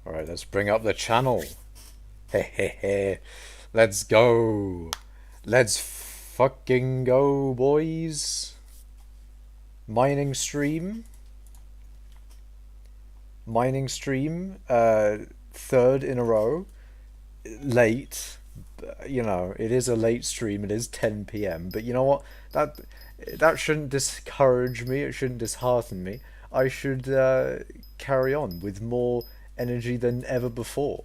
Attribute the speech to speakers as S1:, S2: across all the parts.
S1: Alright, let's bring up the channel. Hehehe. Let's go. Let's fucking go, boys. Mining stream. Mining stream. Third in a row. Late. You know, it is a late stream. It is 10 p.m. But you know what? That shouldn't discourage me. It shouldn't dishearten me. I should carry on with more energy than ever before.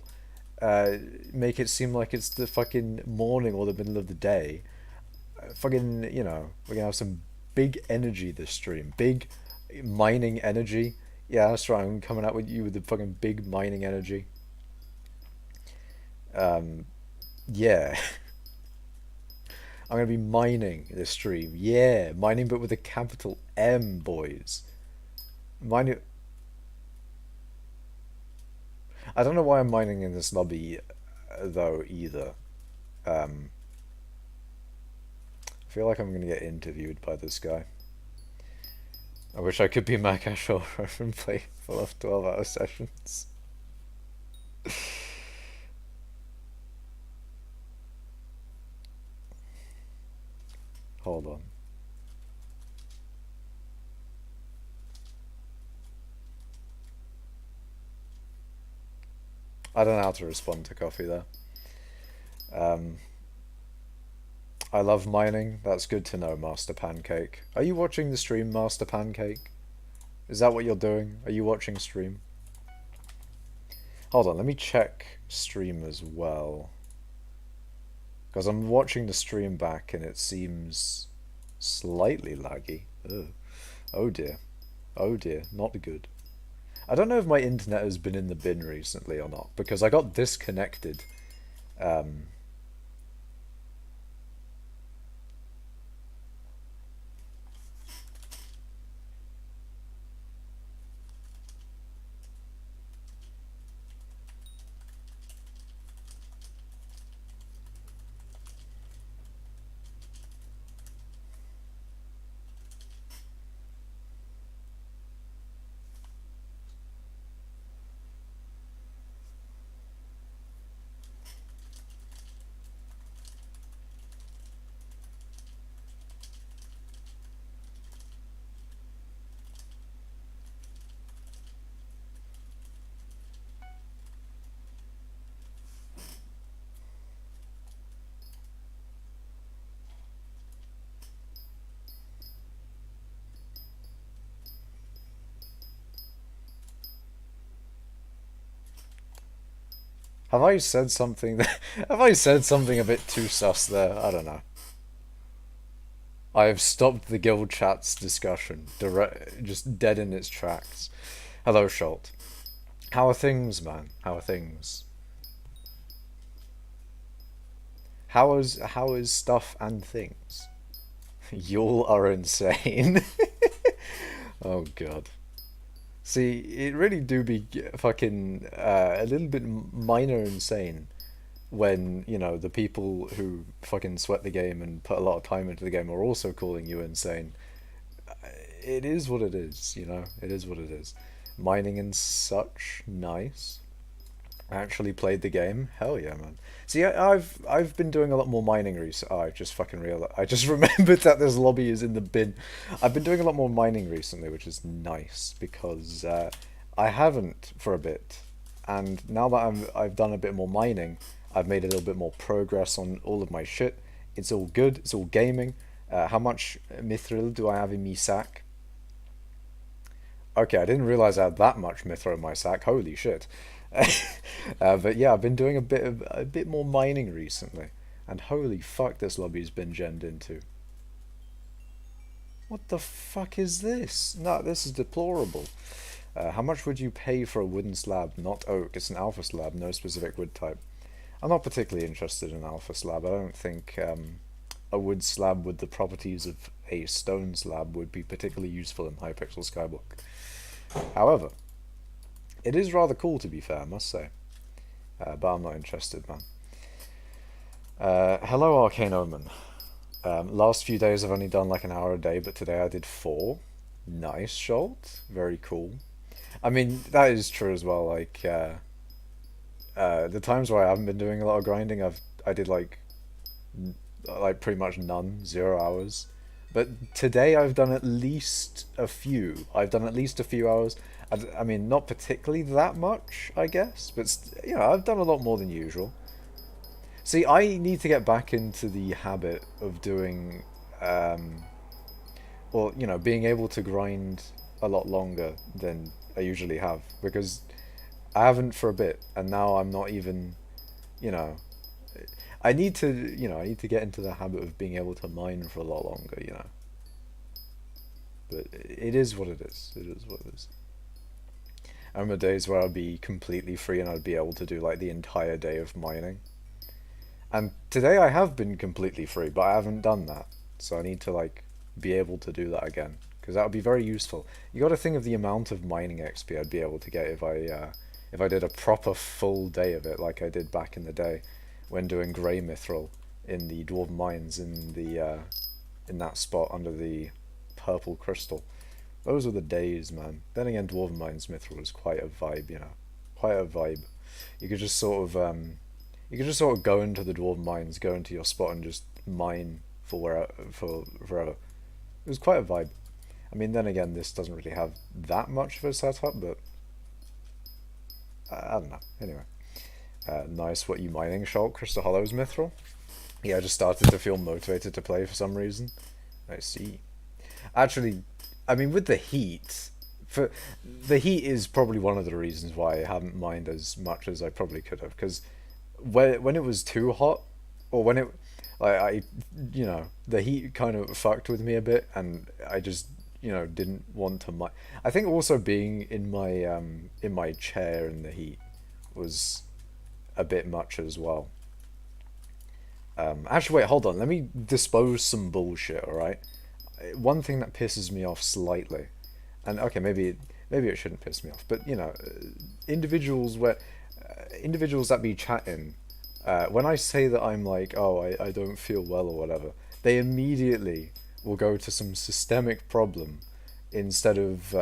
S1: Uh, Make it seem like it's the fucking morning or the middle of the day. Fucking, you know, we're gonna have some big energy this stream. Big mining energy. Yeah, that's right. I'm coming out with you with the fucking big mining energy. Um, yeah. I'm gonna be mining this stream. Yeah, mining, but with a capital M, boys. Mining. I don't know why I'm mining in this lobby, though, either. Um, I feel like I'm gonna get interviewed by this guy. I wish I could be Mac Ashore and play full of 12-hour sessions. Hold on. I don't know how to respond to coffee there. Um, I love mining. That's good to know, Master Pancake. Are you watching the stream, Master Pancake? Is that what you're doing? Are you watching stream? Hold on, let me check stream as well. Because I'm watching the stream back and it seems slightly laggy. Ugh. Oh dear. Oh dear, not good. I don't know if my internet has been in the bin recently or not, because I got disconnected. Um, have I said something that, have I said something a bit too sus there? I don't know. I have stopped the guild chat's discussion, just dead in its tracks. Hello, Schult. How are things, man? How are things? How is stuff and things? Y'all are insane. Oh god. See, it really do be fucking a little bit minor insane when, you know, the people who fucking sweat the game and put a lot of time into the game are also calling you insane. It is what it is, you know? It is what it is. Mining and such, nice. Actually played the game? Hell yeah, man. See, I've been doing a lot more mining recently. Oh, I just fucking realized. I just remembered that this lobby is in the bin. I've been doing a lot more mining recently, which is nice because I haven't for a bit, and now that I've done a bit more mining, I've made a little bit more progress on all of my shit. It's all good. It's all gaming. How much mithril do I have in me sack? Okay, I didn't realize I had that much mithril in my sack. Holy shit. But yeah, I've been doing a bit more mining recently, and holy fuck, this lobby's been gemmed into. What the fuck is this? No, this is deplorable. How much would you pay for a wooden slab? Not oak. It's an alpha slab, no specific wood type. I'm not particularly interested in alpha slab. I don't think a wood slab with the properties of a stone slab would be particularly useful in hypixel skyblock. However, it is rather cool, to be fair, I must say. But I'm not interested, man. Hello, Arcane Omen. Last few days I've only done like an hour a day, but today I did 4. Nice, Schult. Very cool. I mean, that is true as well. Like, The times where I haven't been doing a lot of grinding, I did like pretty much none, 0 hours. But today I've done at least a few. I've done at least a few hours. I mean, not particularly that much, I guess, but you know, I've done a lot more than usual. See, I need to get back into the habit of doing, well, you know, being able to grind a lot longer than I usually have because I haven't for a bit, and now I'm not even, you know, I need to, you know, I need to get into the habit of being able to mine for a lot longer, you know. But it is what it is. It is what it is. I remember days where I'd be completely free and I'd be able to do like the entire day of mining. And today I have been completely free, but I haven't done that. So I need to like be able to do that again because that would be very useful. You got to think of the amount of mining XP I'd be able to get if I did a proper full day of it like I did back in the day when doing grey mithril in the dwarven mines in that spot under the purple crystal. Those were the days, man. Then again, dwarven mines mithril was quite a vibe, you know, quite a vibe. You could just sort of you could just sort of go into the dwarven mines, go into your spot, and just mine for forever. It was quite a vibe. I mean, then again, this doesn't really have that much of a setup, but I don't know. Anyway, nice. What you mining, Shulk? Crystal Hollows mithril? Yeah, I just started to feel motivated to play for some reason. I see. Actually, I mean, with the heat, for the heat is probably one of the reasons why I haven't mined as much as I probably could have. Because when it was too hot, or when it, you know, the heat kind of fucked with me a bit, and I just, you know, didn't want to mine. I think also being in my chair in the heat was a bit much as well. Actually, wait, hold on. Let me dispose some bullshit. All right. One thing that pisses me off slightly, and okay, maybe it shouldn't piss me off, but you know, individuals where individuals that be chatting, when I say that I'm like, oh, I don't feel well or whatever, they immediately will go to some systemic problem instead of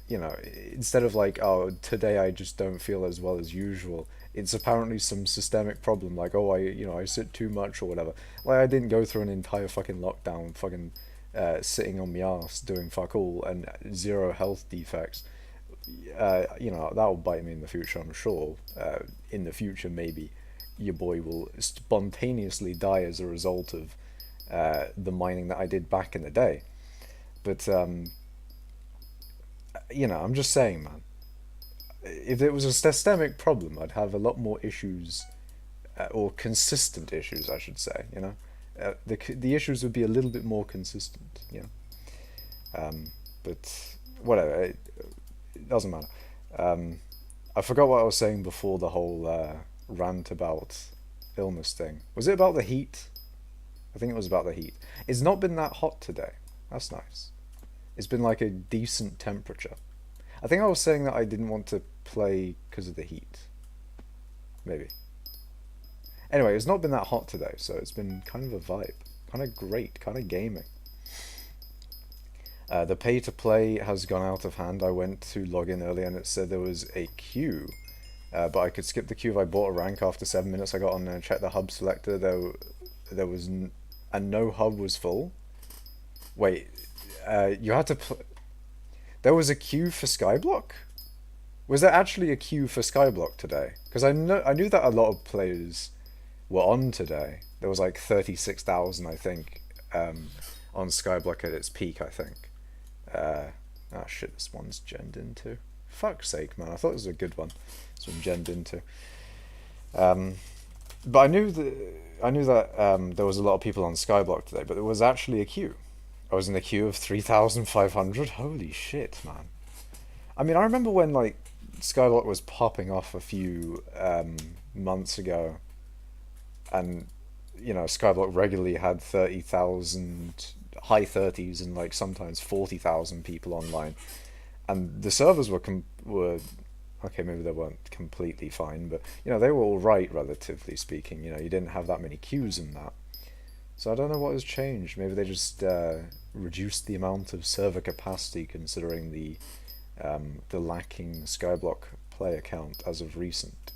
S1: instead of like, oh, today I just don't feel as well as usual. It's apparently some systemic problem, like, oh, I sit too much or whatever. Like, I didn't go through an entire fucking lockdown, fucking sitting on my ass doing fuck all and zero health defects. That'll bite me in the future, I'm sure. In the future, maybe your boy will spontaneously die as a result of the mining that I did back in the day. But I'm just saying, man. If it was a systemic problem, I'd have a lot more issues, or consistent issues, I should say. The issues would be a little bit more consistent. But whatever, it doesn't matter. I forgot what I was saying before the whole rant about illness thing. Was it about the heat? I think it was about the heat. It's not been that hot today. That's nice. It's been like a decent temperature. I think I was saying that I didn't want to play because of the heat. Maybe. Anyway, it's not been that hot today, so it's been kind of a vibe. Kind of great, kind of gaming. The pay to play has gone out of hand. I went to log in earlier and it said there was a queue, but I could skip the queue if I bought a rank after 7 minutes. I got on there and checked the hub selector. There was and no hub was full. Wait, you had to there was a queue for skyblock? Was there actually a queue for skyblock today? Because I knew that a lot of players were on today. There was like 36,000, I think, on skyblock at its peak, I think. Oh shit, this one's gemmed into. Fuck's sake, man! I thought this was a good one. This one gemmed into. But I knew that there was a lot of people on skyblock today, but there was actually a queue. I was in a queue of 3,500. Holy shit, man! I mean, I remember when like skyblock was popping off a few months ago, and skyblock regularly had 30,000, high 30s, and like sometimes 40,000 people online, and the servers were okay. Maybe they weren't completely fine, but they were all right, relatively speaking. You didn't have that many queues in that. So I don't know what has changed. Maybe they just reduced the amount of server capacity, considering the lacking skyblock play account as of recent.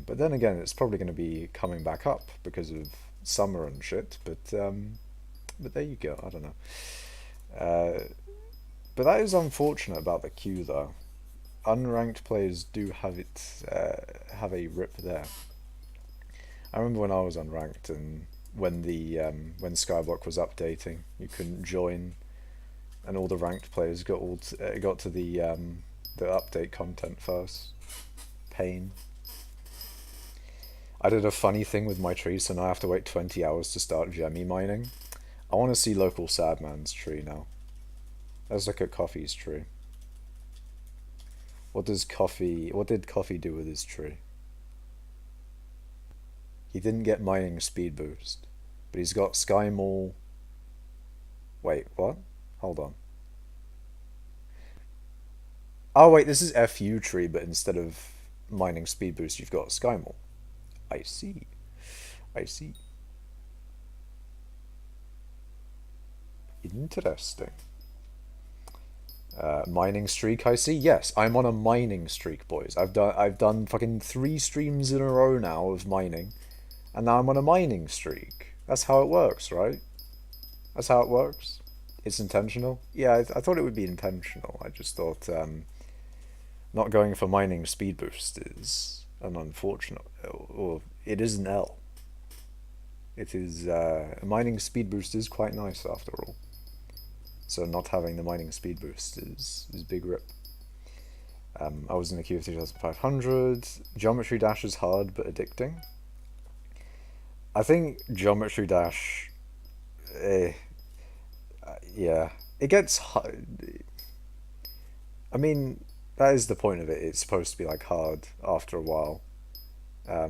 S1: But then again, it's probably going to be coming back up because of summer and shit. But there you go. I don't know. But that is unfortunate about the queue, though. Unranked players do have have a rip there. I remember when I was unranked and when when skyblock was updating, you couldn't join, and all the ranked players got to the update content first. Pain. I did a funny thing with my tree, so now I have to wait 20 hours to start gemmy mining. I want to see local Sadman's tree now. Let's look at Coffee's tree. What did Coffee do with his tree? He didn't get mining speed boost, but he's got Sky Mall. Wait, what? Hold on. Oh wait, this is FU tree, but instead of mining speed boost, you've got Sky Mall. I see. I see. Interesting. Mining streak, I see. Yes, I'm on a mining streak, boys. I've done fucking 3 streams in a row now of mining, and now I'm on a mining streak. That's how it works, right? That's how it works. It's intentional. Yeah, I thought it would be intentional. I just thought not going for mining speed boost is an unfortunate, or it is an L. It is mining speed boost is quite nice after all. So not having the mining speed boost is big rip. I was in the queue of 3500. Geometry Dash is hard but addicting. I think Geometry Dash, yeah, it gets hard. I mean, that is the point of it. It's supposed to be like hard after a while. I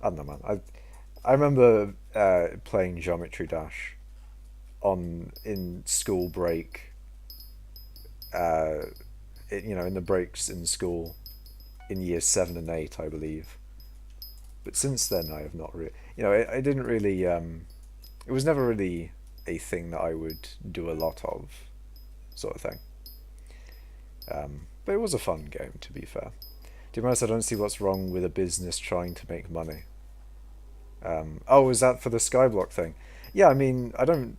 S1: don't know, man. I remember playing Geometry Dash in school break, in the breaks in school in years 7 and 8, I believe. But since then, I have not really, I didn't really, it was never really a thing that I would do a lot of, sort of thing. But it was a fun game, to be fair. To be honest, I don't see what's wrong with a business trying to make money. Oh, is that for the skyblock thing? Yeah, I mean, I don't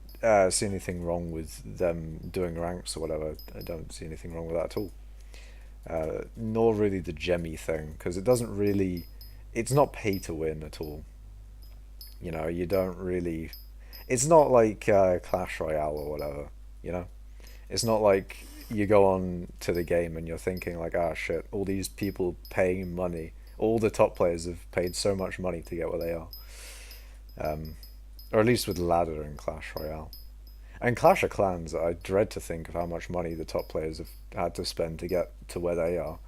S1: see anything wrong with them doing ranks or whatever. I don't see anything wrong with that at all. Nor really the gemmy thing, because it doesn't really, it's not pay to win at all. You don't really, it's not like Clash Royale or whatever, It's not like you go on to the game and you're thinking like, ah shit, all these people paying money, all the top players have paid so much money to get where they are. Or at least with ladder in Clash Royale. And Clash of Clans, I dread to think of how much money the top players have had to spend to get to where they are.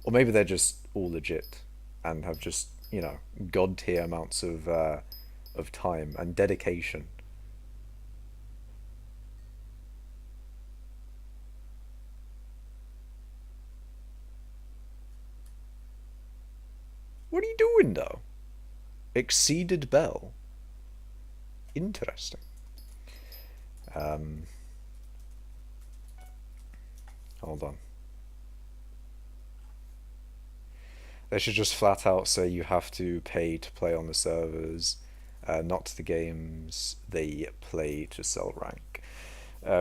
S1: Or maybe they're just all legit and have just, god tier amounts of time and dedication. What are you doing though? Exceeded Bell. Interesting. Hold on. They should just flat out say you have to pay to play on the servers, not the games they play to sell rank.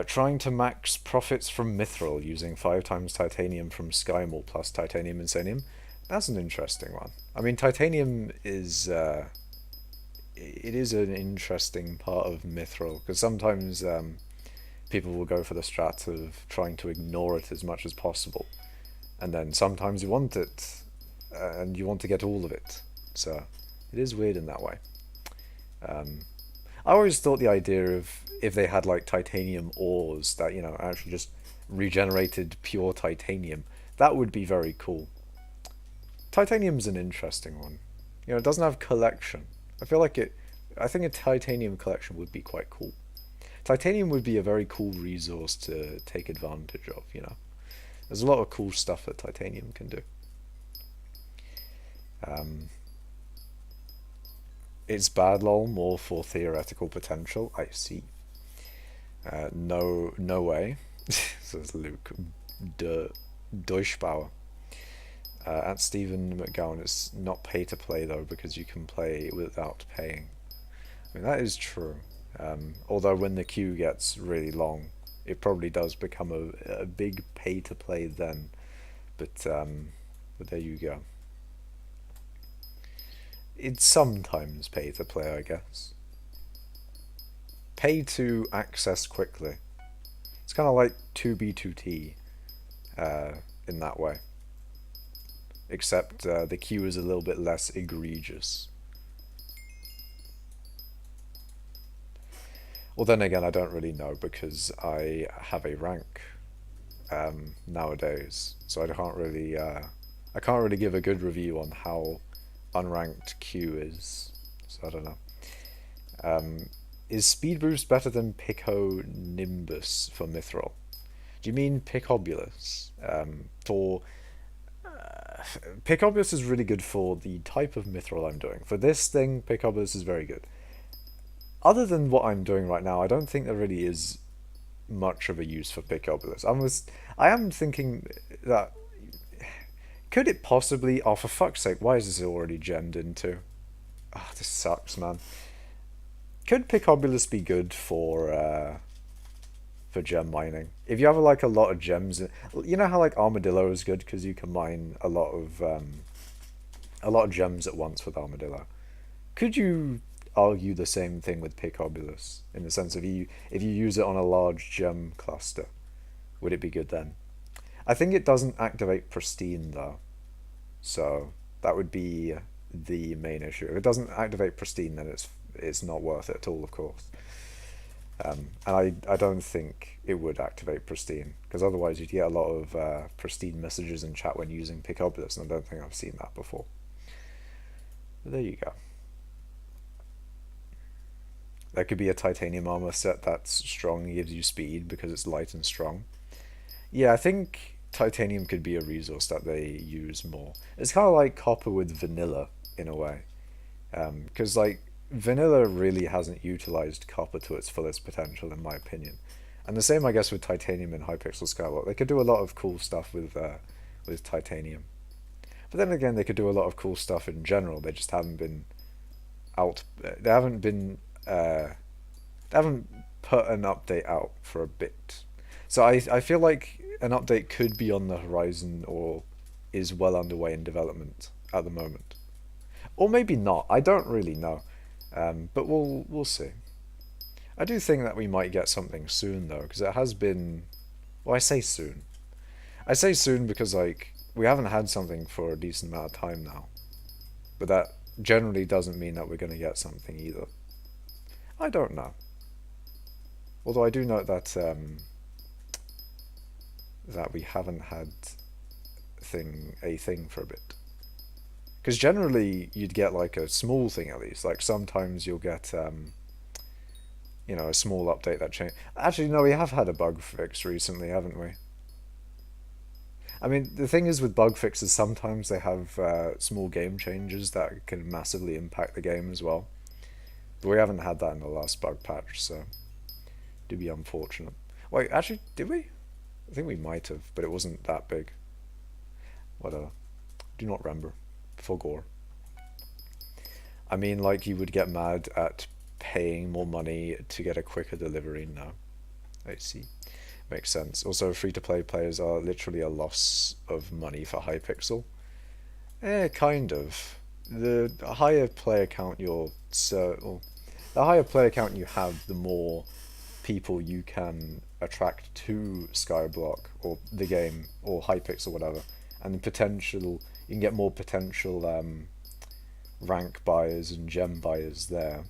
S1: Trying to max profits from Mithril using 5 times titanium from Skymall plus titanium insanium. That's an interesting one. I mean, titanium is it is an interesting part of Mithril, because sometimes people will go for the strat of trying to ignore it as much as possible, and then sometimes you want it, and you want to get all of it. So it is weird in that way. I always thought the idea of if they had like titanium ores that actually just regenerated pure titanium, that would be very cool. Titanium's an interesting one. It doesn't have collection. I think a titanium collection would be quite cool. Titanium would be a very cool resource to take advantage of, There's a lot of cool stuff that titanium can do. It's bad lol, more for theoretical potential. I see. No way, says Luke. Deutschbauer. At Stephen McGowan, it's not pay to play though, because you can play without paying. I mean, that is true. Although when the queue gets really long, it probably does become a big pay to play then. But there you go. It's sometimes pay to play, I guess. Pay to access quickly. It's kind of like 2B2T in that way. Except the queue is a little bit less egregious. Well, then again, I don't really know because I have a rank nowadays, so I can't really give a good review on how unranked queue is. So I don't know. Is Speed Boost better than Pico Nimbus for Mithril? Do you mean Picobulus? For Picobulus is really good for the type of Mithril I'm doing. For this thing, Picobulus is very good. Other than what I'm doing right now, I don't think there really is much of a use for Picobulus. I am thinking that could it possibly? Oh, for fuck's sake! Why is this already gemmed into? Oh, this sucks, man. Could Picobulus be good for gem mining? If you have like a lot of gems, you know how like Armadillo is good because you can mine a lot of gems at once with Armadillo. Could you argue the same thing with Picobulus in the sense of if you use it on a large gem cluster, would it be good then? I think it doesn't activate pristine though, so that would be the main issue. If it doesn't activate pristine, then it's not worth it at all, of course. And I don't think it would activate pristine because otherwise you'd get a lot of pristine messages in chat when using Picobulus, and I don't think I've seen that before. But there you go. There could be a titanium armor set that's strong and gives you speed because it's light and strong. Yeah, I think titanium could be a resource that they use more. It's kind of like copper with vanilla in a way. Because like vanilla really hasn't utilized copper to its fullest potential in my opinion. And the same I guess with titanium and hypixel skyblock. They could do a lot of cool stuff with titanium. But then again, they could do a lot of cool stuff in general. They just haven't been out. They haven't put an update out for a bit. So I feel like an update could be on the horizon or is well underway in development at the moment. Or maybe not. I don't really know. But we'll see. I do think that we might get something soon though, because it has been. Well, I say soon. I say soon because like we haven't had something for a decent amount of time now. But that generally doesn't mean that we're going to get something either. I don't know. Although I do note that that we haven't had a thing for a bit. Because generally you'd get like a small thing at least. Like sometimes you'll get you know, a small update that change. Actually, no, we have had a bug fix recently, haven't we? I mean, the thing is with bug fixes, sometimes they have small game changes that can massively impact the game as well. But we haven't had that in the last bug patch, so it'd be unfortunate. Wait, actually, did we? I think we might have, but it wasn't that big. Whatever. Do not remember. Forgore. I mean, like, you would get mad at paying more money to get a quicker delivery now. I see. Makes sense. Also, free-to-play players are literally a loss of money for hypixel. Kind of. The higher player count the higher player count you have, the more people you can attract to skyblock or the game or hypixel or whatever, and the potential you can get more potential rank buyers and gem buyers there.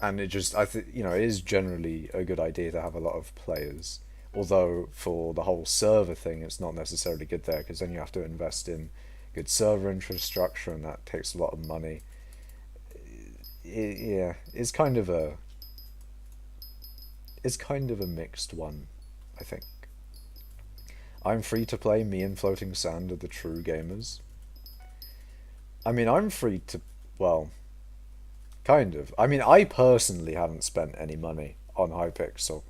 S1: And it just you know, it is generally a good idea to have a lot of players. Although for the whole server thing, it's not necessarily good there because then you have to invest in good server infrastructure, and that takes a lot of money. Yeah, it's kind of a mixed one, I think. I'm free to play. Me and Floating Sand are the true gamers. I mean, I'm free to, well, kind of. I mean, I personally haven't spent any money on Hypixel.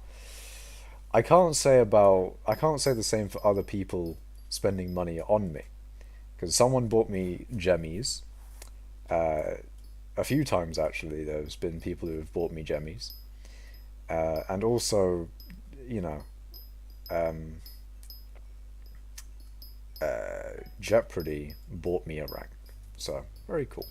S1: I can't say the same for other people spending money on me, because someone bought me gemmies. A few times actually, there's been people who have bought me gemmies, and also, you know, um, Jeopardy bought me a rank, so very cool.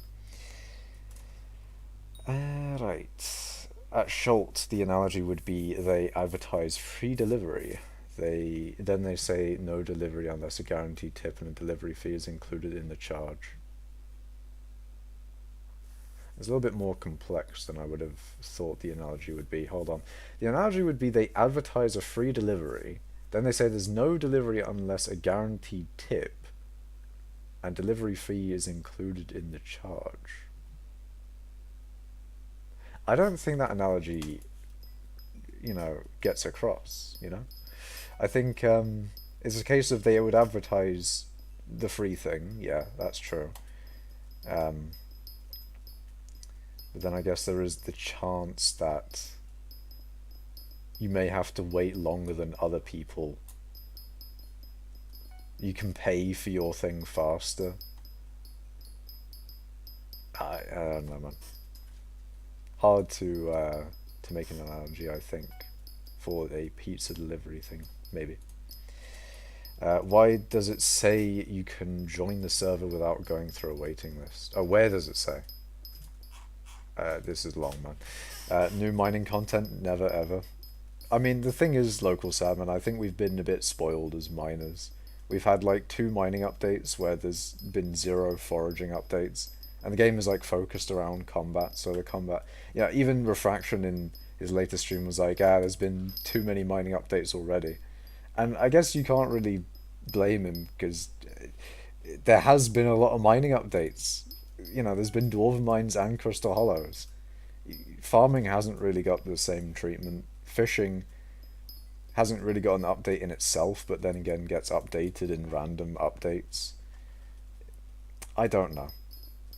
S1: Right. At Schultz, the analogy would be they advertise free delivery. They say no delivery unless a guaranteed tip and a delivery fee is included in the charge. It's a little bit more complex than I would have thought the analogy would be. Hold on. The analogy would be they advertise a free delivery, then they say there's no delivery unless a guaranteed tip and delivery fee is included in the charge. I don't think that analogy, gets across, I think it's a case of they would advertise the free thing, yeah, that's true. Um, but then I guess there is the chance that you may have to wait longer than other people. You can pay for your thing faster. I don't know, man. Hard to make an analogy, I think, for a pizza delivery thing, maybe. Why does it say you can join the server without going through a waiting list? Oh, where does it say? This is long, man. New mining content, never ever. I mean, the thing is, local salmon, I think we've been a bit spoiled as miners. We've had like 2 mining updates where there's been 0 foraging updates, and the game is like focused around combat. So the combat, yeah, even Refraction in his latest stream was like, there's been too many mining updates already, and I guess you can't really blame him because there has been a lot of mining updates. There's been Dwarven Mines and Crystal Hollows. Farming hasn't really got the same treatment. Fishing hasn't really got an update in itself, but then again gets updated in random updates. I don't know.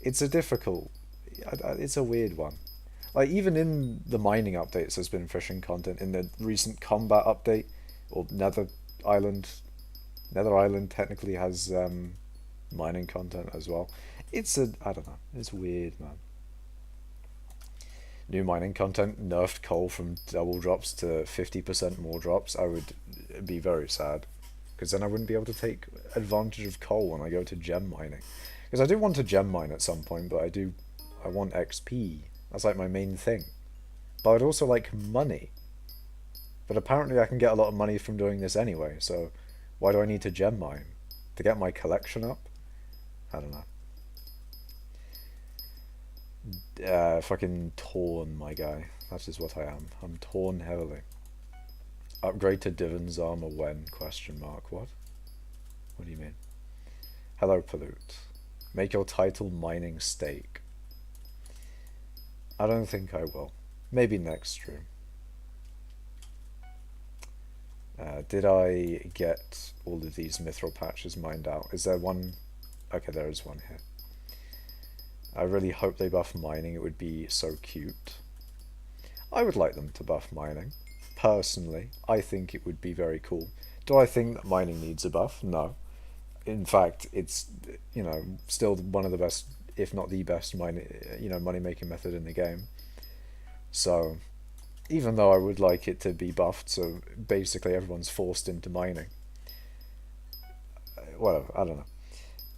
S1: It's a difficult, it's a weird one. Like even in the mining updates, there's been fishing content. In the recent combat update, or Island, Nether Island technically has mining content as well. I don't know. It's weird, man. New mining content nerfed coal from double drops to 50% more drops. I would be very sad, because then I wouldn't be able to take advantage of coal when I go to gem mining. Because I do want to gem mine at some point, but I want XP. That's like my main thing. But I'd also like money. But apparently I can get a lot of money from doing this anyway, so why do I need to gem mine? To get my collection up? I don't know. Fucking torn, my guy. That is what I am. I'm torn heavily. Upgrade to Divon's armor when? Question mark. What? What do you mean? Hello, Pollute. Make your title mining steak. I don't think I will. Maybe next stream. Did I get all of these mithril patches mined out? Is there one? Okay, there is one here. I really hope they buff mining. It would be so cute. I would like them to buff mining. Personally, I think it would be very cool. Do I think that mining needs a buff? No. In fact, it's, still one of the best, if not the best money-making method in the game. So, even though I would like it to be buffed, so basically everyone's forced into mining. Whatever, I don't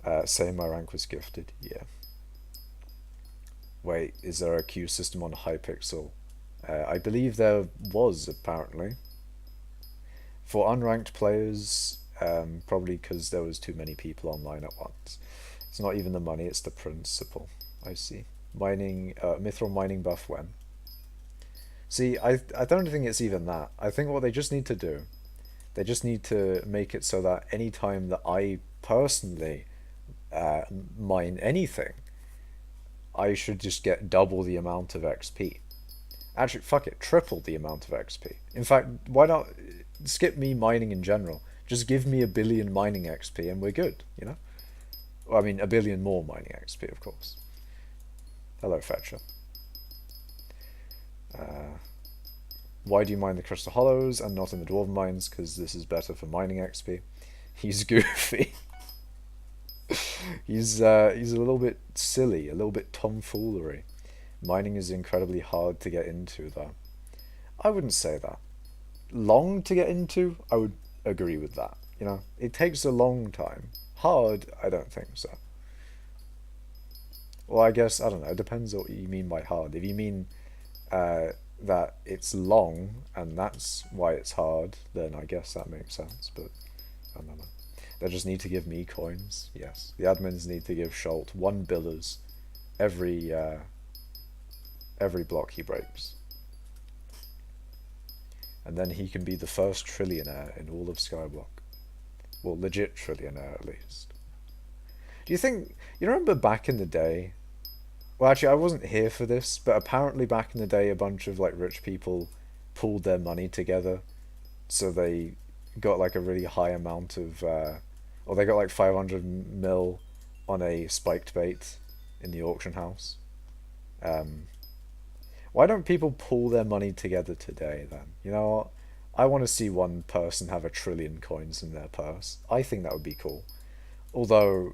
S1: know. Saying my rank was gifted, yeah. Wait, is there a queue system on hypixel? I believe there was, apparently. For unranked players, probably because there was too many people online at once. It's not even the money, it's the principle. I see. Mining, mithril mining buff when? See, I don't think it's even that. I think what they just need to do, they just need to make it so that any time that I personally mine anything, I should just get double the amount of XP. Actually, fuck it, triple the amount of XP. In fact, why not skip me mining in general? Just give me 1 billion mining XP and we're good, Well, I mean, 1 billion more mining XP, of course. Hello, Fetcher. Why do you mine the Crystal Hollows and not in the Dwarven Mines? Because this is better for mining XP. He's goofy. He's a little bit silly, a little bit tomfoolery. Mining is incredibly hard to get into, though. I wouldn't say that. Long to get into, I would agree with that. You know, it takes a long time. Hard, I don't think so. Well, I guess, I don't know, it depends what you mean by hard. If you mean that it's long and that's why it's hard, then I guess that makes sense, but I don't know. They just need to give me coins, yes. The admins need to give Schult 1 billers every block he breaks. And then he can be the first trillionaire in all of Skyblock. Well, legit trillionaire at least. Do you think, you remember back in the day, well actually I wasn't here for this, but apparently back in the day a bunch of like rich people pooled their money together so they got like a really high amount of, or they got like 500 mil on a spiked bait in the auction house. Why don't people pool their money together today then? You know what? I want to see one person have 1 trillion coins in their purse. I think that would be cool. Although,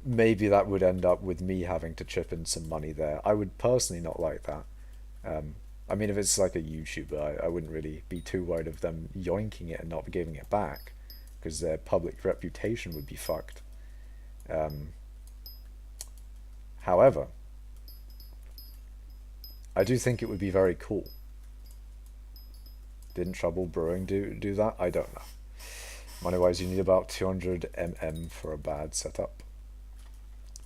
S1: maybe that would end up with me having to chip in some money there. I would personally not like that. I mean, if it's like a YouTuber, I wouldn't really be too worried of them yoinking it and not giving it back, because their public reputation would be fucked. However, I do think it would be very cool. Didn't Trouble Brewing do that? I don't know. Money-wise, you need about 200 mm for a bad setup.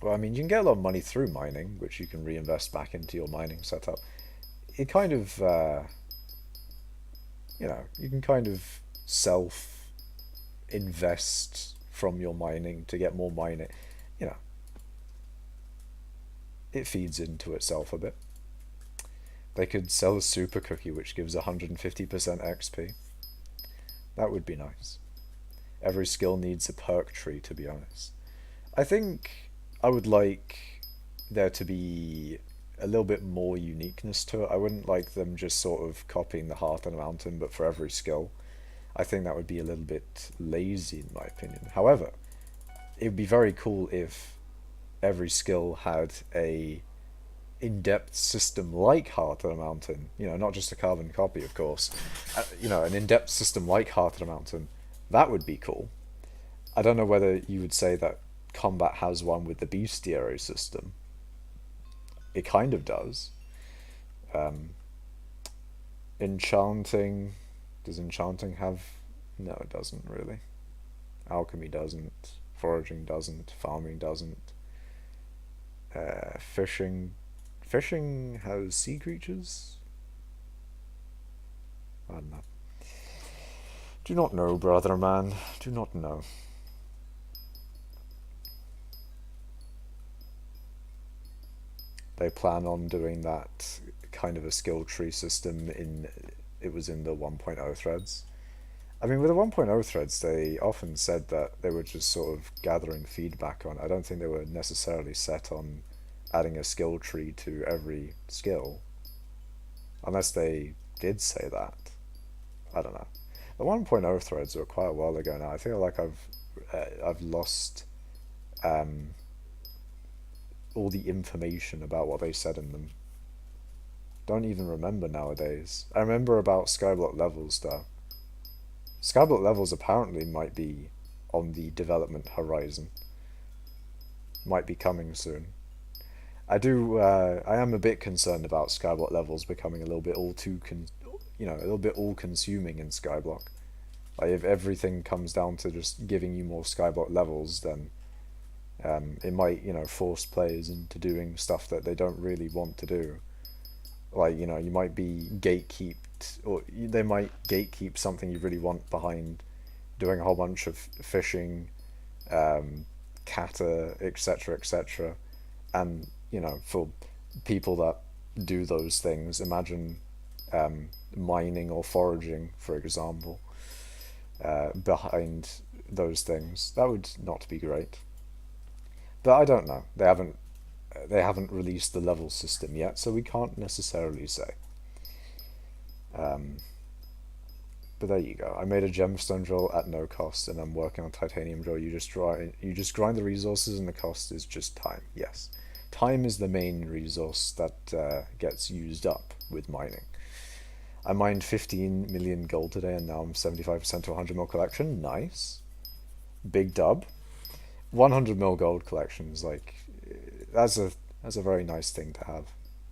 S1: Well, I mean, you can get a lot of money through mining, which you can reinvest back into your mining setup. It kind of, you know, you can kind of self-invest from your mining to get more mining. You know, it feeds into itself a bit. They could sell a super cookie which gives 150% XP. That would be nice. Every skill needs a perk tree, to be honest. I think I would like there to be a little bit more uniqueness to it. I wouldn't like them just sort of copying the Heart on a Mountain, but for every skill. I think that would be a little bit lazy, in my opinion. However, it would be very cool if every skill had a in-depth system like Heart on a Mountain. You know, not just a carbon copy, of course. You know, an in-depth system like Heart on a Mountain. That would be cool. I don't know whether you would say that Combat has one with the Bestiary system. It kind of does. Enchanting... Does Enchanting have... No, it doesn't, really. Alchemy doesn't. Foraging doesn't. Farming doesn't. Fishing... Fishing has sea creatures? I don't know. Do not know, brother man. Do not know. They plan on doing that kind of a skill tree system in... It was in the 1.0 threads. I mean, with the 1.0 threads, they often said that they were just sort of gathering feedback on. I don't think they were necessarily set on adding a skill tree to every skill. Unless they did say that. I don't know. The 1.0 threads were quite a while ago now. I feel like I've lost all the information about what they said in them. Don't even remember nowadays. I remember about Skyblock levels though. Skyblock levels apparently might be on the development horizon. Might be coming soon. I am a bit concerned about Skyblock levels becoming a little bit a little bit all-consuming in Skyblock. Like if everything comes down to just giving you more Skyblock levels, then it might, force players into doing stuff that they don't really want to do. Like, you might be gatekeeped, or they might gatekeep something you really want behind doing a whole bunch of fishing, kata, etc., etc. And, for people that do those things, imagine mining or foraging, for example, behind those things. That would not be great. But I don't know. They haven't released the level system yet, so we can't necessarily say. Um, but there you go. I made a gemstone drill at no cost, and I'm working on titanium drill. You just grind the resources, and the cost is just time. Yes, time is the main resource that gets used up with mining. I mined 15 million gold today, and now I'm 75% to 100 mil collection. Nice, big dub. 100 mil gold collection is like that's a very nice thing to have.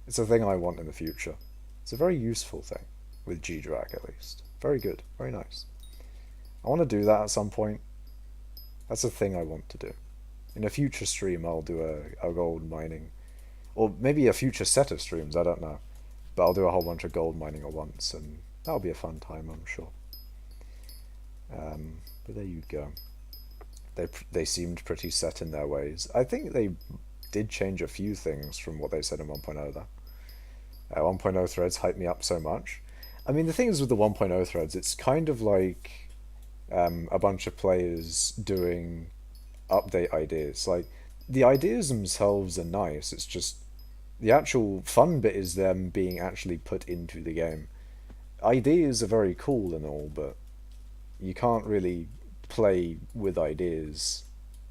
S1: It's a thing I want in the future. It's a very useful thing with G-Drag at least. Very good, very nice. I want to do that at some point. That's a thing I want to do. In a future stream, I'll do a gold mining, or maybe a future set of streams. I don't know, but I'll do a whole bunch of gold mining at once, and that'll be a fun time, I'm sure. But there you go. They seemed pretty set in their ways. I think they did change a few things from what they said in 1.0 though. 1.0 threads hyped me up so much. I mean, the thing is with the 1.0 threads, it's kind of like a bunch of players doing update ideas. Like, the ideas themselves are nice, it's just the actual fun bit is them being actually put into the game. Ideas are very cool and all, but you can't really play with ideas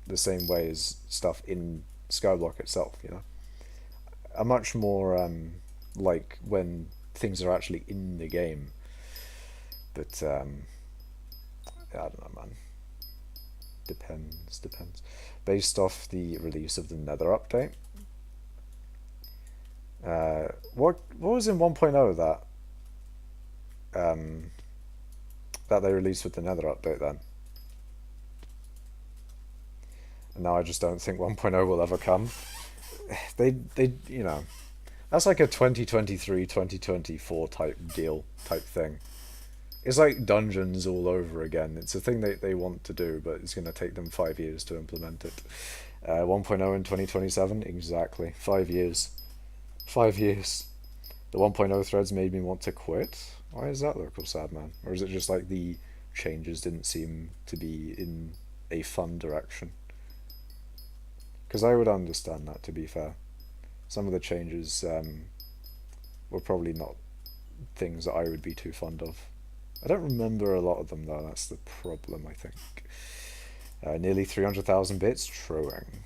S1: the same way as stuff in Skyblock itself, you know? A much more like when things are actually in the game. But I don't know, man. Depends. Based off the release of the Nether update. What was in 1.0 that they released with the Nether update then? And now I just don't think 1.0 will ever come. They you know, that's like a 2023 2024 type deal type thing. It's like dungeons all over again. It's a thing they want to do, but it's going to take them 5 years to implement it. 1.0 in 2027, exactly. 5 years. 5 years. The 1.0 threads made me want to quit. Why does that look so sad, man? Or is it just like the changes didn't seem to be in a fun direction? Because I would understand that, to be fair. Some of the changes were probably not things that I would be too fond of. I don't remember a lot of them, though. That's the problem, I think. Nearly 300,000 bits? Truing.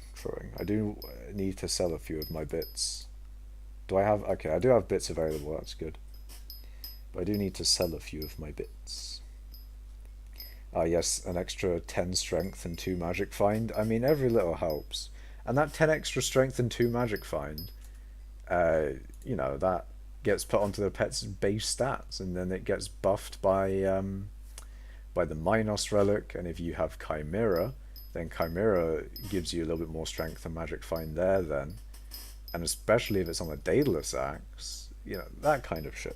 S1: I do need to sell a few of my bits. Do I have... Okay, I do have bits available. That's good. But I do need to sell a few of my bits. Yes, an extra 10 strength and 2 magic find. I mean, every little helps. And that 10 extra strength and 2 magic find, you know, that gets put onto the pet's base stats, and then it gets buffed by the Minos relic, and if you have Chimera, then Chimera gives you a little bit more strength and magic find there then. And especially if it's on a Daedalus axe, you know, that kind of shit.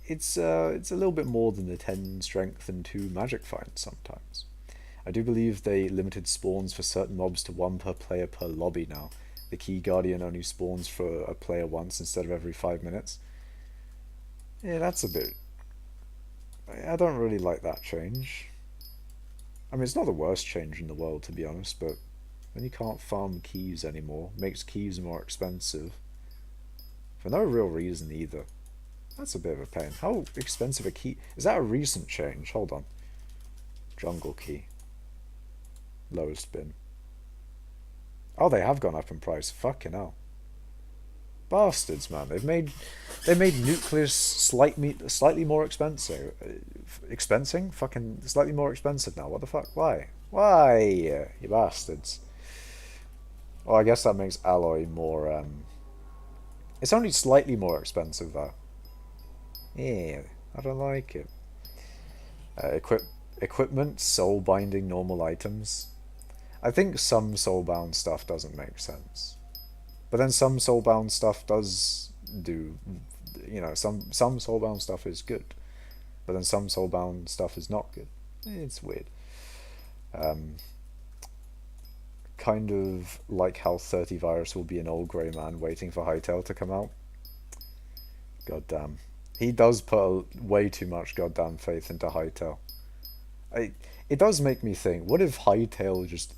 S1: It's a little bit more than the 10 strength and 2 magic finds sometimes. I do believe they limited spawns for certain mobs to 1 per player per lobby now. The Key Guardian only spawns for a player once instead of every 5 minutes. Yeah, that's a bit... I don't really like that change. I mean, it's not the worst change in the world, to be honest, but when you can't farm keys anymore, makes keys more expensive. For no real reason either. That's a bit of a pain. How expensive a key... Is that a recent change? Hold on. Jungle key. Lowest bin. Oh, they have gone up in price. Fucking hell. Bastards, man. They made Nucleus slightly more expensive. Expensing? Fucking slightly more expensive now. What the fuck? Why? Why? You bastards. Well, I guess that makes Alloy more, It's only slightly more expensive, though. Yeah, I don't like it. Equipment, soul binding normal items. I think some soulbound stuff doesn't make sense. But then some soulbound stuff does do, you know, some soulbound stuff is good. But then some soulbound stuff is not good. It's weird. Kind of like how 30 Virus will be an old grey man waiting for Hytale to come out. God damn. He does put way too much goddamn faith into Hytale. It does make me think, what if Hytale just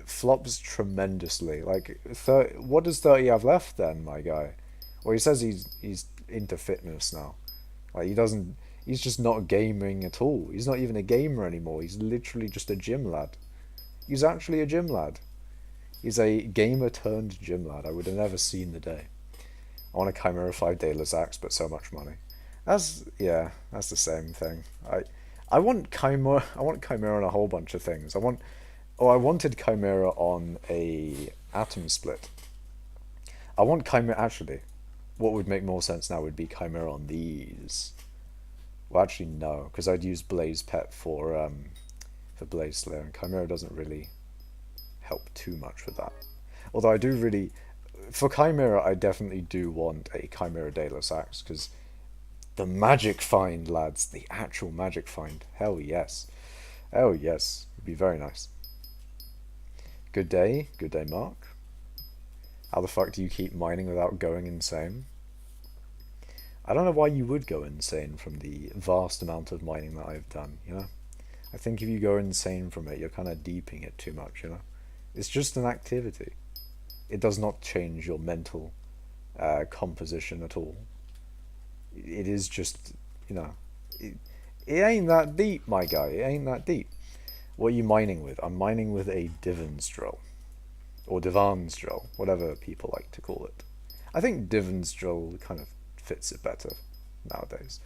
S1: flops tremendously? Like, what does 30 have left then, my guy? Well, he says he's into fitness now. Like he doesn't. He's just not gaming at all. He's not even a gamer anymore. He's literally just a gym lad. He's actually a gym lad. He's a gamer turned gym lad. I would have never seen the day. I want a Chimera 5 Daedalus Axe, but so much money. Yeah, that's the same thing. I want Chimera. I want Chimera on a whole bunch of things. I wanted Chimera on a Atom Split. I want Chimera actually. What would make more sense now would be Chimera on these. Well, actually no, because I'd use Blaze Pet for Blaze Slayer, and Chimera doesn't really help too much with that. Although I do really, for Chimera, I definitely do want a Chimera Daedalus Axe, because the magic find, lads, the actual magic find, hell yes. Hell yes, would be very nice. Good day, Mark. How the fuck do you keep mining without going insane? I don't know why you would go insane from the vast amount of mining that I've done, you know? I think if you go insane from it, you're kind of deeping it too much, you know? It's just an activity. It does not change your mental composition at all. It is just, you know, it ain't that deep, my guy. It ain't that deep. What are you mining with? I'm mining with a Divan's drill. Or Divan's drill, whatever people like to call it. I think Divan's drill kind of fits it better nowadays.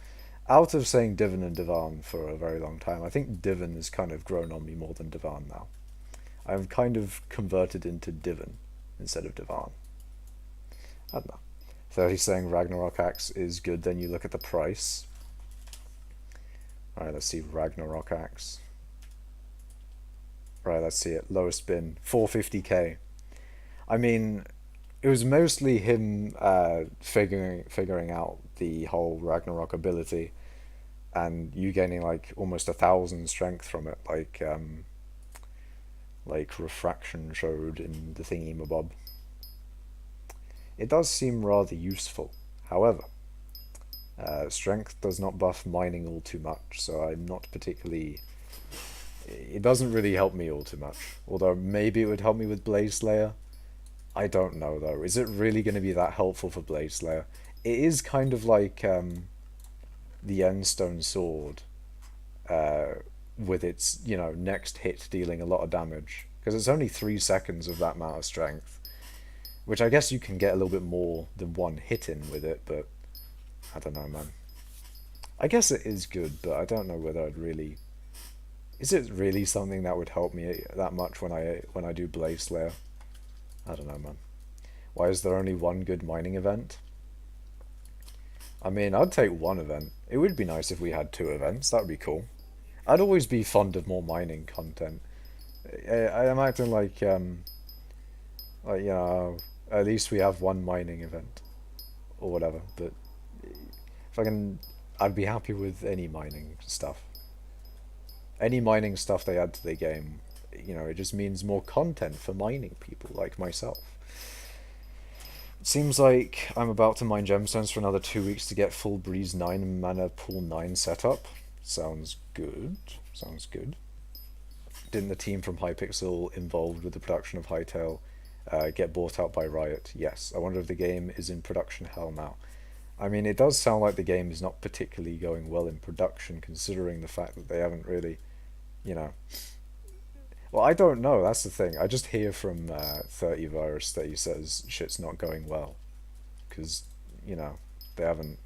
S1: Out of saying Divan and Divan for a very long time, I think Divan has kind of grown on me more than Divan now. I've kind of converted into Divan instead of Divan. I don't know. 30 saying Ragnarok Axe is good, then you look at the price. Alright, let's see Ragnarok Axe. Right, let's see it. Lowest bin, 450k. I mean, it was mostly him figuring out the whole Ragnarok ability, and you gaining like almost 1,000 strength from it, like Refraction showed in the thingy mabob. It does seem rather useful. However, strength does not buff mining all too much, so I'm not particularly. It doesn't really help me all too much. Although maybe it would help me with Blaze Slayer. I don't know though. Is it really going to be that helpful for Blaze Slayer? It is kind of like the Endstone Sword, with its, you know, next hit dealing a lot of damage, because it's only 3 seconds of that amount of strength, which I guess you can get a little bit more than one hit in with it, but I don't know, man. I guess it is good, but I don't know whether I'd really. Is it really something that would help me that much when I do Blaze Slayer? I don't know, man. Why is there only one good mining event? I mean, I'd take one event. It would be nice if we had 2 events. That would be cool. I'd always be fond of more mining content. I am acting like you know, at least we have one mining event or whatever. But if I can, I'd be happy with any mining stuff. Any mining stuff they add to the game, you know, it just means more content for mining people like myself. It seems like I'm about to mine gemstones for another 2 weeks to get full Breeze 9 and Mana Pool 9 set up. Sounds good. Sounds good. Didn't the team from Hypixel involved with the production of Hytale get bought out by Riot? Yes. I wonder if the game is in production hell now. I mean, it does sound like the game is not particularly going well in production, considering the fact that they haven't really, you know. Well, I don't know, that's the thing. I just hear from 30 Virus that he says shit's not going well. Because, you know, they haven't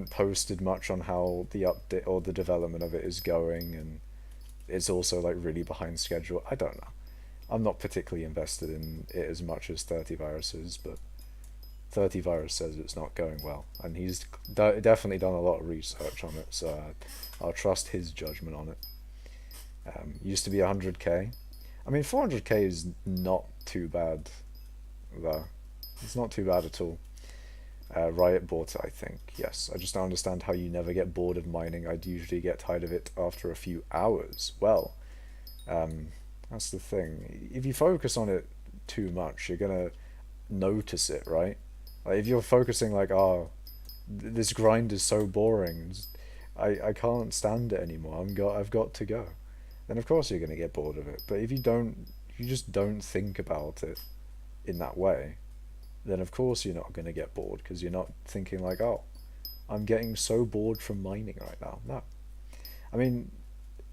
S1: posted much on how the update or the development of it is going, and it's also like really behind schedule. I don't know. I'm not particularly invested in it as much as 30 Virus is, but 30 Virus says it's not going well, and he's definitely done a lot of research on it, so I'll trust his judgment on it. Used to be 100k. I mean, 400k is not too bad, though. It's not too bad at all. Riot bought it, I think. Yes, I just don't understand how you never get bored of mining. I'd usually get tired of it after a few hours. Well, that's the thing. If you focus on it too much, you're gonna notice it, right? Like if you're focusing like, oh, this grind is so boring, I can't stand it anymore. I've got to go. Then of course you're gonna get bored of it. But if you just don't think about it in that way, then of course you're not going to get bored because you're not thinking like, oh, I'm getting so bored from mining right now. No. I mean,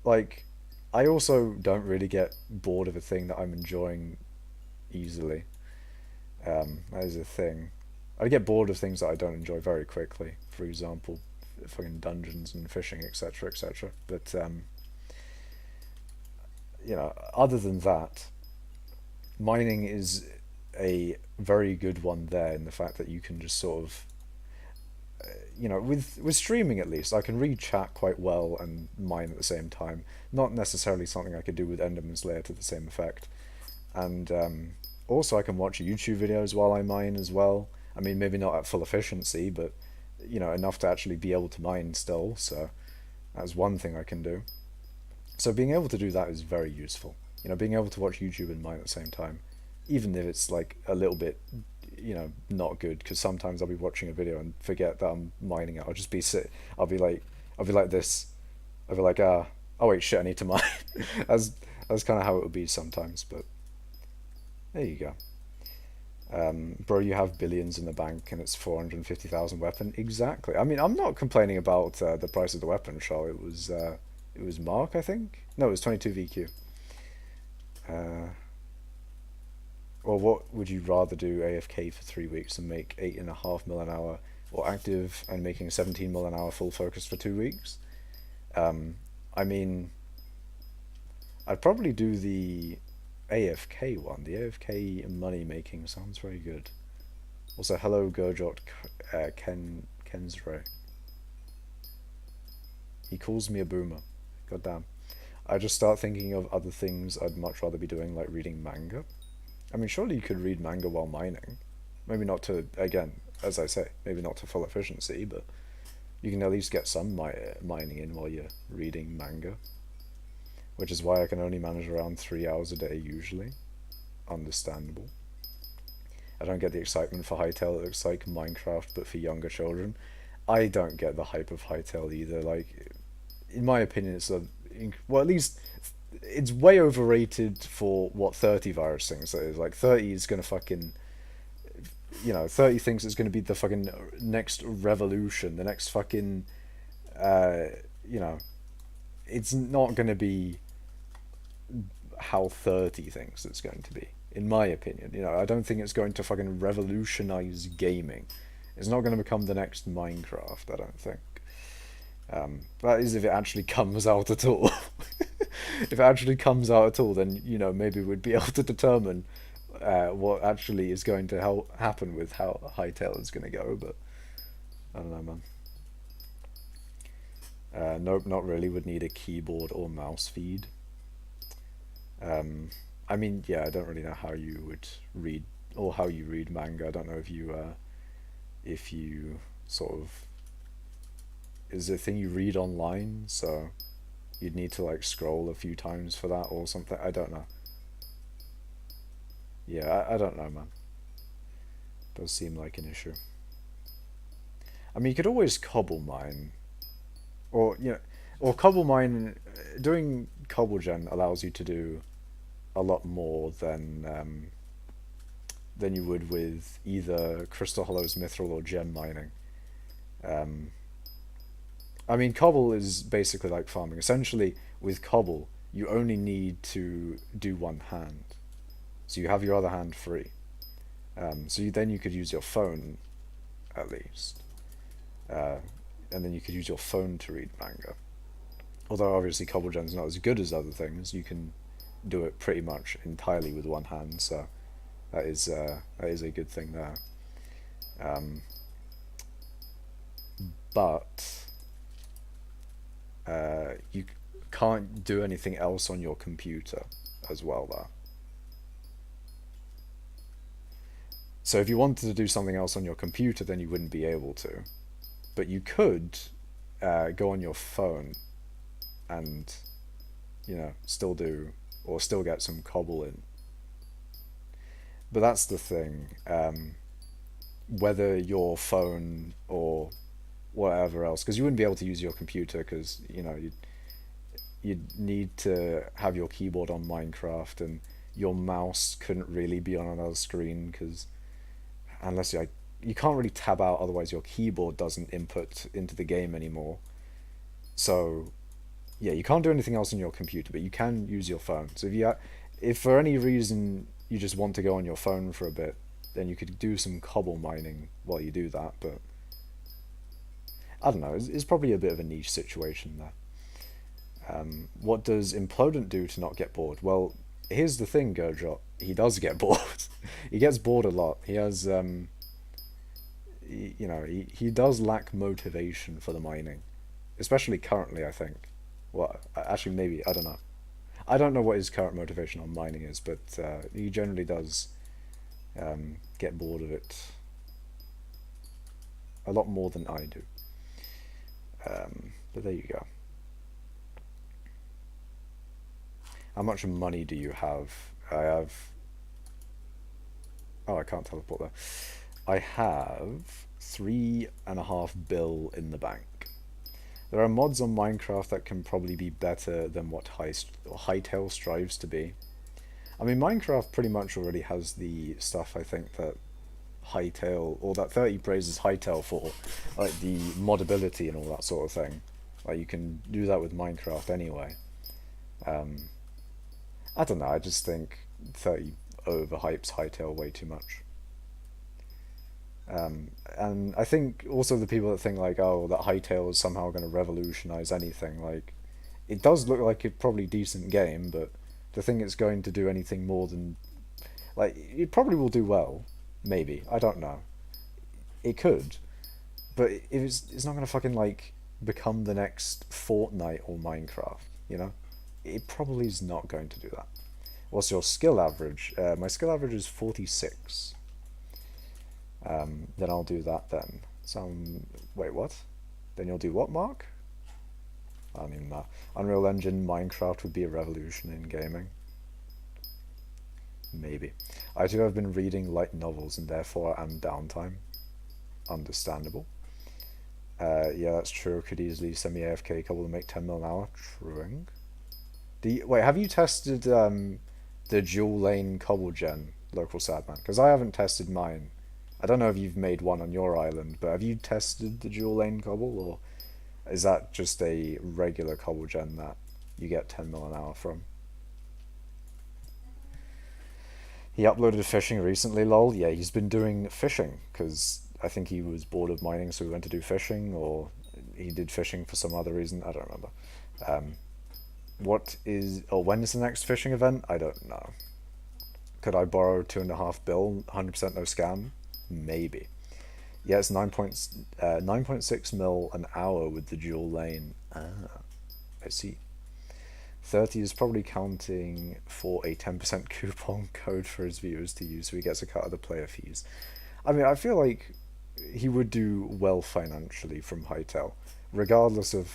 S1: like, I also don't really get bored of a thing that I'm enjoying easily. That is a thing. I get bored of things that I don't enjoy very quickly. For example, fucking dungeons and fishing, etc., etc. But other than that, mining is a very good one there in the fact that you can just sort of, with streaming at least, I can read chat quite well and mine at the same time. Not necessarily something I could do with Enderman's Lair to the same effect. And also I can watch YouTube videos while I mine as well. I mean, maybe not at full efficiency, but enough to actually be able to mine still. So that's one thing I can do. So being able to do that is very useful. Being able to watch YouTube and mine at the same time, even if it's like a little bit, not good. Because sometimes I'll be watching a video and forget that I'm mining it. I'll just be I'll be like this. I'll be like, oh wait, shit, I need to mine. That's kind of how it would be sometimes. But there you go. Bro, you have billions in the bank and it's 450,000 weapon. Exactly. I mean, I'm not complaining about the price of the weapon, Shaw. It was Mark, I think. No, it was 22 VQ. Or what would you rather do AFK for 3 weeks and make 8.5 mil an hour, or active and making 17 mil an hour full focus for 2 weeks? I mean, I'd probably do the AFK one. The AFK money making sounds very good. Also, hello Gurjot Kensray. He calls me a boomer. God damn. I just start thinking of other things I'd much rather be doing, like reading manga. I mean, surely you could read manga while mining. Maybe not to, again, as I say, maybe not to full efficiency, but you can at least get some mining in while you're reading manga. Which is why I can only manage around 3 hours a day usually. Understandable. I don't get the excitement for Hytale. It looks like Minecraft, but for younger children. I don't get the hype of Hytale either. Like, in my opinion, well, at least it's way overrated for what 30 virus thinks it is. Like, 30 is gonna fucking, 30 thinks it's gonna be the fucking next revolution, the next fucking, it's not gonna be how 30 thinks it's going to be, in my opinion. I don't think it's going to fucking revolutionize gaming. It's not going to become the next Minecraft, I don't think. That is if it actually comes out at all. If it actually comes out at all, then, maybe we'd be able to determine what actually is going to happen with how Hytale is going to go, but I don't know, man. Nope, not really. Would need a keyboard or mouse feed. I mean, yeah, I don't really know how you would read, or how you read manga. I don't know if you sort of, is it a thing you read online, so you'd need to like scroll a few times for that or something. I don't know. Yeah, I don't know, man. Does seem like an issue. I mean, you could always cobble mine, or or cobble mine. Doing cobble gen allows you to do a lot more than you would with either Crystal Hollow's Mithril or gem mining. I mean, cobble is basically like farming. Essentially, with cobble, you only need to do one hand, so you have your other hand free. Then you could use your phone, at least, and then you could use your phone to read manga. Although obviously cobble gen's not as good as other things, you can do it pretty much entirely with one hand. So that is a good thing there. But you can't do anything else on your computer as well there. So if you wanted to do something else on your computer, then you wouldn't be able to. But you could go on your phone and, still do, or still get some cobble in. But that's the thing. Whether your phone or whatever else, because you wouldn't be able to use your computer, because you'd need to have your keyboard on Minecraft, and your mouse couldn't really be on another screen, because unless you can't really tab out, otherwise your keyboard doesn't input into the game anymore. So yeah, you can't do anything else on your computer, but you can use your phone. So if for any reason you just want to go on your phone for a bit, then you could do some cobble mining while you do that. But I don't know, it's probably a bit of a niche situation there. What does Implodent do to not get bored? Well, here's the thing, Gojot. He does get bored. He gets bored a lot. He has, he does lack motivation for the mining, especially currently, I think. Well, actually, maybe, I don't know. I don't know what his current motivation on mining is, but he generally does get bored of it a lot more than I do. But there you go. How much money do you have? I have... Oh, I can't teleport there. I have 3.5 bill in the bank. There are mods on Minecraft that can probably be better than what Hytale strives to be. I mean, Minecraft pretty much already has the stuff, I think, that Hytale, or that 30 praises Hytale for, like the modability and all that sort of thing. Like, you can do that with Minecraft anyway. I don't know, I just think 30 overhypes Hytale way too much. And I think also the people that think like, oh, that Hytale is somehow going to revolutionize anything, like, it does look like a probably decent game, but to think it's going to do anything more than, like, it probably will do well, maybe, I don't know. It could, but if it's not going to fucking, like, become the next Fortnite or Minecraft, you know? It probably is not going to do that. What's your skill average? My skill average is 46. Then I'll do that then. Wait, what? Then you'll do what, Mark? I don't even know. Unreal Engine, Minecraft would be a revolution in gaming. Maybe. I too have been reading light novels and therefore am downtime. Understandable. Yeah, that's true. Could easily semi-AFK couple to make 10 mil an hour. Truing. Wait, have you tested the dual lane cobble gen, local Sadman? Because I haven't tested mine. I don't know if you've made one on your island, but have you tested the dual lane cobble, or is that just a regular cobble gen that you get 10 mil an hour from? He uploaded fishing recently, lol. Yeah, he's been doing fishing, because I think he was bored of mining, so he went to do fishing, or he did fishing for some other reason, I don't remember. When is the next fishing event? I don't know. Could I borrow 2.5 bill? 100% no scam? Maybe. Yeah, it's 9.6 mil an hour with the dual lane. Ah, I see. 30 is probably counting for a 10% coupon code for his viewers to use, so he gets a cut of the player fees. I mean, I feel like he would do well financially from Hytale, regardless of...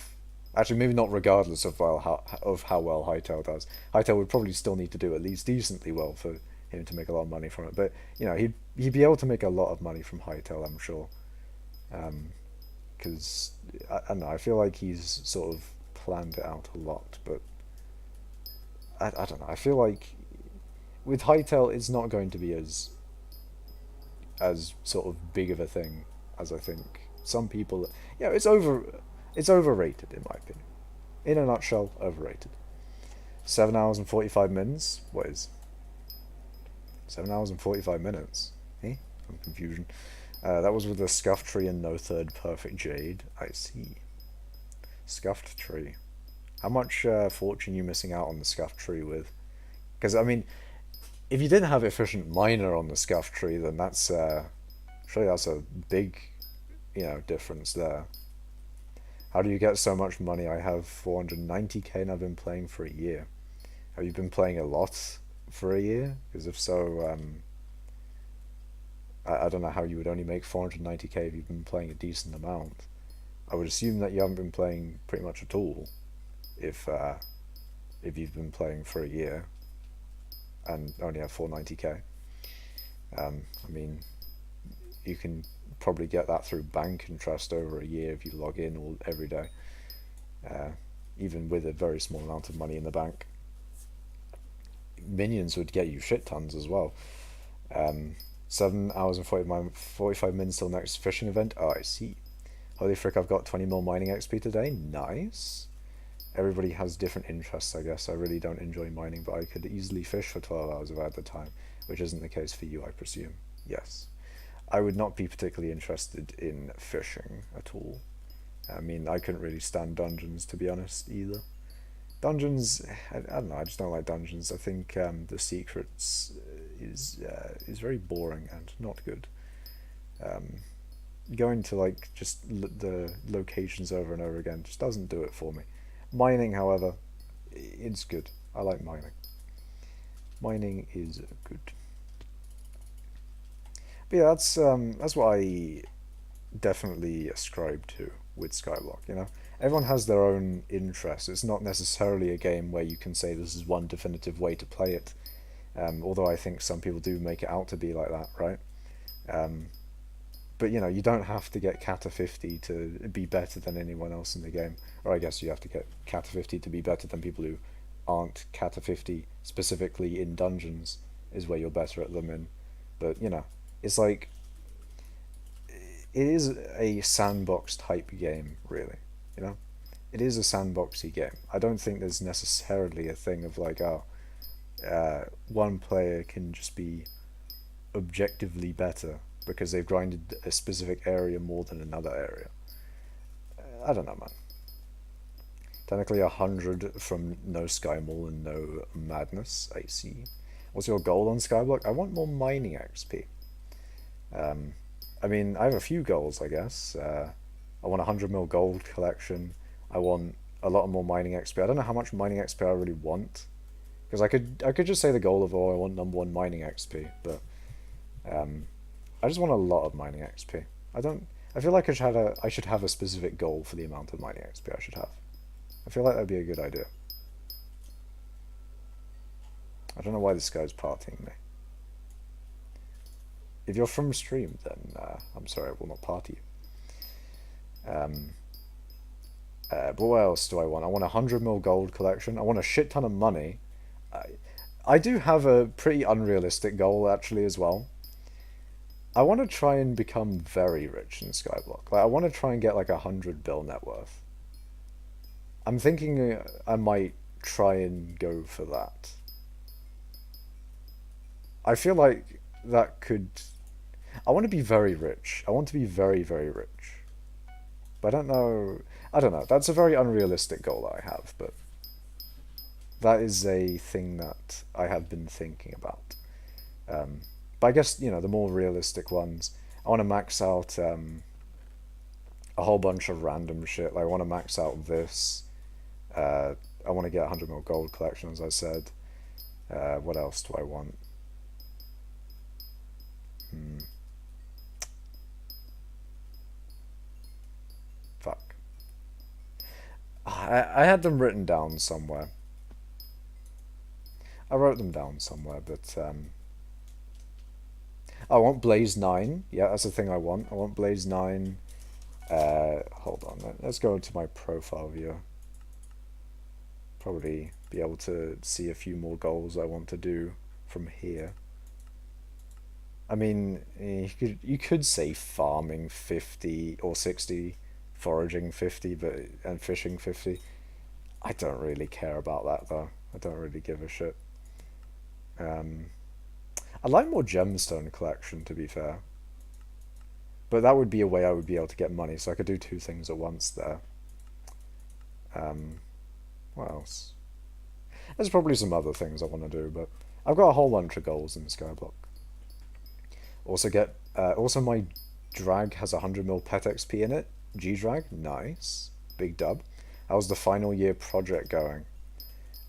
S1: Actually, maybe not regardless of how well Hytale does. Hytale would probably still need to do at least decently well for him to make a lot of money from it. But, you know, he'd be able to make a lot of money from Hytale, I'm sure. Because, I don't know, I feel like he's sort of planned it out a lot, but I don't know, I feel like with Hytale it's not going to be as sort of big of a thing as I think some people... Yeah, it's overrated in my opinion. In a nutshell, overrated. 7 hours and 45 minutes? What is 7 hours and 45 minutes? Eh? Some confusion. That was with the scuffed tree and no third perfect jade. I see. Scuffed tree. How much fortune are you missing out on the scuffed tree with? Because, I mean, if you didn't have efficient miner on the scuffed tree, then that's surely that's a big, difference there. How do you get so much money? I have 490k and I've been playing for a year. Have you been playing a lot for a year? Because if so, I don't know how you would only make 490k if you've been playing a decent amount. I would assume that you haven't been playing pretty much at all if you've been playing for a year and only have 490k. I mean, you can probably get that through bank interest over a year if you log in every day, even with a very small amount of money in the bank. Minions would get you shit tons as well. 7 hours and 45 minutes till next fishing event. Oh, I see. Holy frick, I've got 20 mil mining XP today. Nice. Everybody has different interests, I guess. I really don't enjoy mining, but I could easily fish for 12 hours if I had the time, which isn't the case for you, I presume. Yes. I would not be particularly interested in fishing at all. I mean, I couldn't really stand dungeons, to be honest, either. Dungeons, I don't know, I just don't like dungeons. I think the secrets is very boring and not good. Going to like just the locations over and over again just doesn't do it for me. Mining, however, it's good. I like mining. Mining is good. But yeah, that's what I definitely ascribe to with Skyblock, you know? Everyone has their own interests. It's not necessarily a game where you can say this is one definitive way to play it. Although I think some people do make it out to be like that, right? But you know, you don't have to get Kata 50 to be better than anyone else in the game. Or I guess you have to get Kata 50 to be better than people who aren't Kata 50 specifically in dungeons, is where you're better at them in. But you know, it's like, it is a sandbox type game, really. You know, it is a sandboxy game. I don't think there's necessarily a thing of like, oh, one player can just be objectively better because they've grinded a specific area more than another area. I don't know, man. Technically 100 from no Sky Mall and no madness. I see. What's your goal on Skyblock? I want more mining XP. I mean, I have a few goals, I guess. I want a 100 mil gold collection. I want a lot more mining XP. I don't know how much mining XP I really want, because I could just say the goal of, oh, I want #1 mining XP, but I just want a lot of mining XP. I feel like I should have a specific goal for the amount of mining XP I should have. I feel like that'd be a good idea. I don't know why this guy's partying me. If you're from stream, then I'm sorry, I will not party you. But what else do I want? I want a 100 mil gold collection. I want a shit ton of money. I do have a pretty unrealistic goal, actually, as well. I want to try and become very rich in Skyblock. Like, I want to try and get like 100 bill net worth. I'm thinking I might try and go for that. I feel like that could... I want to be very rich. I want to be very, very rich. But I don't know... I don't know. That's a very unrealistic goal that I have, but... that is a thing that I have been thinking about. But I guess, you know, the more realistic ones... I want to max out a whole bunch of random shit. Like, I want to max out this. I want to get 100 mil gold collection, as I said. What else do I want? Fuck. I had them written down somewhere. I wrote them down somewhere, but I want Blaze 9. Yeah, that's the thing I want. I want Blaze 9. Hold on, let's go into my profile viewer. Probably be able to see a few more goals I want to do from here. I mean, you could say farming 50 or 60, foraging 50, and fishing 50. I don't really care about that, though. I don't really give a shit. I'd like more gemstone collection, to be fair. But that would be a way I would be able to get money, so I could do two things at once there. What else? There's probably some other things I want to do, but I've got a whole bunch of goals in Skyblock. Also my drag has 100 mil pet XP in it. G-drag, nice. Big dub. How's the final year project going?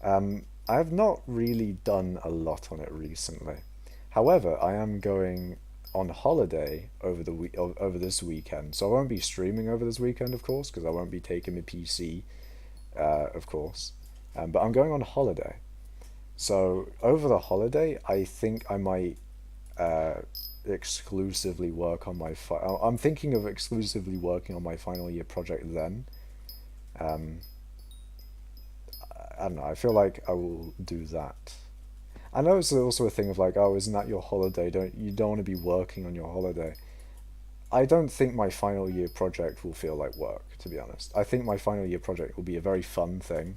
S1: I have not really done a lot on it recently. However, I am going on holiday over this weekend, so I won't be streaming over this weekend, of course, because I won't be taking my PC, of course. But I'm going on holiday, so over the holiday, I think I might exclusively work on my. I'm thinking of exclusively working on my final year project then. I don't know. I feel like I will do that. I know it's also a thing of like, oh, isn't that your holiday? You don't want to be working on your holiday. I don't think my final year project will feel like work, to be honest. I think my final year project will be a very fun thing,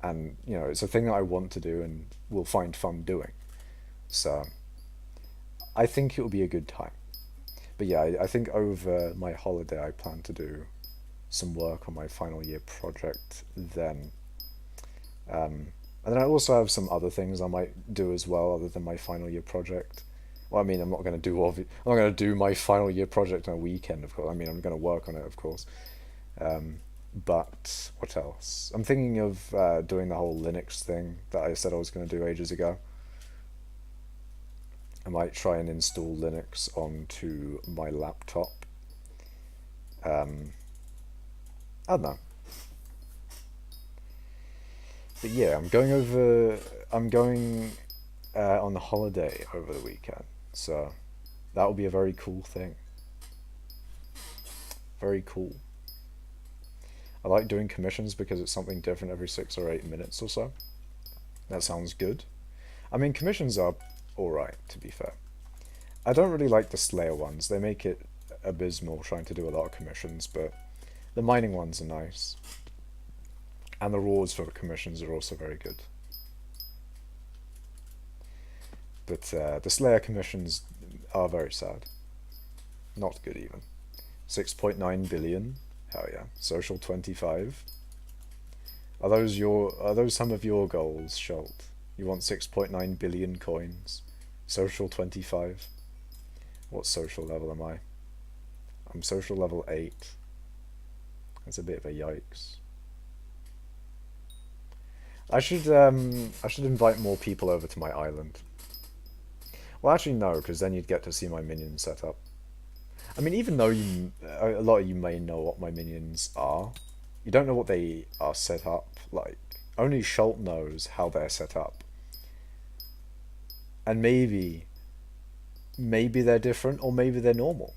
S1: and it's a thing that I want to do and will find fun doing. So I think it will be a good time. But yeah, I think over my holiday I plan to do some work on my final year project then. And then I also have some other things I might do as well other than my final year project. Well, I mean, I'm not going to do my final year project on a weekend, of course. I mean, I'm going to work on it, of course. But what else? I'm thinking of doing the whole Linux thing that I said I was going to do ages ago. I might try and install Linux onto my laptop. Um, I don't know. But yeah, I'm going on holiday over the weekend, so that will be a very cool thing. Very cool. I like doing commissions because it's something different every 6 or 8 minutes or so. That sounds good. I mean, commissions are alright, to be fair. I don't really like the Slayer ones. They make it abysmal trying to do a lot of commissions, but the mining ones are nice. And the rewards for commissions are also very good. But the Slayer commissions are very sad. Not good even. 6.9 billion. Hell yeah. Social 25. Are those some of your goals, Schult? You want 6.9 billion coins? Social 25. What social level am I? I'm social level 8. That's a bit of a yikes. I should invite more people over to my island. Well, actually no, because then you'd get to see my minions set up. I mean, even though a lot of you may know what my minions are, you don't know what they are set up like. Only Schult knows how they're set up. And maybe they're different, or maybe they're normal.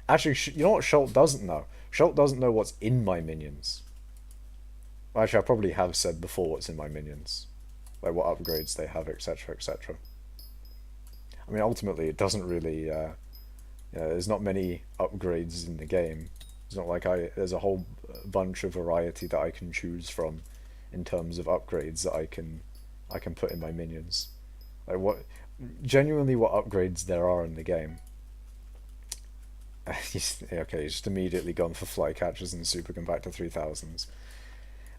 S1: Actually, you know what Schult doesn't know? Schult doesn't know what's in my minions. Well, actually, I probably have said before what's in my minions. Like what upgrades they have, etc, etc. I mean, ultimately, it doesn't really... there's not many upgrades in the game. It's not like there's a whole bunch of variety that I can choose from in terms of upgrades that I can put in my minions. Like genuinely what upgrades there are in the game. Okay, just immediately gone for flycatchers and super compactor 3000s.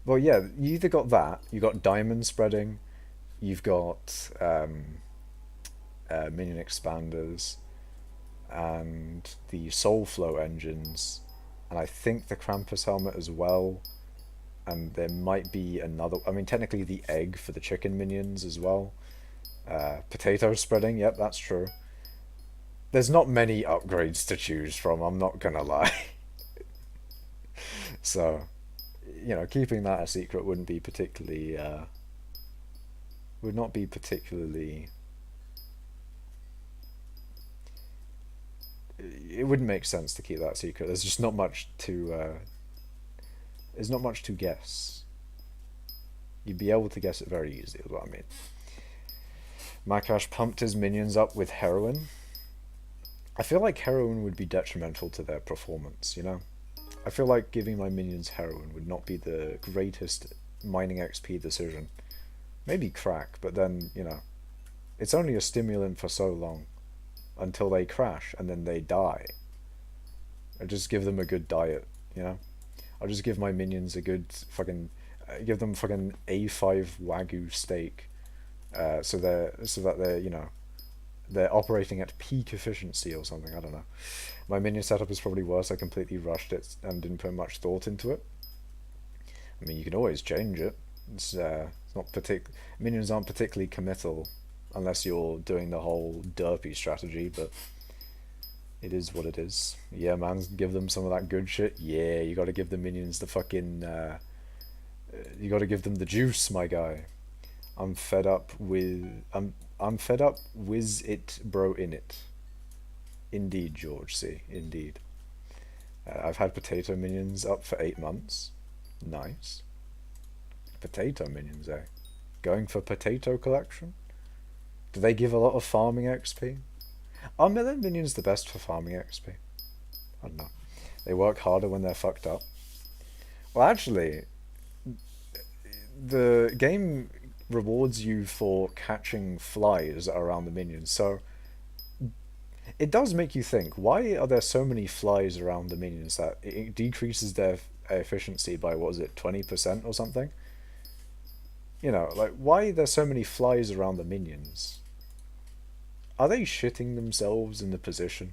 S1: Well, yeah, you either got that, you got diamond spreading, you've got minion expanders, and the soul flow engines, and I think the Krampus helmet as well, and there might be another. I mean, technically the egg for the chicken minions as well. Potato spreading, yep, that's true. There's not many upgrades to choose from, I'm not gonna lie. So, keeping that a secret wouldn't be particularly, would not be particularly, it wouldn't make sense to keep that secret. There's just not much to, there's not much to guess. You'd be able to guess it very easily, is what I mean. Makash pumped his minions up with heroin. I feel like heroin would be detrimental to their performance, I feel like giving my minions heroin would not be the greatest mining XP decision. Maybe crack, but then, it's only a stimulant for so long until they crash and then they die. I just give them a good diet, I'll just give my minions a good fucking give them fucking A5 Wagyu steak, so that they're operating at peak efficiency or something. I don't know. My minion setup is probably worse. I completely rushed it and didn't put much thought into it. I mean, you can always change it. It's not minions aren't particularly committal unless you're doing the whole derpy strategy, but it is what it is. Yeah, man, give them some of that good shit. Yeah, you got to give the minions the fucking. You got to give them the juice, my guy. I'm fed up with. I'm fed up with it, bro. In it. Indeed, George C. Indeed. I've had potato minions up for 8 months. Nice. Potato minions, eh? Going for potato collection? Do they give a lot of farming XP? Are melee minions the best for farming XP? I don't know. They work harder when they're fucked up. Well, actually, the game rewards you for catching flies around the minions, so it does make you think, why are there so many flies around the minions that it decreases their efficiency by, what is it, 20% or something? You know, like, why are there so many flies around the minions? Are they shitting themselves in the position?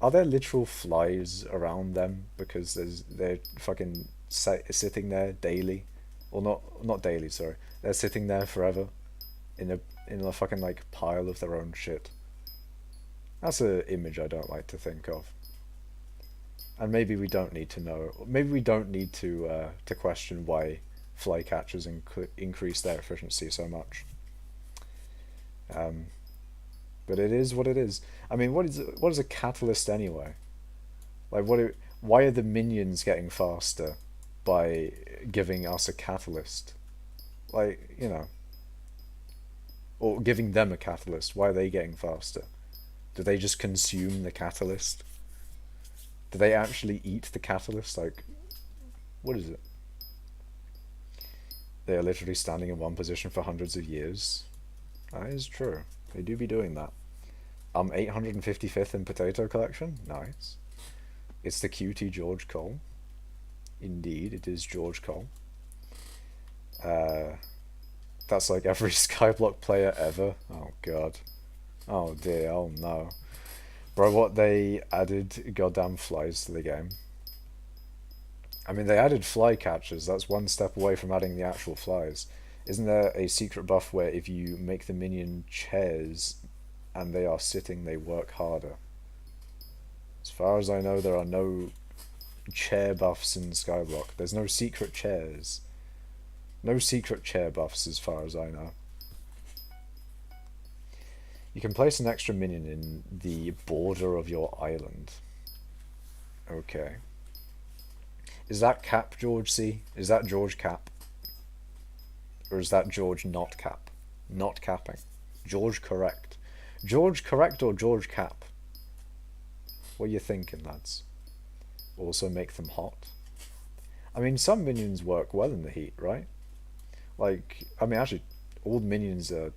S1: Are there literal flies around them because they're fucking sitting there daily? Or not daily, sorry. They're sitting there forever in a fucking like pile of their own shit. That's an image I don't like to think of. And maybe we don't need to know. Maybe we don't need to question why flycatchers increase their efficiency so much. But it is what it is. I mean, what is a catalyst anyway? Like, why are the minions getting faster by giving us a catalyst? Like, you know, or giving them a catalyst. Why are they getting faster? Do they just consume the catalyst? Do they actually eat the catalyst? Like, what is it? They are literally standing in one position for hundreds of years. That is true. They do be doing that. 855th in potato collection. Nice. It's the QT George Cole. Indeed, it is George Cole. That's like every skyblock player ever. Oh god. Oh dear, oh no. Bro, what, they added goddamn flies to the game. I mean, they added fly catchers. That's one step away from adding the actual flies. Isn't there a secret buff where if you make the minion chairs and they are sitting, they work harder? As far as I know, there are no chair buffs in skyblock. There's no secret chairs. No secret chair buffs as far as I know. You can place an extra minion in the border of your island. Okay. Is that Cap George C? Is that George Cap? Or is that George not Cap? Not capping. George correct. George correct or George Cap? What are you thinking, lads? Also make them hot. I mean, some minions work well in the heat, right? Like, I mean, actually, all minions are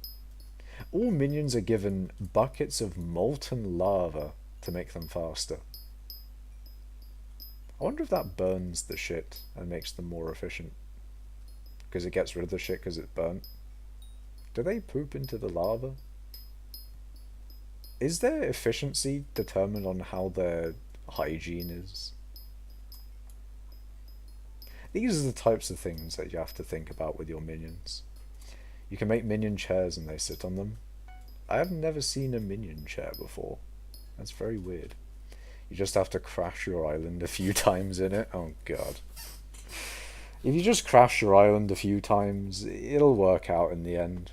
S1: given buckets of molten lava to make them faster. I wonder if that burns the shit and makes them more efficient. Because it gets rid of the shit because it's burnt. Do they poop into the lava? Is their efficiency determined on how their hygiene is? These are the types of things that you have to think about with your minions. You can make minion chairs and they sit on them. I have never seen a minion chair before. That's very weird. You just have to crash your island a few times in it. Oh god. If you just crash your island a few times, it'll work out in the end.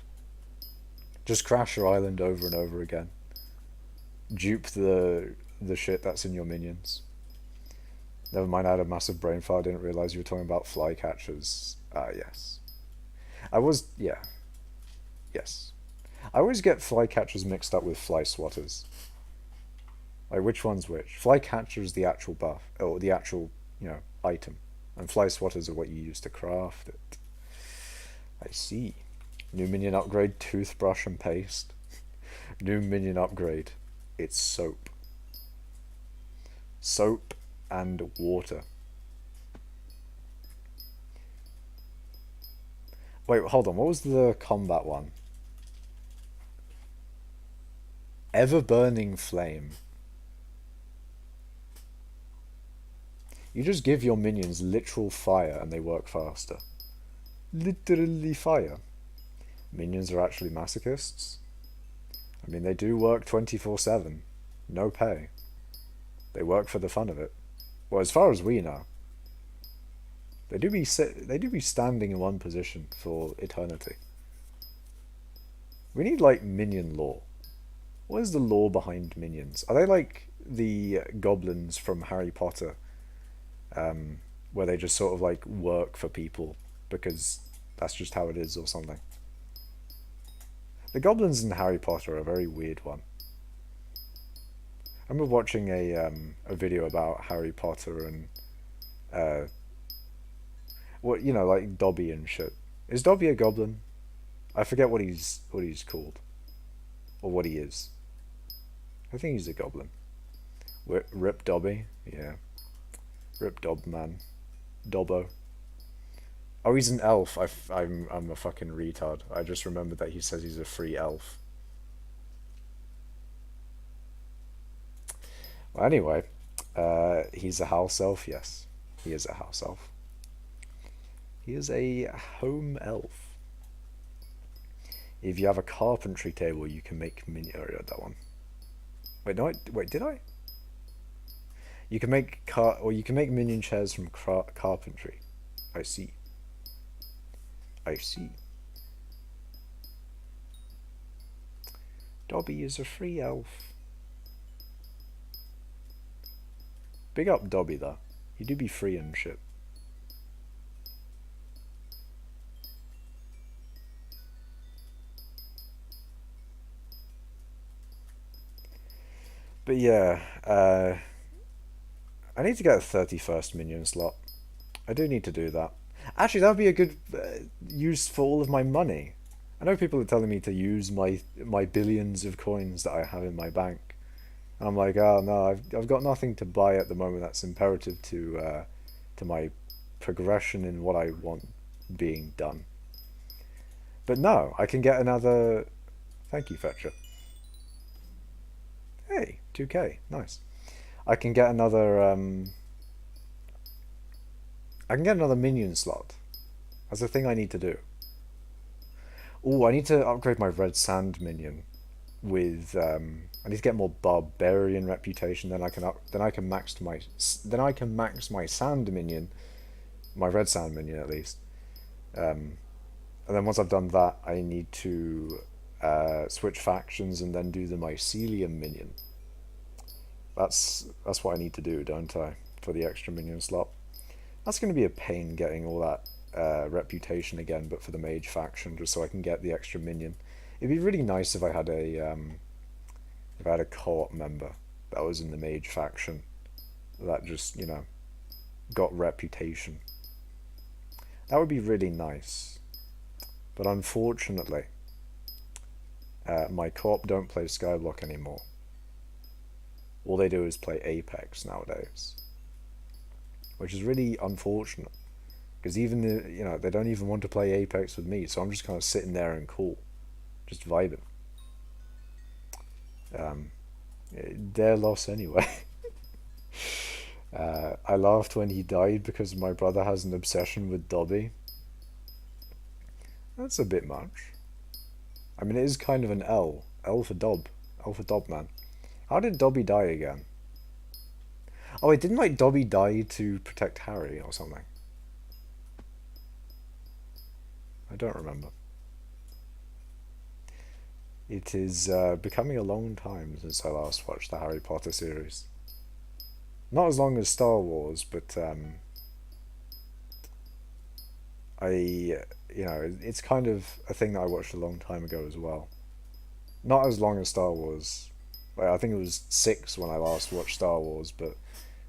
S1: Just crash your island over and over again. Dupe the shit that's in your minions. Never mind, I had a massive brain fart. I didn't realise you were talking about flycatchers. Yes. Yeah. Yes. I always get flycatchers mixed up with fly swatters. Like, which one's which? Flycatcher is the actual buff, or the actual, item. And fly swatters are what you use to craft it. I see. New minion upgrade, toothbrush and paste. New minion upgrade, it's soap. Soap and water. Wait, hold on, what was the combat one? Ever-burning flame. You just give your minions literal fire and they work faster. Literally fire. Minions are actually masochists. I mean, they do work 24/7. No pay. They work for the fun of it. Well, as far as we know. They do be standing in one position for eternity. We need, like, minion lore. What is the lore behind minions? Are they like the goblins from Harry Potter? Where they just sort of like work for people because that's just how it is or something. The goblins in Harry Potter are a very weird one. I remember watching a video about Harry Potter and uh what you know like Dobby and shit. Is Dobby a goblin? I forget what he's called or what he is. I think he's a goblin. Rip Dobby, yeah. Rip Dob man, Dobbo. Oh, he's an elf. I'm a fucking retard. I just remembered that he says he's a free elf. Well, anyway, he's a house elf. Yes, he is a house elf. He is a home elf. If you have a carpentry table, you can make minion. Oh, yeah, that one. Wait, no, wait, did I? You can make you can make minion chairs from carpentry. I see. I see. Dobby is a free elf. Big up Dobby, though. He do be free and shit. But yeah, I need to get a 31st minion slot. I do need to do that. Actually, that would be a good use for all of my money. I know people are telling me to use my billions of coins that I have in my bank. And I'm like, oh no, I've got nothing to buy at the moment that's imperative to my progression in what I want being done. But no, I can get another. Thank you, Fetcher. Hey, 2K, nice. I can get another. I can get another minion slot. That's the thing I need to do. Oh, I need to upgrade my red sand minion with. I need to get more barbarian reputation. Then I can max my sand minion, my red sand minion at least. And then once I've done that, I need to switch factions and then do the mycelium minion. That's what I need to do, don't I, for the extra minion slot? That's going to be a pain getting all that reputation again, but for the mage faction, just so I can get the extra minion. It'd be really nice if I had a co-op member that was in the mage faction that just got reputation. That would be really nice. But unfortunately, my co-op don't play skyblock anymore. All they do is play Apex nowadays, which is really unfortunate. Because even they don't even want to play Apex with me, so I'm just kind of sitting there and cool, just vibing. Their loss anyway. I laughed when he died because my brother has an obsession with Dobby. That's a bit much. I mean, it is kind of an L. L for Dob. L for Dob, man. How did Dobby die again? Oh, wait, didn't like Dobby die to protect Harry or something? I don't remember. It is becoming a long time since I last watched the Harry Potter series. Not as long as Star Wars, but it's kind of a thing that I watched a long time ago as well. Not as long as Star Wars. I think it was 6 when I last watched Star Wars,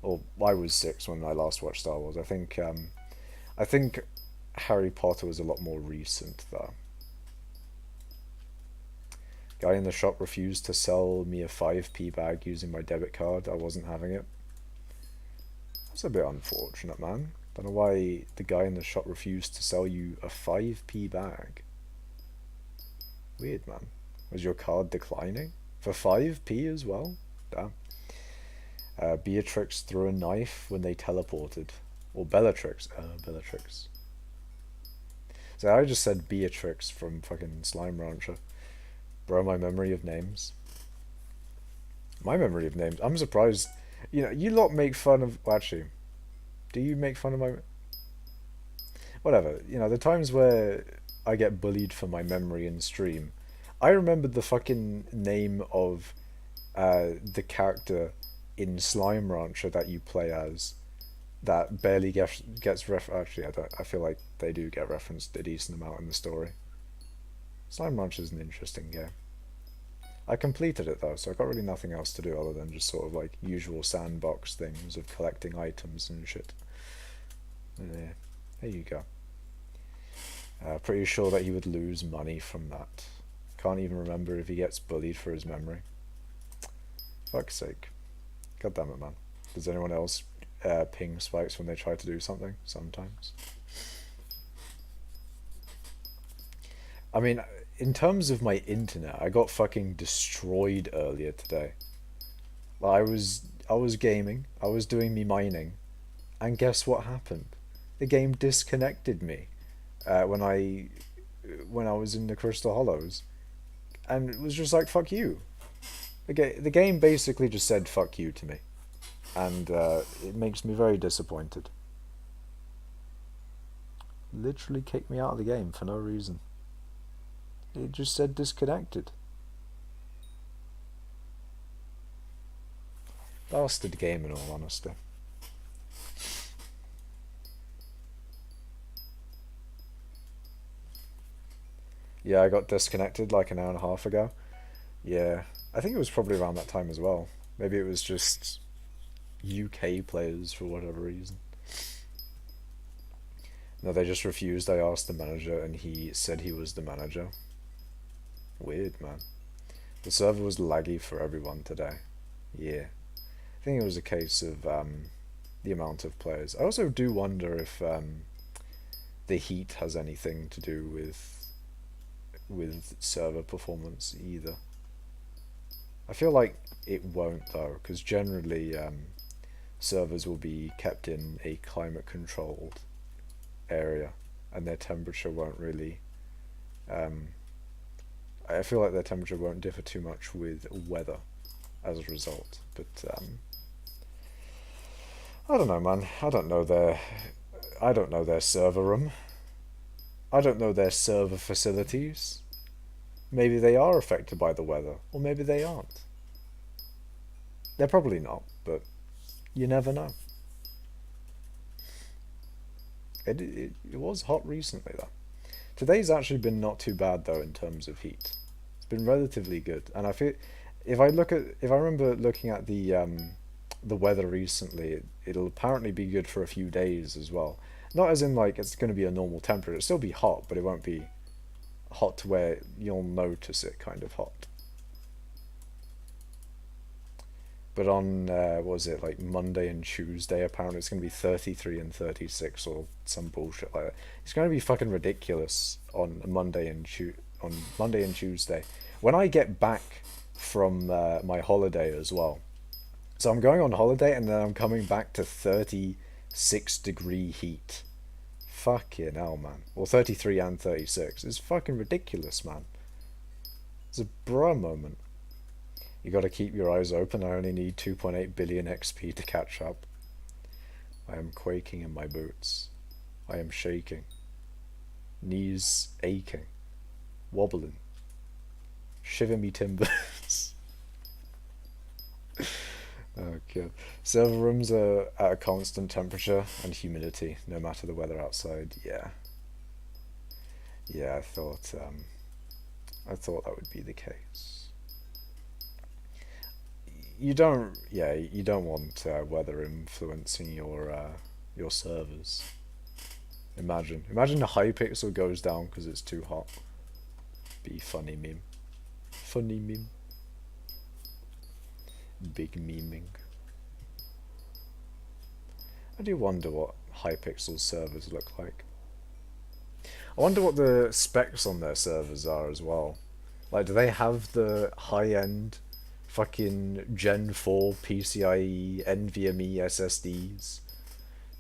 S1: or I was 6 when I last watched Star Wars. I think Harry Potter was a lot more recent though. Guy in the shop refused to sell me a 5p bag using my debit card. I wasn't having it. That's a bit unfortunate, man. Don't know why the guy in the shop refused to sell you a 5p bag. Weird, man. Was your card declining? For 5p as well? Damn. Beatrix threw a knife when they teleported. Or Bellatrix. Bellatrix. So I just said Beatrix from fucking Slime Rancher. Bro, my memory of names. My memory of names. I'm surprised. You lot make fun of... Well, actually, do you make fun of my... Whatever. The times where I get bullied for my memory in stream. I remembered the fucking name of the character in Slime Rancher that you play as that barely gets actually, I feel like they do get referenced a decent amount in the story. Slime Ranch is an interesting game. I completed it though, so I got really nothing else to do other than just sort of like usual sandbox things of collecting items and shit. Yeah, there you go. Pretty sure that he would lose money from that. Can't even remember if he gets bullied for his memory. Fuck's sake. God damn it, man. Does anyone else ping spikes when they try to do something? Sometimes. I mean, in terms of my internet, I got fucking destroyed earlier today. I was gaming, I was doing me mining, and guess what happened? The game disconnected me when I was in the Crystal Hollows, and it was just like fuck you. The game basically just said fuck you to me, and it makes me very disappointed. Literally kicked me out of the game for no reason. It just said disconnected. Bastard game in all honesty. Yeah, I got disconnected like an hour and a half ago. Yeah, I think it was probably around that time as well. Maybe it was just UK players for whatever reason. No, they just refused. I asked the manager and he said he was the manager. Weird, man. The server was laggy for everyone today. Yeah. I think it was a case of the amount of players. I also do wonder if the heat has anything to do with server performance either. I feel like it won't though, because generally servers will be kept in a climate controlled area and their temperature won't really I feel like their temperature won't differ too much with weather as a result, but I don't know, man. I don't know their server room. I don't know their server facilities. Maybe they are affected by the weather, or maybe they aren't. They're probably not, but you never know. It was hot recently though. Today's actually been not too bad though in terms of heat. It's been relatively good, and I feel if I remember looking at the weather recently, it'll apparently be good for a few days as well. Not as in like it's going to be a normal temperature. It'll still be hot, but it won't be hot to where you'll notice it kind of hot. But on what was it, like Monday and Tuesday, apparently it's going to be 33 and 36 or some bullshit like that. It's going to be fucking ridiculous on Monday and Tuesday. When I get back from my holiday as well. So I'm going on holiday and then I'm coming back to 36-degree heat. Fucking hell, man. Well, 33 and 36. It's fucking ridiculous, man. It's a bruh moment. You gotta keep your eyes open. I only need 2.8 billion XP to catch up. I am quaking in my boots. I am shaking. Knees aching. Wobbling. Shiver me timbers. Oh god. Server rooms are at a constant temperature and humidity, no matter the weather outside. Yeah. Yeah, I thought that would be the case. You don't want weather influencing your servers. Imagine the hypixel goes down because it's too hot. Be funny meme. Funny meme. Big memeing. I do wonder what hypixel servers look like. I wonder what the specs on their servers are as well. Like, do they have the high-end fucking Gen 4 PCIe NVMe SSDs?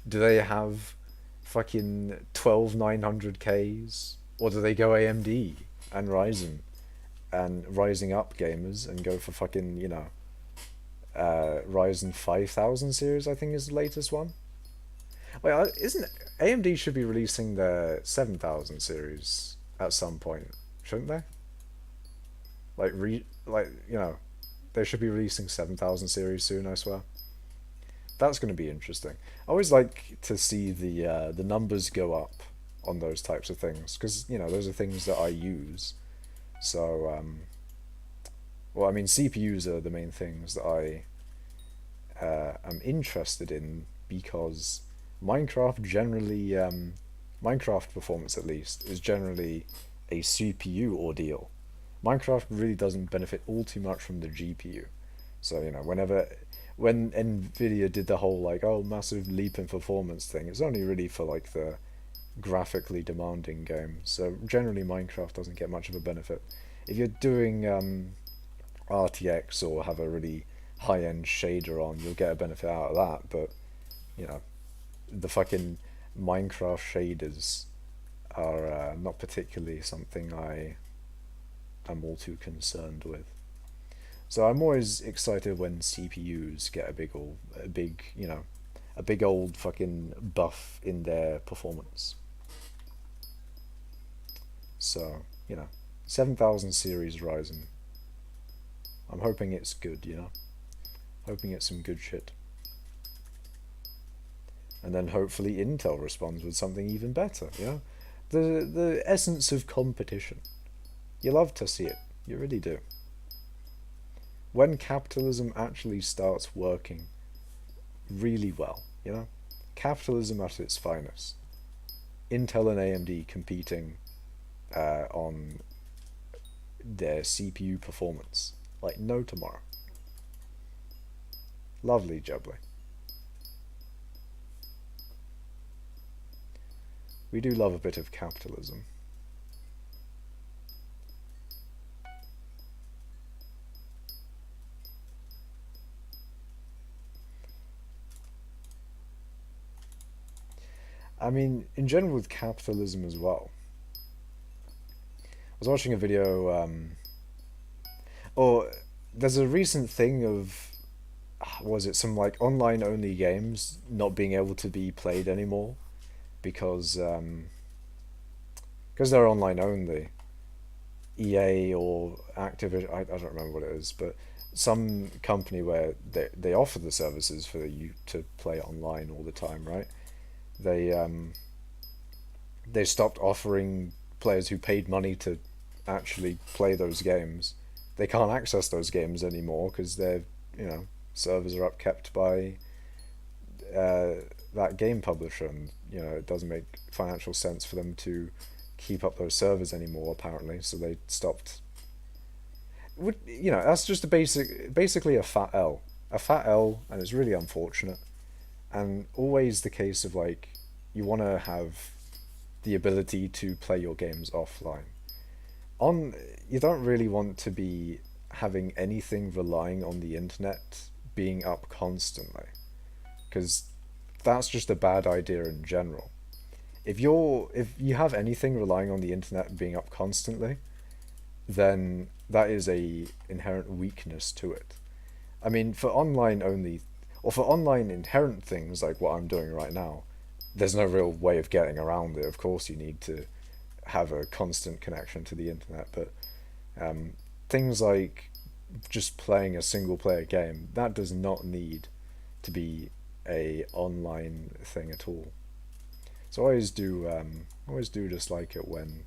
S1: Do they have fucking 12900Ks? Or do they go AMD and Ryzen and rising up gamers and go for fucking, you know, Ryzen 5000 series, I think is the latest one? Wait, isn't AMD should be releasing their 7000 series at some point, shouldn't they? Like you know, they should be releasing 7000 series soon, I swear. That's going to be interesting. I always like to see the numbers go up on those types of things because, you know, those are things that I use. So, well, I mean, CPUs are the main things that I am interested in because Minecraft generally, Minecraft performance at least, is generally a CPU ordeal. Minecraft really doesn't benefit all too much from the GPU. So, when Nvidia did the whole like, oh, massive leap in performance thing, it's only really for like the graphically demanding games. So generally Minecraft doesn't get much of a benefit. If you're doing RTX or have a really high-end shader on, you'll get a benefit out of that. But you know, the fucking Minecraft shaders are not particularly something I am all too concerned with. So I'm always excited when CPUs get a big old fucking buff in their performance. So, 7000 series Ryzen. I'm hoping it's good, hoping it's some good shit. And then hopefully Intel responds with something even better, The essence of competition. You love to see it. You really do. When capitalism actually starts working really well, Capitalism at its finest. Intel and AMD competing on their CPU performance like no tomorrow. Lovely jubbly. We do love a bit of capitalism. I mean, in general with capitalism as well. I was watching a video, or there's a recent thing of, was it some like online only games not being able to be played anymore because they're online only. EA or Activision, I don't remember what it is, but some company where they offer the services for you to play online all the time, right? They they stopped offering players who paid money to actually play those games. They can't access those games anymore because their servers are upkept by that game publisher, and it doesn't make financial sense for them to keep up those servers anymore apparently. So they stopped. That's just basically a fat L, and it's really unfortunate. And always the case of like, you want to have the ability to play your games offline. You don't really want to be having anything relying on the internet being up constantly, because that's just a bad idea in general. If you have anything relying on the internet being up constantly, then that is a inherent weakness to it. I mean, for online only, or for online inherent things like what I'm doing right now, there's no real way of getting around it. Of course, you need to have a constant connection to the internet, but things like just playing a single player game, that does not need to be a online thing at all. So I always do dislike it when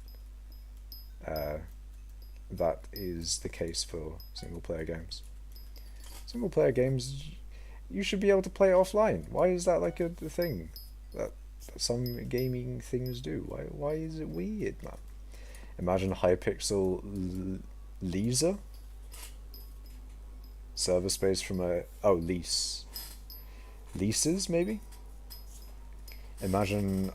S1: that is the case for single player games. Single player games, you should be able to play it offline. Why is that like a thing that some gaming things do? Why is it weird, man? Imagine hypixel laser server space from leases maybe. I imagine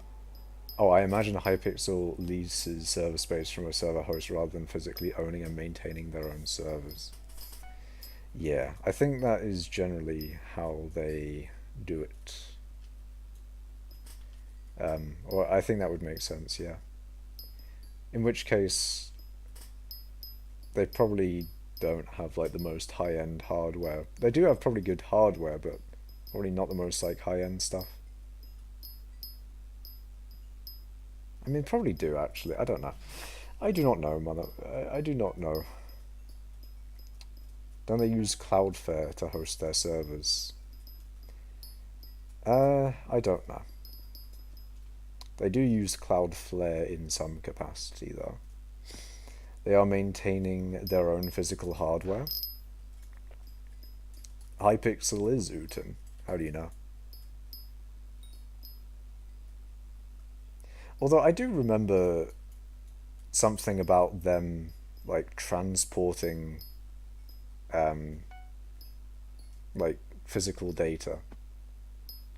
S1: hypixel leases server space from a server host rather than physically owning and maintaining their own servers. Yeah, I think that is generally how they do it. Or I think that would make sense, yeah. In which case, they probably don't have like the most high-end hardware. They do have probably good hardware, but probably not the most like high-end stuff. I mean, probably do actually. I don't know. I do not know, mother. I do not know. Don't they use Cloudflare to host their servers? I don't know. They do use Cloudflare in some capacity, though. They are maintaining their own physical hardware. Hypixel is Uton. How do you know? Although I do remember something about them like transporting like physical data.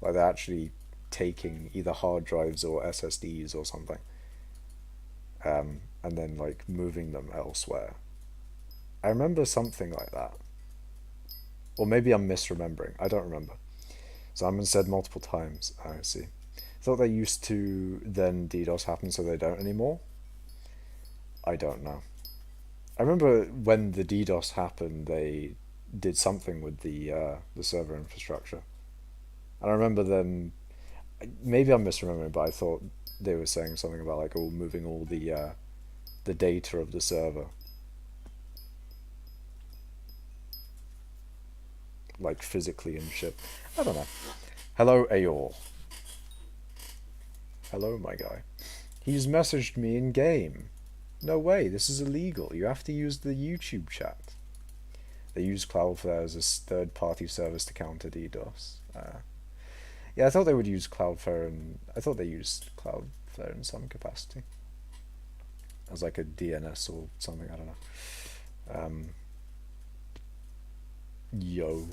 S1: Like they're actually taking either hard drives or SSDs or something. And then like moving them elsewhere. I remember something like that. Or maybe I'm misremembering. I don't remember. Simon said multiple times. I see. Thought they used to, then DDoS happened, so they don't anymore. I don't know. I remember when the DDoS happened, they did something with the server infrastructure. And I remember them. Maybe I'm misremembering, but I thought they were saying something about like moving all the data of the server, like physically and shit. I don't know. Hello, Ayor. Hello, my guy. He's messaged me in game. No way, this is illegal. You have to use the YouTube chat. They use Cloudflare as a third-party service to counter DDoS. Yeah, I thought they would use Cloudflare, and I thought they used Cloudflare in some capacity as like a DNS or something. I don't know. Yo.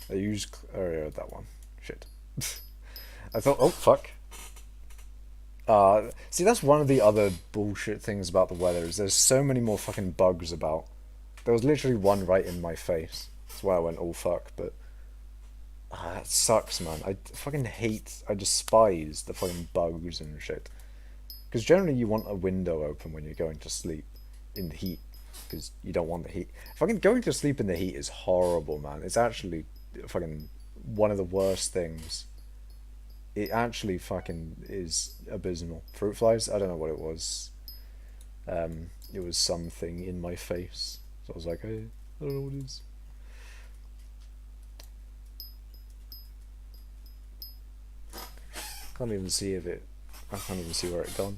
S1: I used that one. Shit. I thought, oh fuck. See, that's one of the other bullshit things about the weather is there's so many more fucking bugs about. There was literally one right in my face. That's why I went, oh fuck, but that sucks, man. I fucking hate, I despise the fucking bugs and shit. Because generally you want a window open when you're going to sleep in the heat, because you don't want the heat. Fucking going to sleep in the heat is horrible, man. It's actually fucking one of the worst things. It actually fucking is abysmal. Fruit flies? I don't know what it was. It was something in my face. So I was like, hey, I don't know what it is. Can't even see if it... I can't even see where it gone.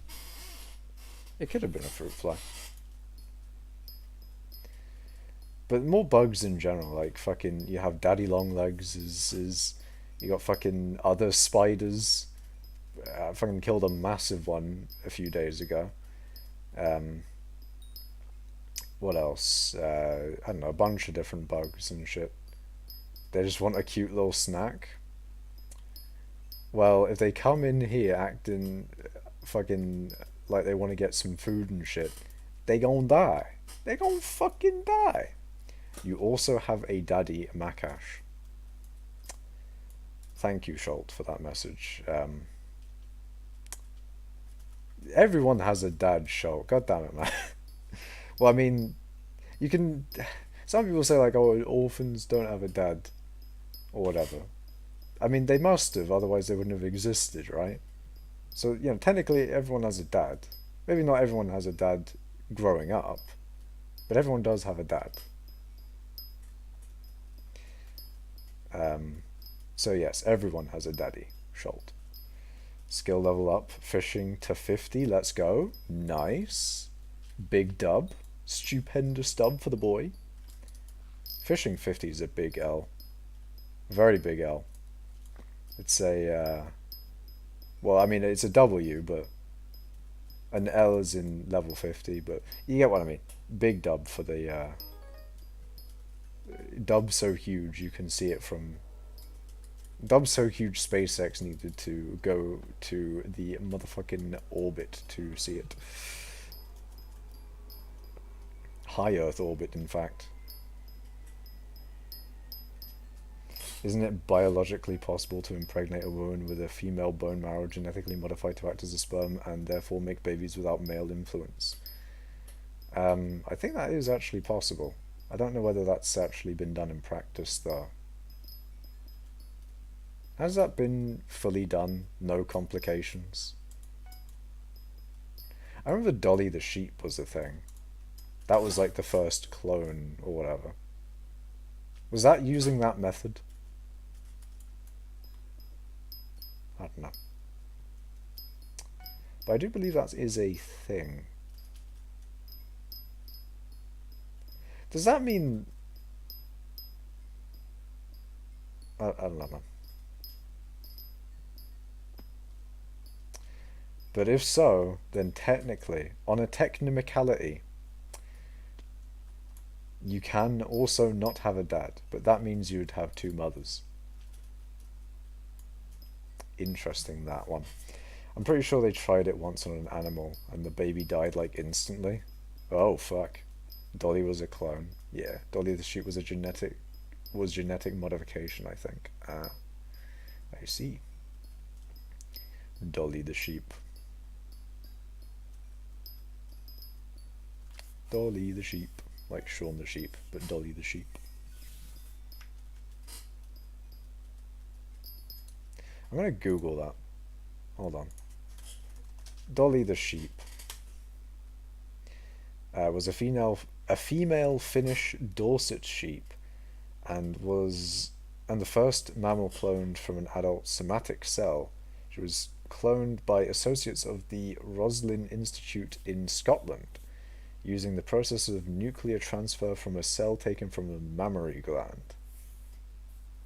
S1: It could have been a fruit fly. But more bugs in general, like fucking, you have daddy long legs, you got fucking other spiders. I fucking killed a massive one a few days ago. What else? I don't know, a bunch of different bugs and shit. They just want a cute little snack. Well, if they come in here acting fucking like they want to get some food and shit, they gon' die. They gon' fucking die. You also have a daddy Makash. Thank you, Schult, for that message. Everyone has a dad, Schult. God damn it, man. Well, I mean, you can... Some people say, like, oh, orphans don't have a dad. Or whatever. I mean, they must have, otherwise they wouldn't have existed, right? So, you know, technically everyone has a dad. Maybe not everyone has a dad growing up, but everyone does have a dad. So yes, everyone has a daddy, Schult. Skill level up, fishing to 50, let's go. Nice. Big dub. Stupendous dub for the boy. Fishing 50 is a big L. Very big L. It's a, well, I mean, it's a W, but an L is in level 50, but you get what I mean. Big dub for the, dub so huge you can see it from... Dub so huge SpaceX needed to go to the motherfucking orbit to see it. High Earth orbit, in fact. Isn't it biologically possible to impregnate a woman with a female bone marrow genetically modified to act as a sperm and therefore make babies without male influence? I think that is actually possible. I don't know whether that's actually been done in practice, though. Has that been fully done? No complications? I remember Dolly the sheep was a thing. That was like the first clone or whatever. Was that using that method? I don't know. But I do believe that is a thing. Does that mean... I don't know, man. But if so, then technically, on a technicality, you can also not have a dad, but that means you'd have two mothers. Interesting, that one. I'm pretty sure they tried it once on an animal, and the baby died like instantly. Oh fuck. Dolly was a clone. Yeah, Dolly the sheep was a genetic modification, I think. Ah, I see. Dolly the sheep. Dolly the sheep. Like Shaun the sheep, but Dolly the sheep. I'm gonna Google that. Hold on. Dolly the sheep was a female Finnish Dorset sheep, and the first mammal cloned from an adult somatic cell. She was cloned by associates of the Roslin Institute in Scotland, using the process of nuclear transfer from a cell taken from a mammary gland.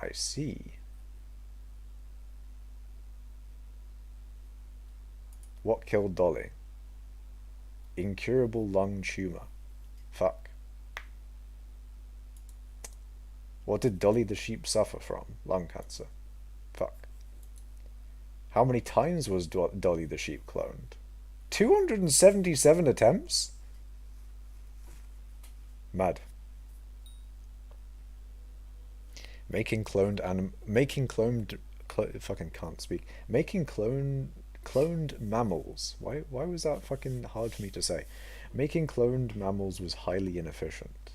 S1: I see. What killed Dolly? Incurable lung tumor. Fuck. What did Dolly the sheep suffer from? Lung cancer. Fuck. How many times was Dolly the sheep cloned? 277 attempts? Mad. Making cloned mammals. Why was that fucking hard for me to say? Making cloned mammals was highly inefficient.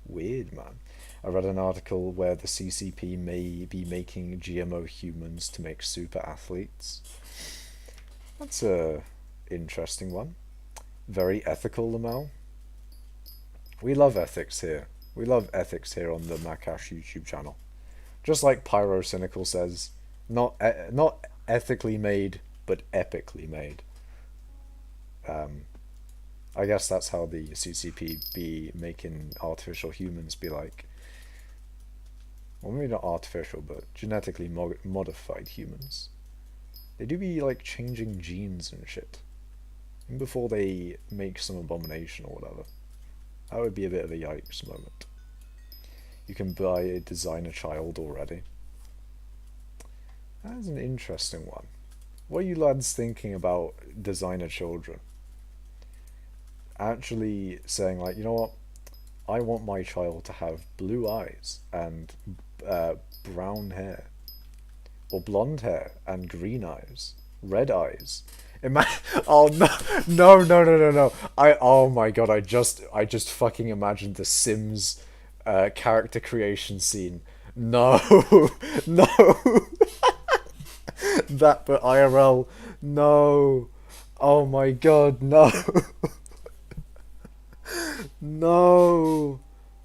S1: Weird, man. I read an article where the CCP may be making GMO humans to make super athletes. That's a interesting one. Very ethical, Lamel. We love ethics here. We love ethics here on the Makash YouTube channel. Just like Pyrocynical says, not ethically made, but epically made. I guess that's how the CCP be making artificial humans be like. Well, maybe not artificial, but genetically modified humans. They do be like changing genes and shit. Even before they make some abomination or whatever. That would be a bit of a yikes moment. You can buy a designer child already. That is an interesting one. What are you lads thinking about designer children? Actually saying like, you know what? I want my child to have blue eyes and brown hair. Or blonde hair and green eyes. Red eyes. Oh no. Oh my god, I just fucking imagined the Sims character creation scene. No. No. That, but IRL. No. Oh my god, no. No.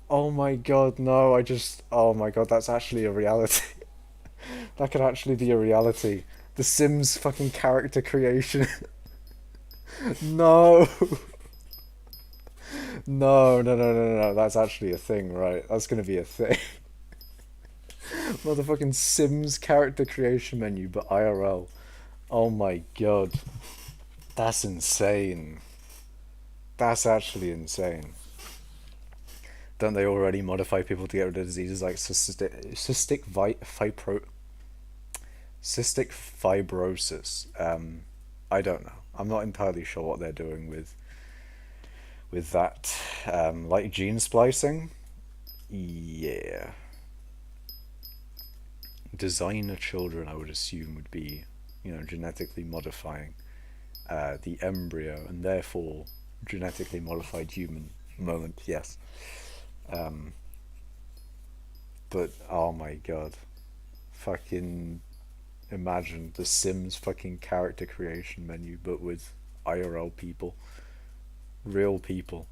S1: Oh my god, no. Oh my god, that's actually a reality. That could actually be a reality. The Sims fucking character creation. No. No. That's actually a thing, right? That's gonna be a thing. Motherfucking Sims character creation menu, but IRL. Oh my god. That's insane. That's actually insane. Don't they already modify people to get rid of diseases like cystic fibrosis? I don't know. I'm not entirely sure what they're doing with that. Like gene splicing? Yeah. Designer children, I would assume, would be, genetically modifying the embryo and therefore genetically modified human moment, yes. But oh my god, fucking imagine the Sims fucking character creation menu, but with IRL people. Real people.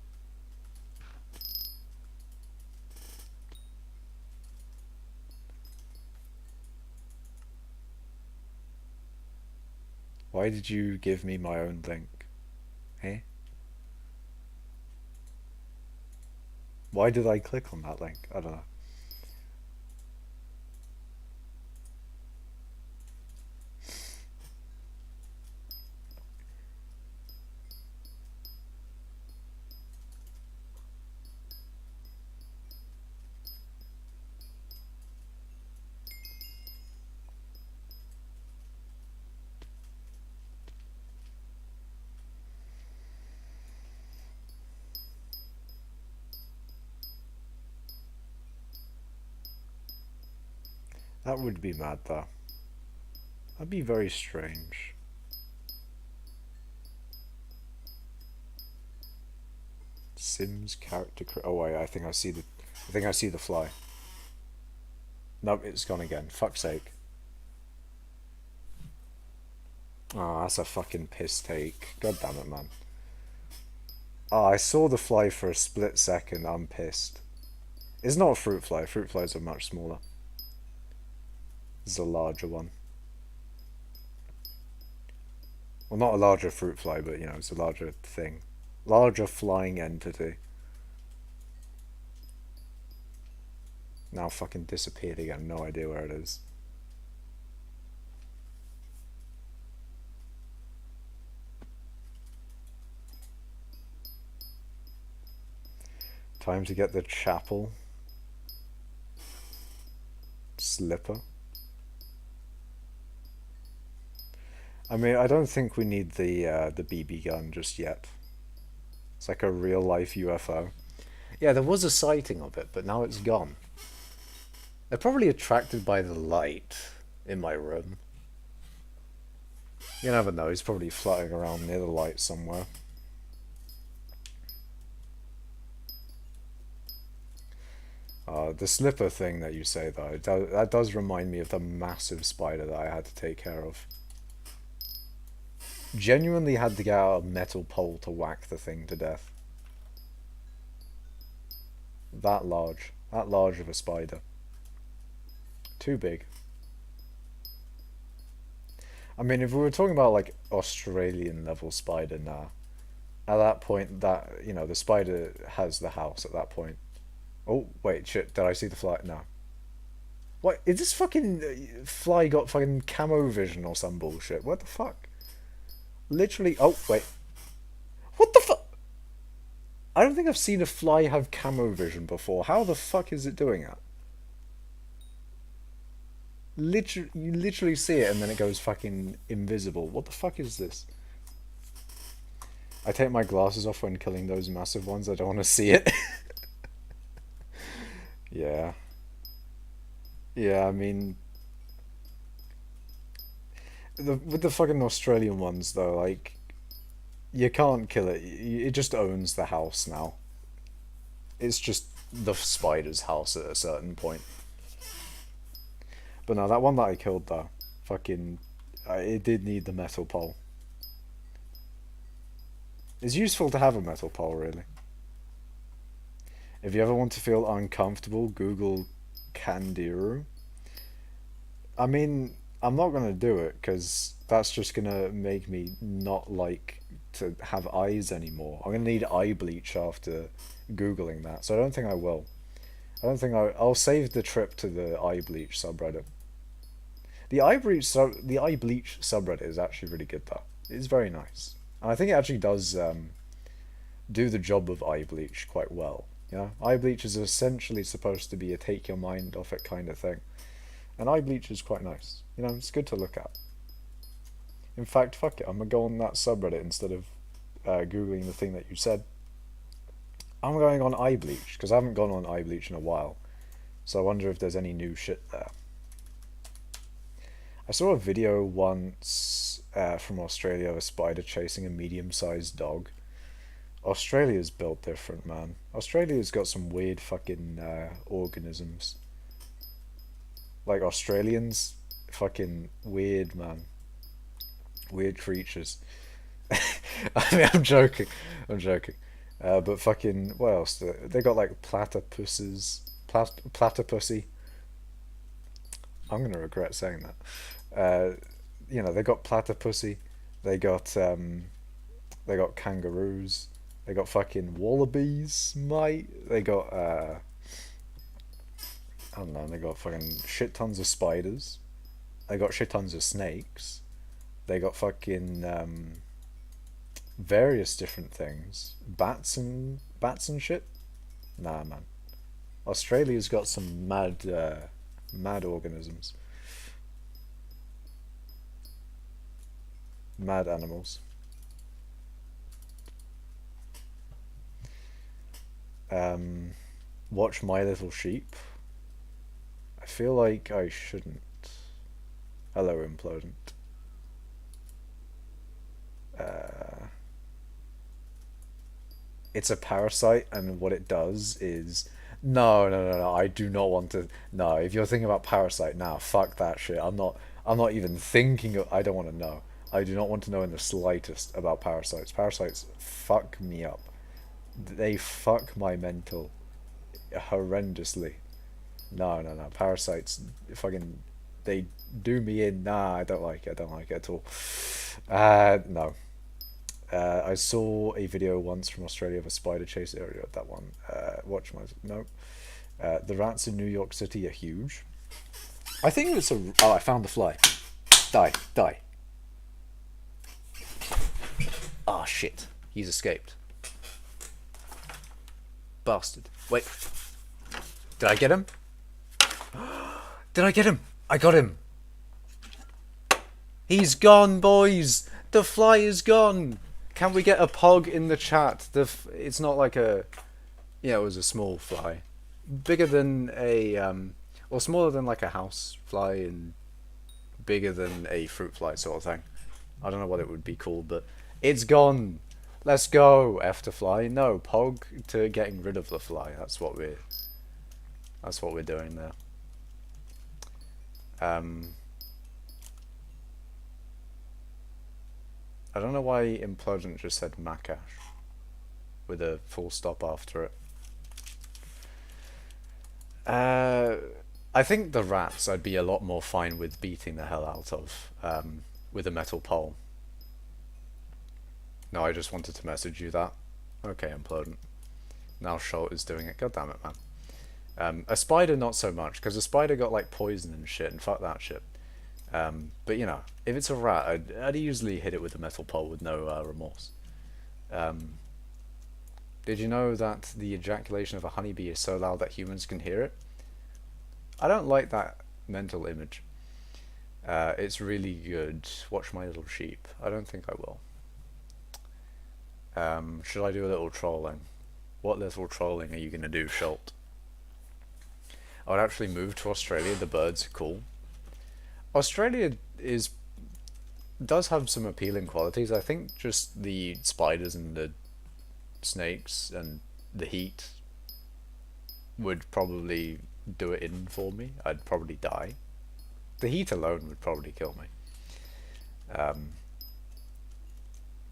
S1: Why did you give me my own link? Eh? Why did I click on that link? I don't know. That would be mad though. That'd be very strange. Sims character oh wait, I think I see the fly. Nope, it's gone again. Fuck's sake. Oh, that's a fucking piss take. God damn it, man. Oh, I saw the fly for a split second. I'm pissed. It's not a fruit fly. Fruit flies are much smaller. This is a larger one. Well, not a larger fruit fly, but, you know, it's a larger thing. Larger flying entity. Now fucking disappeared again. No idea where it is. Time to get the chapel. Slipper. I mean, I don't think we need the BB gun just yet. It's like a real life UFO. Yeah, there was a sighting of it, but now it's gone. They're probably attracted by the light in my room. You never know, he's probably floating around near the light somewhere. The slipper thing that you say, though, that does remind me of the massive spider that I had to take care of. Genuinely had to get out a metal pole to whack the thing to death. That large of a spider. Too big. I mean, if we were talking about like Australian level spider, nah. At that point, that, you know, the spider has the house at that point. Oh, wait, shit, did I see the fly? No. What, is this fucking fly got fucking camo vision or some bullshit? What the fuck? Literally, oh, wait. What the fuck? I don't think I've seen a fly have camo vision before. How the fuck is it doing that? Literally, you literally see it and then it goes fucking invisible. What the fuck is this? I take my glasses off when killing those massive ones. I don't want to see it. Yeah. Yeah, I mean... with the fucking Australian ones, though, like... You can't kill it. It just owns the house now. It's just the spider's house at a certain point. But no, that one that I killed, though, fucking... it did need the metal pole. It's useful to have a metal pole, really. If you ever want to feel uncomfortable, Google Kandiru. I mean, I'm not going to do it, because that's just going to make me not like to have eyes anymore. I'm going to need eye bleach after Googling that, so I don't think I will. I'll save the trip to the eye bleach subreddit. The eye bleach subreddit is actually really good, though. It's very nice. And I think it actually does do the job of eye bleach quite well. You know, eye bleach is essentially supposed to be a take your mind off it kind of thing. And eye bleach is quite nice. You know, it's good to look at. In fact, fuck it, I'm gonna go on that subreddit instead of Googling the thing that you said. I'm going on eye bleach, because I haven't gone on eye bleach in a while. So I wonder if there's any new shit there. I saw a video once from Australia of a spider chasing a medium-sized dog. Australia's built different, man. Australia's got some weird fucking organisms. Like Australians, fucking weird, man. Weird creatures. I mean, I'm joking. I'm joking. But fucking, what else? They got like platypuses. Platypusy. I'm gonna regret saying that. You know, they got platypusy. They got they got kangaroos. They got fucking wallabies, mate. They got I don't know. They got fucking shit tons of spiders. They got shit tons of snakes. They got fucking various different things. Bats and shit. Nah, man. Australia's got some mad organisms. Mad animals. Watch My Little Sheep. I feel like I shouldn't. Hello, Implodent. It's a parasite, and what it does is no. I do not want to. No, if you're thinking about parasite, nah, fuck that shit. I'm not even thinking of. I don't want to know. I do not want to know in the slightest about parasites. Parasites fuck me up. They fuck my mental horrendously. No. Parasites fucking they do me in. Nah, I don't like it. I don't like it at all. No. I saw a video once from Australia of a spider chase area. That one. Watch my no. The rats in New York City are huge. I think it's a. Oh, I found the fly. Die. Ah, shit. He's escaped. Bastard. Wait. Did I get him? Did I get him? I got him. He's gone, boys. The fly is gone. Can we get a pog in the chat? It's not like a... Yeah, it was a small fly. Bigger than a... or smaller than like a house fly and bigger than a fruit fly sort of thing. I don't know what it would be called, but it's gone. Let's go, after fly. No, pog to getting rid of the fly. That's what we're doing there. I don't know why Implodent just said Makash with a full stop after it. I think the rats I'd be a lot more fine with beating the hell out of with a metal pole. No, I just wanted to message you that. Okay, Implodent. Now Schult is doing it. God damn it, man. A spider, not so much, because a spider got like poison and shit, and fuck that shit. But you know, if it's a rat, I'd easily hit it with a metal pole with no remorse. Did you know that the ejaculation of a honeybee is so loud that humans can hear it? I don't like that mental image. It's really good. Watch My Little Sheep. I don't think I will. Should I do a little trolling? What little trolling are you going to do, Schult? I would actually move to Australia. The birds are cool. Australia does have some appealing qualities. I think just the spiders and the snakes and the heat would probably do it in for me. I'd probably die. The heat alone would probably kill me.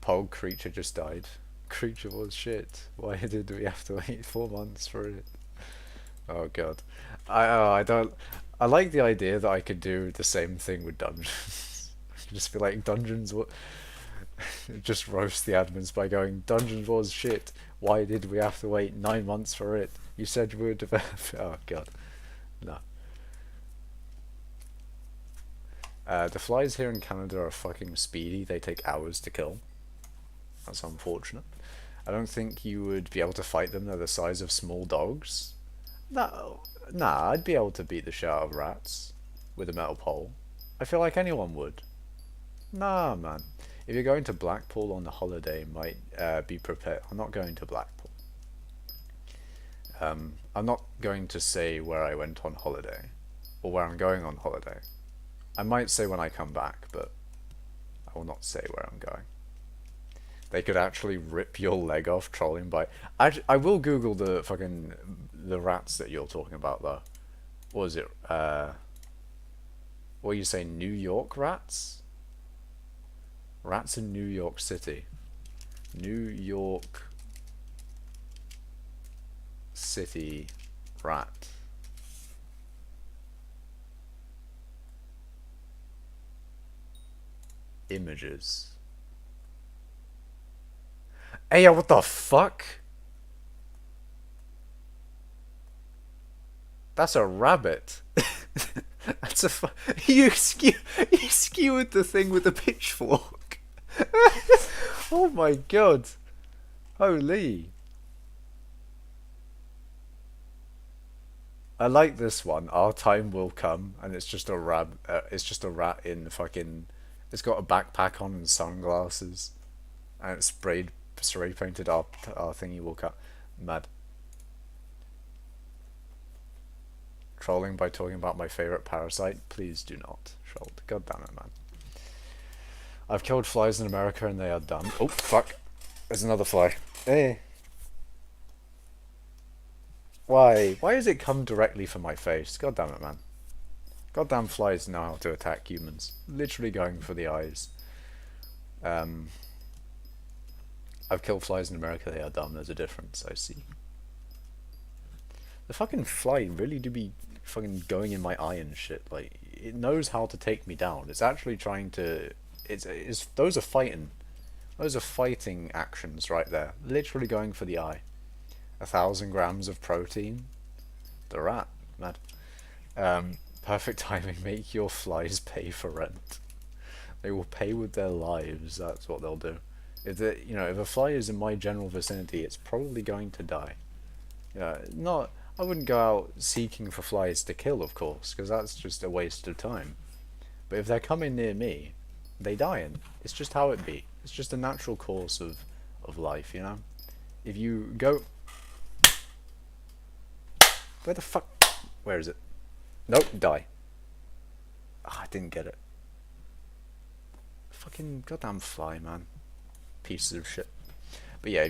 S1: Pog creature just died. Creature was shit. Why did we have to wait 4 months for it? Oh god. I don't. I like the idea that I could do the same thing with dungeons. Just be like, dungeons what? Just roast the admins by going, dungeons was shit. Why did we have to wait 9 months for it? You said we would develop. Oh god. No. The flies here in Canada are fucking speedy. They take hours to kill. That's unfortunate. I don't think you would be able to fight them. They're the size of small dogs. No, nah, I'd be able to beat the shit out of rats with a metal pole. I feel like anyone would. Nah, man. If you're going to Blackpool on the holiday, might be prepared. I'm not going to Blackpool. I'm not going to say where I went on holiday, or where I'm going on holiday. I might say when I come back, but I will not say where I'm going. They could actually rip your leg off trolling by... I will Google the fucking... the rats that you're talking about, though. What is it? What you say, New York rats? Rats in New York City. New York City rat. Images. Hey, what the fuck? That's a rabbit. That's a you skewered the thing with the pitchfork. Oh my god. Holy. I like this one. Our time will come, and it's just a it's just a rat in fucking. It's got a backpack on and sunglasses, and it's spray painted. Our thingy will come. Mad. Trolling by talking about my favorite parasite. Please do not troll. God damn it, man. I've killed flies in America, and they are done. Oh fuck! There's another fly. Hey. Why? Why does it come directly for my face? God damn it, man. Goddamn flies know how to attack humans. Literally going for the eyes. I've killed flies in America, they are dumb. There's a difference, I see. The fucking fly really do be fucking going in my eye and shit. Like, it knows how to take me down. It's actually trying to... Those are fighting. Those are fighting actions right there. Literally going for the eye. 1,000 grams of protein. The rat, mad. Perfect timing. Make your flies pay for rent. They will pay with their lives. That's what they'll do. If if a fly is in my general vicinity, it's probably going to die. I wouldn't go out seeking for flies to kill, of course, because that's just a waste of time. But if they're coming near me, they dying. It's just how it be. It's just a natural course of life, you know. If you go. Where the fuck? Where is it? Nope, die. Ah, I didn't get it. Fucking goddamn fly, man. Pieces of shit. But yeah,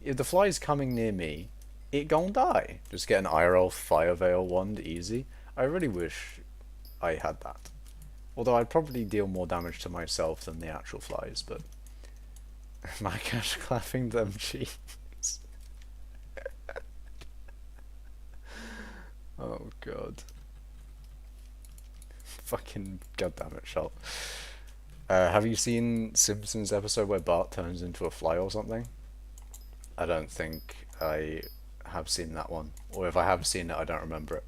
S1: if the fly's coming near me, it gon' die. Just get an IRL Fire Veil wand easy. I really wish I had that. Although I'd probably deal more damage to myself than the actual flies, but my cash clapping them cheeks. Oh god. Fucking goddammit, shot. Have you seen Simpsons episode where Bart turns into a fly or something? I don't think I have seen that one. Or if I have seen it, I don't remember it.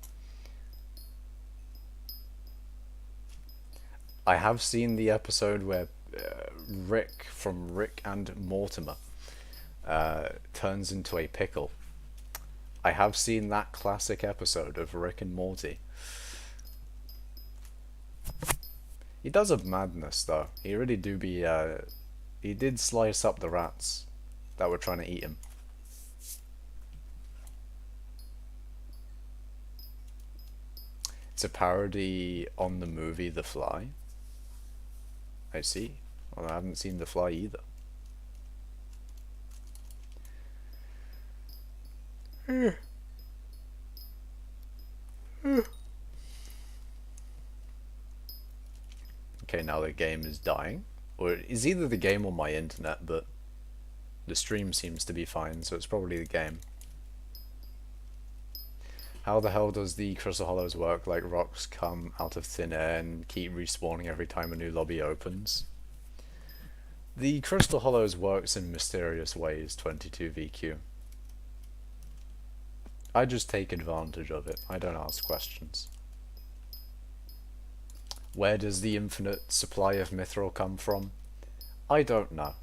S1: I have seen the episode where Rick from Rick and Mortimer turns into a pickle. I have seen that classic episode of Rick and Morty. He does have madness though. He really do be he did slice up the rats that were trying to eat him. It's a parody on the movie The Fly. I see. Well, I haven't seen The Fly either. Okay, now the game is dying. Or it's either the game or my internet, but the stream seems to be fine, so it's probably the game. How the hell does the Crystal Hollows work? Like rocks come out of thin air and keep respawning every time a new lobby opens? The Crystal Hollows works in mysterious ways, 22VQ. I just take advantage of it. I don't ask questions. Where does the infinite supply of mithril come from? I don't know.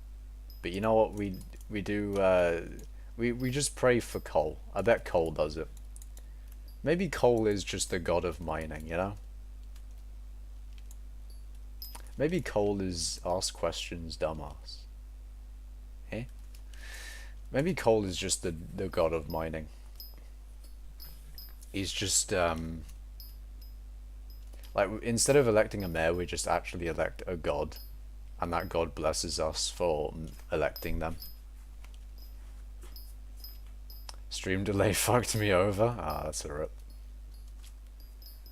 S1: But you know what we do? We just pray for coal. I bet coal does it. Maybe coal is just the god of mining, you know? Maybe coal is ask questions, dumbass. Eh? Maybe coal is just the god of mining. He's just, like, instead of electing a mayor, we just actually elect a god. And that god blesses us for electing them. Stream delay fucked me over. Ah, that's a rip.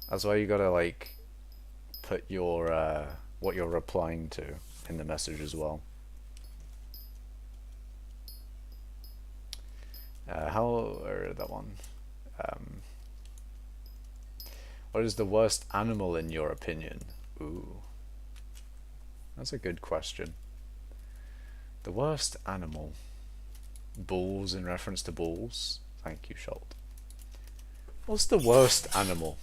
S1: That's why you gotta, like, put your what you're replying to in the message as well. Or that one. Um, what is the worst animal in your opinion? Ooh, that's a good question. The worst animal. Bulls in reference to bulls. Thank you, Schult. What's the worst animal?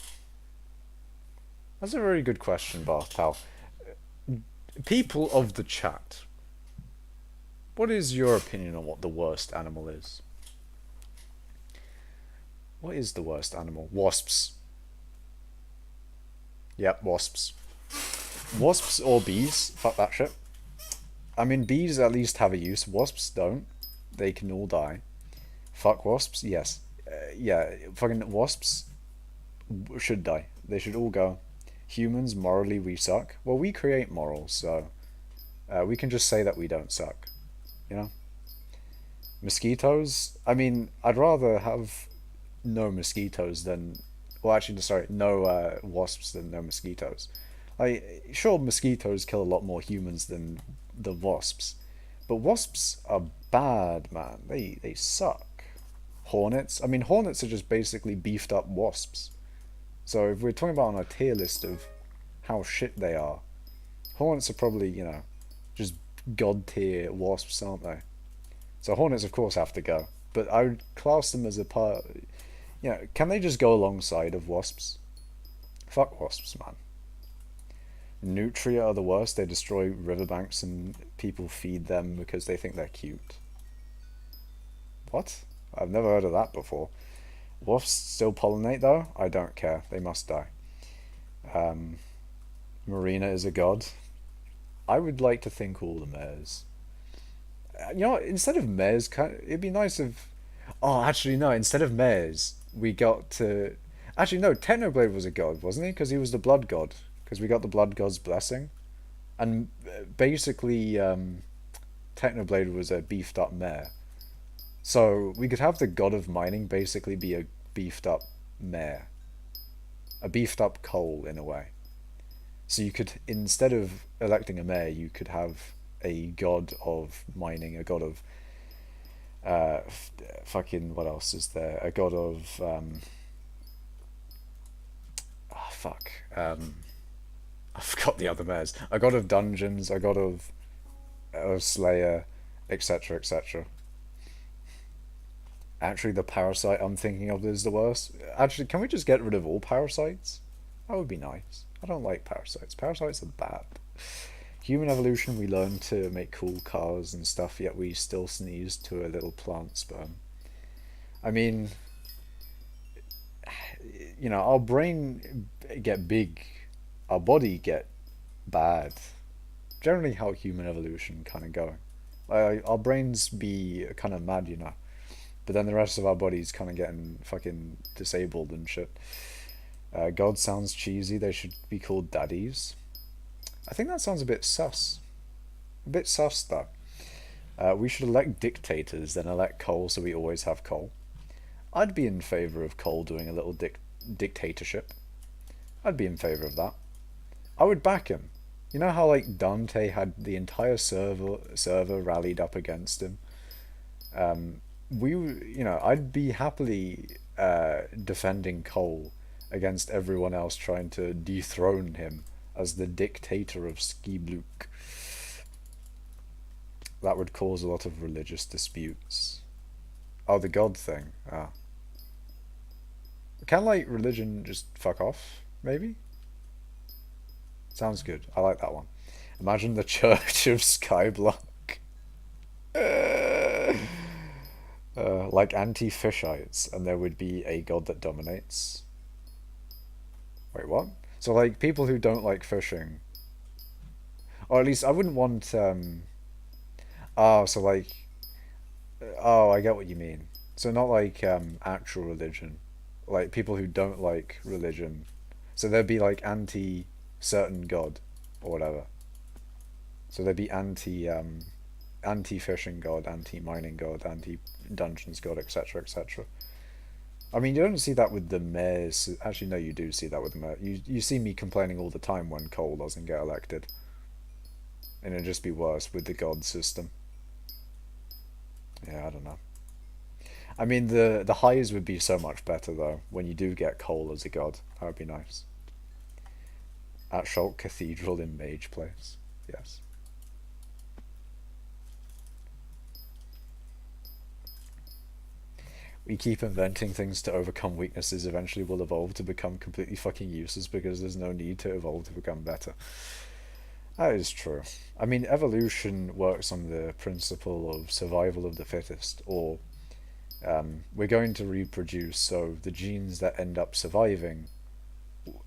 S1: That's a very good question, Barthal. People of the chat, what is your opinion on what the worst animal is? What is the worst animal? Wasps. Yep, wasps. Wasps or bees. Fuck that shit. I mean, bees at least have a use. Wasps don't. They can all die. Fuck wasps. Yes. Yeah, fucking wasps should die. They should all go. Humans, morally, we suck. Well, we create morals, so we can just say that we don't suck. You know? Mosquitoes? I mean, I'd rather have no mosquitoes than... Well, actually, sorry, no wasps than no mosquitoes. Like, sure, mosquitoes kill a lot more humans than the wasps. But wasps are bad, man. They suck. Hornets? I mean, hornets are just basically beefed up wasps. So if we're talking about on a tier list of how shit they are, hornets are probably, you know, just god tier wasps, aren't they? So hornets, of course, have to go. But I would class them as a part... You know, can they just go alongside of wasps? Fuck wasps, man. Nutria are the worst. They destroy riverbanks and people feed them because they think they're cute. What? I've never heard of that before. Wasps still pollinate though? I don't care. They must die. Marina is a god. I would like to think all the mares. You know what? Instead of mares, it'd be nice if... Oh, actually no. Instead of mares, we got to... Actually no, Technoblade was a god, wasn't he? Because he was the blood god. Because we got the blood god's blessing. And basically, Technoblade was a beefed up mare. So we could have the god of mining basically be a beefed up mare. A beefed up coal, in a way. So you could, instead of electing a mare, you could have a god of mining, a god of... fucking, what else is there? A god of... fuck. I forgot the other mares. A god of dungeons, a god of slayer, etc, etc. Actually, the parasite I'm thinking of is the worst. Actually, can we just get rid of all parasites? That would be nice. I don't like parasites. Parasites are bad. Human evolution, we learned to make cool cars and stuff, yet we still sneeze to a little plant sperm. I mean, you know, our brain get big, our body get bad. Generally how human evolution kind of going. Our brains be kind of mad, you know. But then the rest of our body's kind of getting fucking disabled and shit. God sounds cheesy. They should be called daddies. I think that sounds a bit sus. A bit sus, though. We should elect dictators, then elect coal so we always have coal. I'd be in favour of coal doing a little dictatorship. I'd be in favour of that. I would back him. You know how, like, Dante had the entire server rallied up against him? You know, I'd be happily defending Cole against everyone else trying to dethrone him as the dictator of skyblock. That would cause a lot of religious disputes. Oh, the god thing. Ah. Can, like, religion just fuck off, maybe? Sounds good. I like that one. Imagine the Church of Skyblock. Like anti-fishites, and there would be a god that dominates. Wait, what? So, like, people who don't like fishing... Or at least, I wouldn't want, Oh, so, like... Oh, I get what you mean. So not like, actual religion. Like, people who don't like religion. So there'd be, like, anti-certain god, or whatever. So there'd be anti-fishing god, anti-mining god, anti-dungeons god, etc, etc. I mean, you don't see that with the mayors. Actually, no, you do see that with the mayor. You see me complaining all the time when Cole doesn't get elected. And it'd just be worse with the god system. Yeah, I don't know. I mean, the highs would be so much better, though, when you do get Cole as a god. That would be nice. At Shulk Cathedral in Mage Place. Yes. We keep inventing things to overcome weaknesses, eventually will evolve to become completely fucking useless because there's no need to evolve to become better. That is true. I mean, evolution works on the principle of survival of the fittest, or we're going to reproduce, so the genes that end up surviving,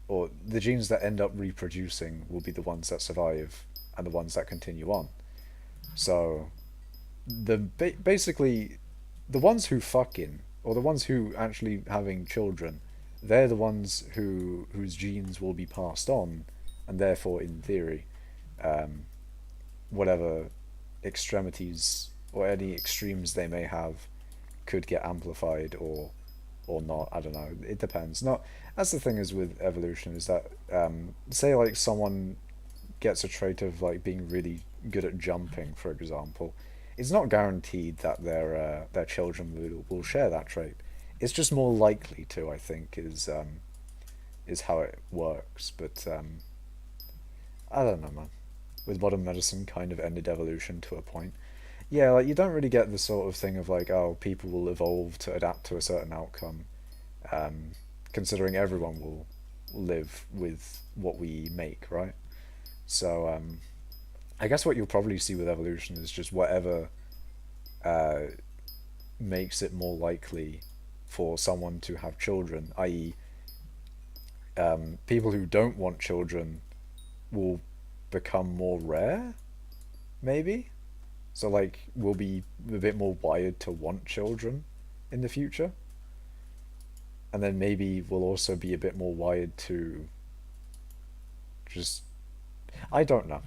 S1: or the genes that end up reproducing, will be the ones that survive and the ones that continue on. So, basically, the ones who fucking, or the ones who actually having children, they're the ones whose genes will be passed on, and therefore, in theory, um, whatever extremities or any extremes they may have could get amplified or not. I don't know. It depends. Not That's the thing is with evolution is that say like someone gets a trait of like being really good at jumping, for example. It's not guaranteed that their children will share that trait. It's just more likely to, I think, is how it works. But I don't know, man. With modern medicine, kind of ended evolution to a point. Yeah, like you don't really get the sort of thing of like, oh, people will evolve to adapt to a certain outcome, um, considering everyone will live with what we make, right? So I guess what you'll probably see with evolution is just whatever uh, makes it more likely for someone to have children, i.e., people who don't want children will become more rare, maybe? So, like, we'll be a bit more wired to want children in the future. And then maybe we'll also be a bit more wired to just. I don't know.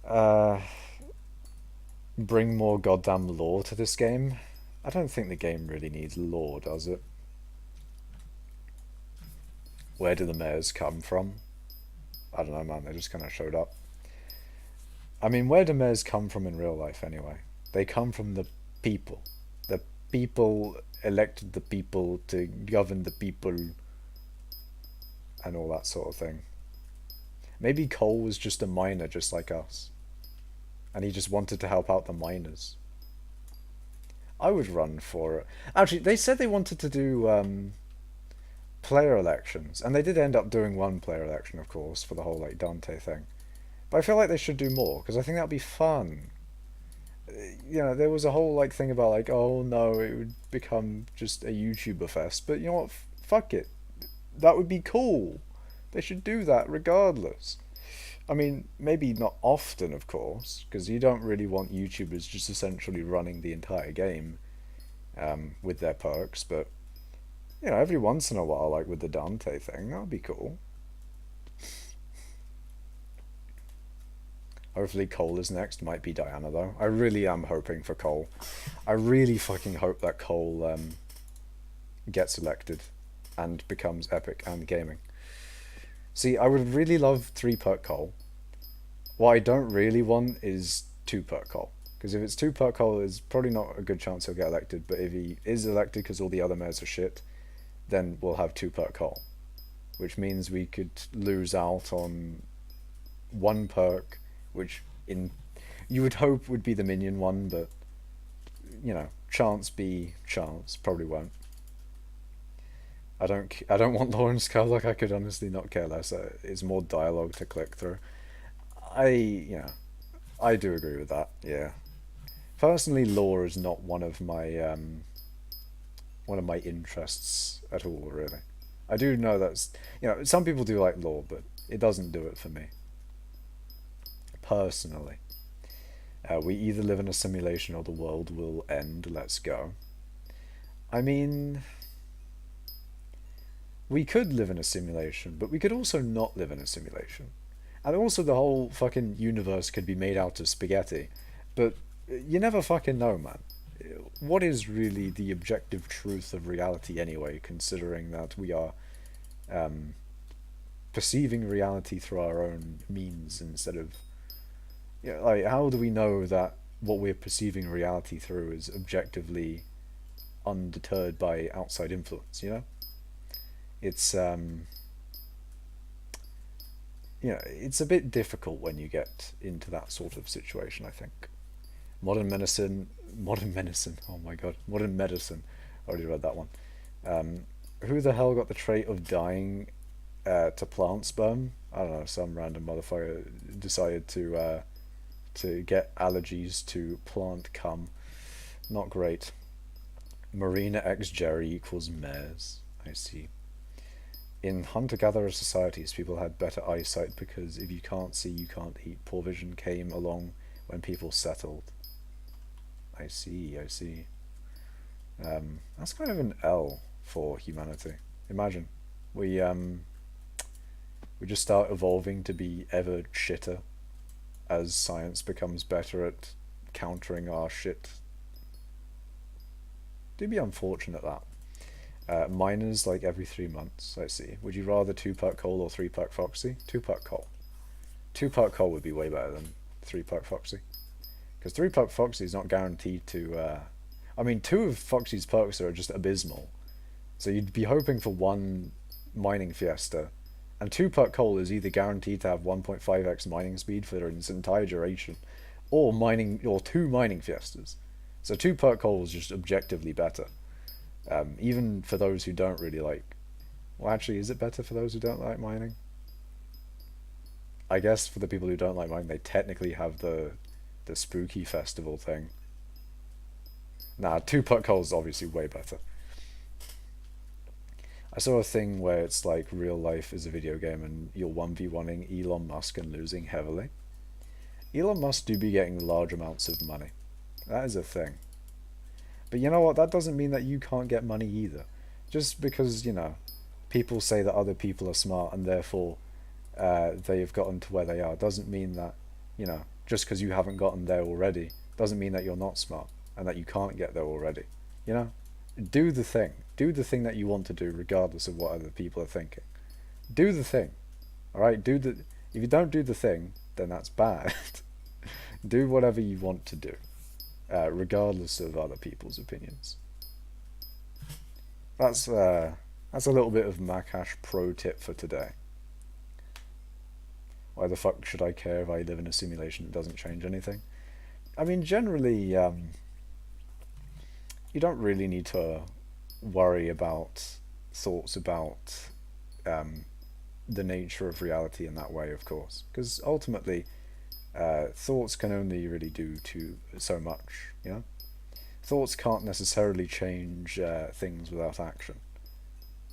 S1: Uh, Bring more goddamn lore to this game. I don't think the game really needs lore, does it? Where do the mayors come from? I don't know, man. They just kind of showed up. I mean, where do mayors come from in real life anyway? They come from the people. The people elected the people to govern the people and all that sort of thing. Maybe Cole was just a miner just like us. And he just wanted to help out the miners. I would run for it. Actually, they said they wanted to do player elections. And they did end up doing one player election, of course, for the whole like Dante thing. But I feel like they should do more, because I think that'd be fun. You know, there was a whole like thing about like, oh no, it would become just a YouTuber fest. But you know what? Fuck it. That would be cool. They should do that regardless. I mean, maybe not often, of course, because you don't really want YouTubers just essentially running the entire game with their perks. But you know, every once in a while, like with the Dante thing, that'd be cool. Hopefully Cole is next. Might be Diana though. I really am hoping for Cole. I really fucking hope that Cole gets elected and becomes epic and gaming. See, I would really love 3 perk Cole. What I don't really want is 2 perk Cole. Because if it's 2 perk Cole, there's probably not a good chance he'll get elected. But if he is elected because all the other mayors are shit, then we'll have 2 perk Cole. Which means we could lose out on 1 perk, which in you would hope would be the minion one, but you know, chance be chance, probably won't. I don't want Lawrence Skylock. I could honestly not care less. It's more dialogue to click through. I do agree with that. Yeah. Personally, lore is not one of my interests at all. Really, I do know that's some people do like lore, but it doesn't do it for me personally. We either live in a simulation or the world will end. Let's go. I mean, we could live in a simulation, but we could also not live in a simulation. And also the whole fucking universe could be made out of spaghetti. But you never fucking know, man. what is really the objective truth of reality anyway, considering that we are um, perceiving reality through our own means instead of, yeah, like, how do we know that what we're perceiving reality through is objectively undeterred by outside influence, you know? It's it's a bit difficult when you get into that sort of situation, I think. Modern medicine, oh my god, modern medicine. I already read that one. Um, who the hell got the trait of dying to plant sperm? I don't know, some random motherfucker decided to get allergies to plant cum. Not great. Marina x Jerry equals mares. I see. In hunter-gatherer societies, people had better eyesight because if you can't see, you can't eat. Poor vision came along when people settled. I see, I see. That's kind of an L for humanity. Imagine we just start evolving to be ever shitter as science becomes better at countering our shit. It'd be unfortunate that. Miners like every 3 months, I see. Would you rather 2-pack coal or 3-pack Foxy? 2-pack coal. 2-pack coal would be way better than 3-pack Foxy. Because 3-pack Foxy is not guaranteed to... I mean, 2 of Foxy's perks are just abysmal. So you'd be hoping for 1 mining fiesta. And 2-pack coal is either guaranteed to have 1.5x mining speed for its entire duration, or 2 mining fiestas. So 2-pack coal is just objectively better. Even for those who don't really like... Well, actually, is it better for those who don't like mining? I guess for the people who don't like mining, they technically have the spooky festival thing. Nah, 2-pack coal is obviously way better. I saw a thing where it's like real life is a video game and you're 1v1ing Elon Musk and losing heavily. Elon Musk do be getting large amounts of money. That is a thing. But you know what? That doesn't mean that you can't get money either. Just because, people say that other people are smart and therefore they've gotten to where they are doesn't mean that, just because you haven't gotten there already, doesn't mean that you're not smart and that you can't get there already. Do the thing. Do the thing that you want to do regardless of what other people are thinking. Do the thing. Alright? If you don't do the thing, then that's bad. Do whatever you want to do. Regardless of other people's opinions. That's a little bit of Makash pro tip for today. Why the fuck should I care if I live in a simulation that doesn't change anything? I mean, generally, you don't really need to worry about thoughts about the nature of reality in that way, of course, because ultimately thoughts can only really do so much. Thoughts can't necessarily change things without action,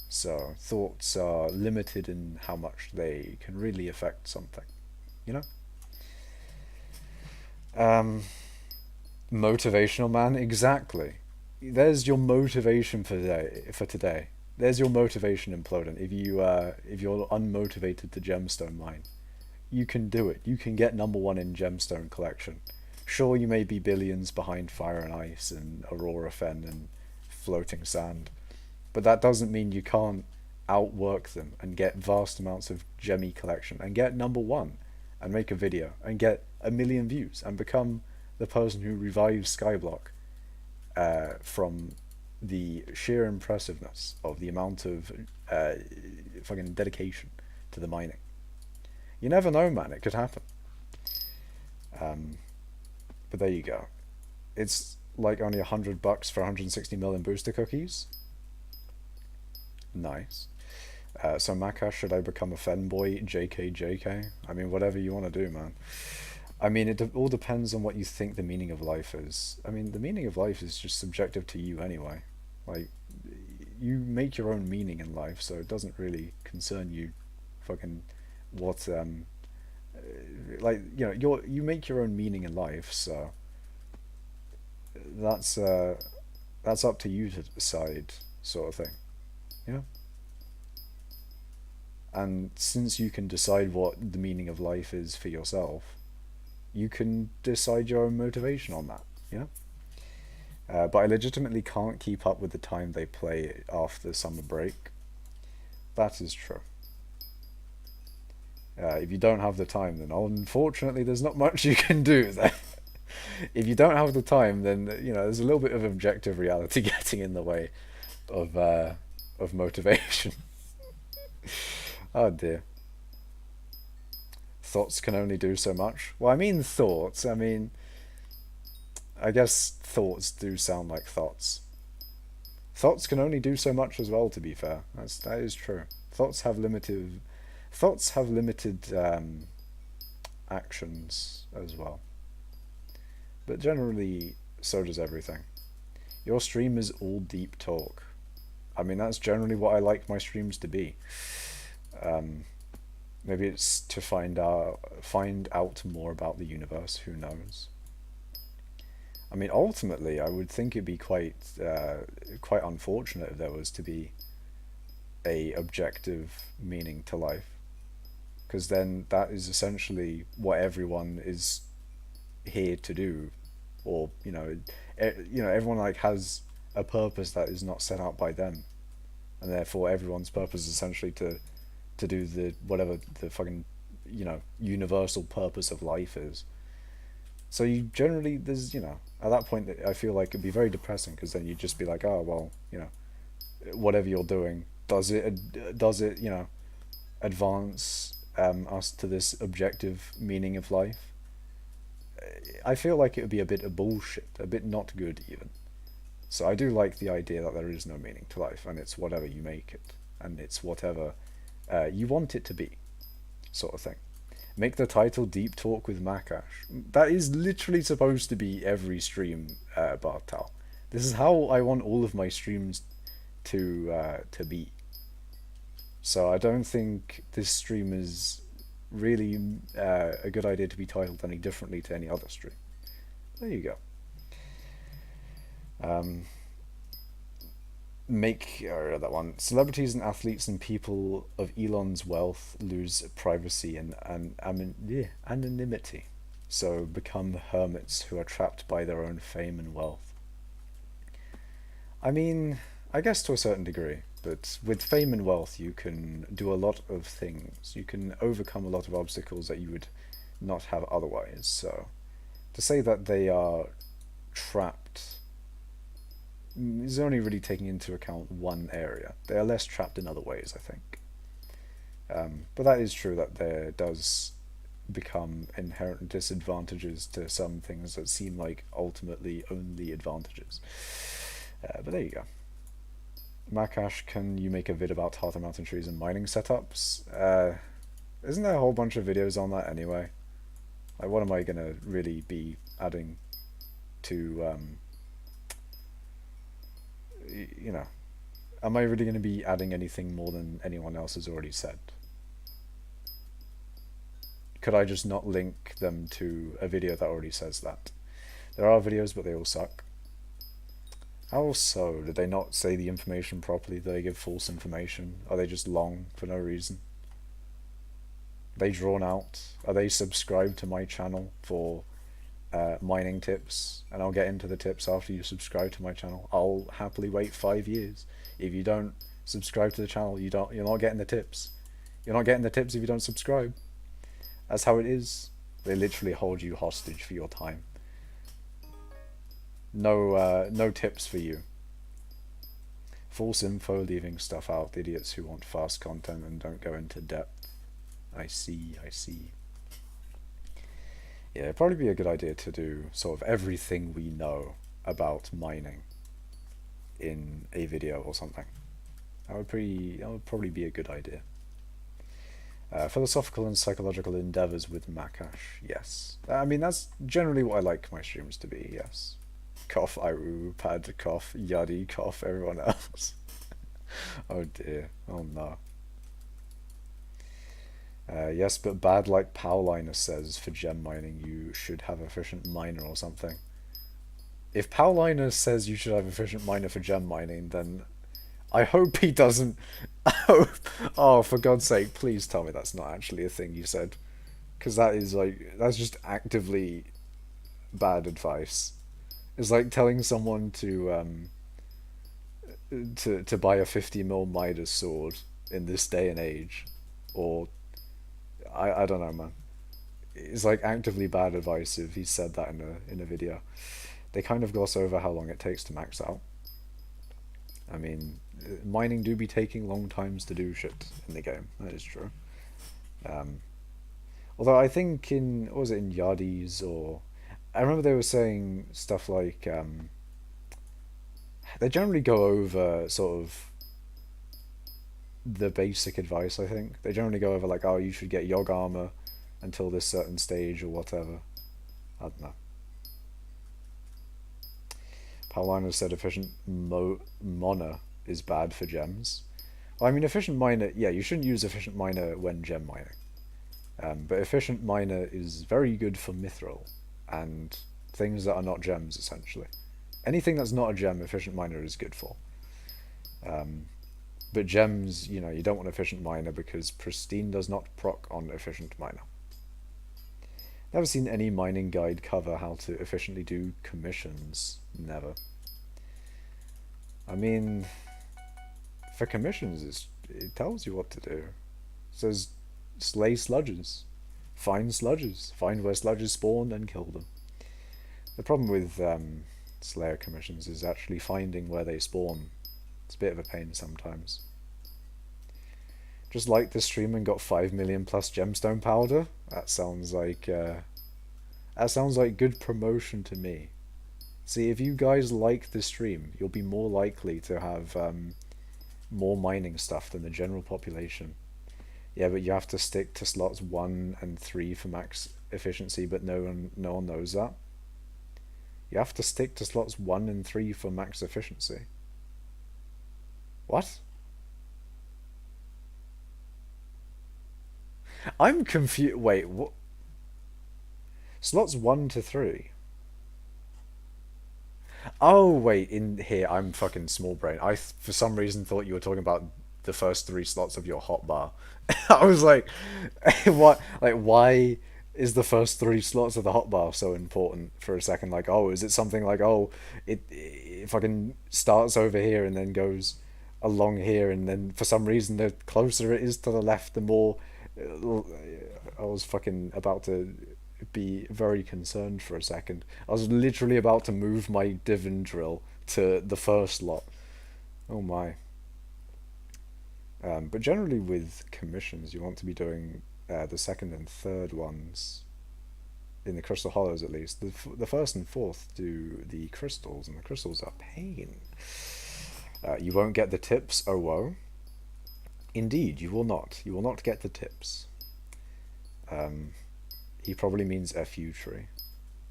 S1: so thoughts are limited in how much they can really affect something. Motivational man, exactly. There's your motivation for today. There's your motivation, Implodent. If you're unmotivated to gemstone mine, you can do it. You can get #1 in gemstone collection. Sure, you may be billions behind Fire and Ice and Aurora Fen and Floating Sand, but that doesn't mean you can't outwork them and get vast amounts of gemmy collection and get #1 and make a video and get 1 million views and become the person who revives Skyblock from the sheer impressiveness of the amount of fucking dedication to the mining. You never know, man. It could happen. But there you go. It's like only $100 for 160 million booster cookies. Nice. So Makash, should I become a Fenboy? JK. I mean, whatever you want to do, man. I mean, it all depends on what you think the meaning of life is. I mean, the meaning of life is just subjective to you anyway. Like, you make your own meaning in life, so it doesn't really concern you fucking what you make your own meaning in life, so that's up to you to decide, sort of thing. And since you can decide what the meaning of life is for yourself, you can decide your own motivation on that. But I legitimately can't keep up with the time they play after summer break. That is true. If you don't have the time, then unfortunately there's not much you can do there. If you don't have the time, then there's a little bit of objective reality getting in the way of motivation. Oh dear. Thoughts can only do so much. Well, I mean thoughts. I guess thoughts do sound like thoughts. Thoughts can only do so much as well, to be fair. That is true. Thoughts have limited actions as well. But generally, so does everything. Your stream is all deep talk. That's generally what I like my streams to be. Maybe it's to find out more about the universe. Who knows? Ultimately, I would think it'd be quite unfortunate if there was to be a objective meaning to life, because then that is essentially what everyone is here to do, or everyone has a purpose that is not set out by them, and therefore everyone's purpose is essentially to do the whatever the fucking universal purpose of life is. So you generally there's at that point I feel like it'd be very depressing, because then you'd just be like, oh well, whatever you're doing, does it advance us to this objective meaning of life? I feel like it would be a bit of bullshit, a bit not good even. So I do like the idea that there is no meaning to life, and it's whatever you make it, and it's whatever you want it to be, sort of thing. Make the title Deep Talk with Makash. That is literally supposed to be every stream, Bartal. This is how I want all of my streams to be. So I don't think this stream is really a good idea to be titled any differently to any other stream. There you go. Make that one. Celebrities and athletes and people of Elon's wealth lose privacy and anonymity, so become hermits who are trapped by their own fame and wealth. I guess to a certain degree, but with fame and wealth you can do a lot of things. You can overcome a lot of obstacles that you would not have otherwise. So to say that they are trapped is only really taking into account one area. They are less trapped in other ways, I think. But that is true that there does become inherent disadvantages to some things that seem like ultimately only advantages. But there you go. Makash, can you make a vid about Hearth and Mountain Trees and mining setups? Isn't there a whole bunch of videos on that anyway? Like, what am I gonna really be adding to, am I really going to be adding anything more than anyone else has already said? Could I just not link them to a video that already says that? There are videos, but they all suck. How so? Did they not say the information properly? Did they give false information? Are they just long for no reason? Are they drawn out? Are they subscribed to my channel for mining tips? And I'll get into the tips after you subscribe to my channel. I'll happily wait 5 years. If you don't subscribe to the channel, you're not getting the tips. You're not getting the tips if you don't subscribe. That's how it is. They literally hold you hostage for your time. No tips for you. False info, leaving stuff out. Idiots who want fast content and don't go into depth. I see. Yeah, it'd probably be a good idea to do sort of everything we know about mining in a video or something. That would probably be a good idea. Philosophical and psychological endeavors with Makash, yes. That's generally what I like my streams to be, yes. Cough, Iru, Pad, cough, Yadi, cough, everyone else. Oh dear, oh no. Yes, but bad like Powliner says for gem mining you should have efficient miner or something. If Powliner says you should have efficient miner for gem mining, then I hope he doesn't. Oh, for God's sake, please tell me that's not actually a thing you said. Because that's just actively bad advice. It's like telling someone to buy a 50 mil Midas sword in this day and age, or I don't know, man. It's like actively bad advice if he said that in a video. They kind of gloss over how long it takes to max out. I mean, mining do be taking long times to do shit in the game. That is true. Um, Although I think in what was it in Yardies, or I remember they were saying stuff like they generally go over sort of the basic advice. I think they generally go over like, oh, you should get Yogg armor until this certain stage or whatever. I don't know. Paulina said efficient miner is bad for gems. Well, I mean, efficient miner, yeah, you shouldn't use efficient miner when gem mining. But efficient miner is very good for mithril and things that are not gems, essentially. Anything that's not a gem, efficient miner is good for. But gems, you don't want efficient miner because pristine does not proc on efficient miner. Never seen any mining guide cover how to efficiently do commissions. Never. I mean, for commissions, it tells you what to do. It says, slay sludges. Find sludges. Find where sludges spawn and kill them. The problem with Slayer commissions is actually finding where they spawn. It's a bit of a pain sometimes. Just like the stream and got 5 million plus gemstone powder. That sounds like good promotion to me. See, if you guys like the stream, you'll be more likely to have more mining stuff than the general population. Yeah, but you have to stick to slots 1 and 3 for max efficiency, but no one knows that. You have to stick to slots 1 and 3 for max efficiency. What? I'm confused. Wait, what? Slots 1 to 3? Oh, wait, in here, I'm fucking small brain. For some reason, thought you were talking about the first 3 slots of your hotbar. I was like, what? Like, why is the first 3 slots of the hotbar so important for a second? Like, oh, is it something like, oh, it fucking starts over here and then goes along here, and then for some reason, the closer it is to the left, the more. I was fucking about to be very concerned for a second. I was literally about to move my Divin drill to the first lot. Oh my. But generally with commissions, you want to be doing the second and third ones, in the Crystal Hollows at least. The first and fourth do the crystals, and the crystals are pain. You won't get the tips, oh woe. Indeed, you will not. You will not get the tips. He probably means FU tree.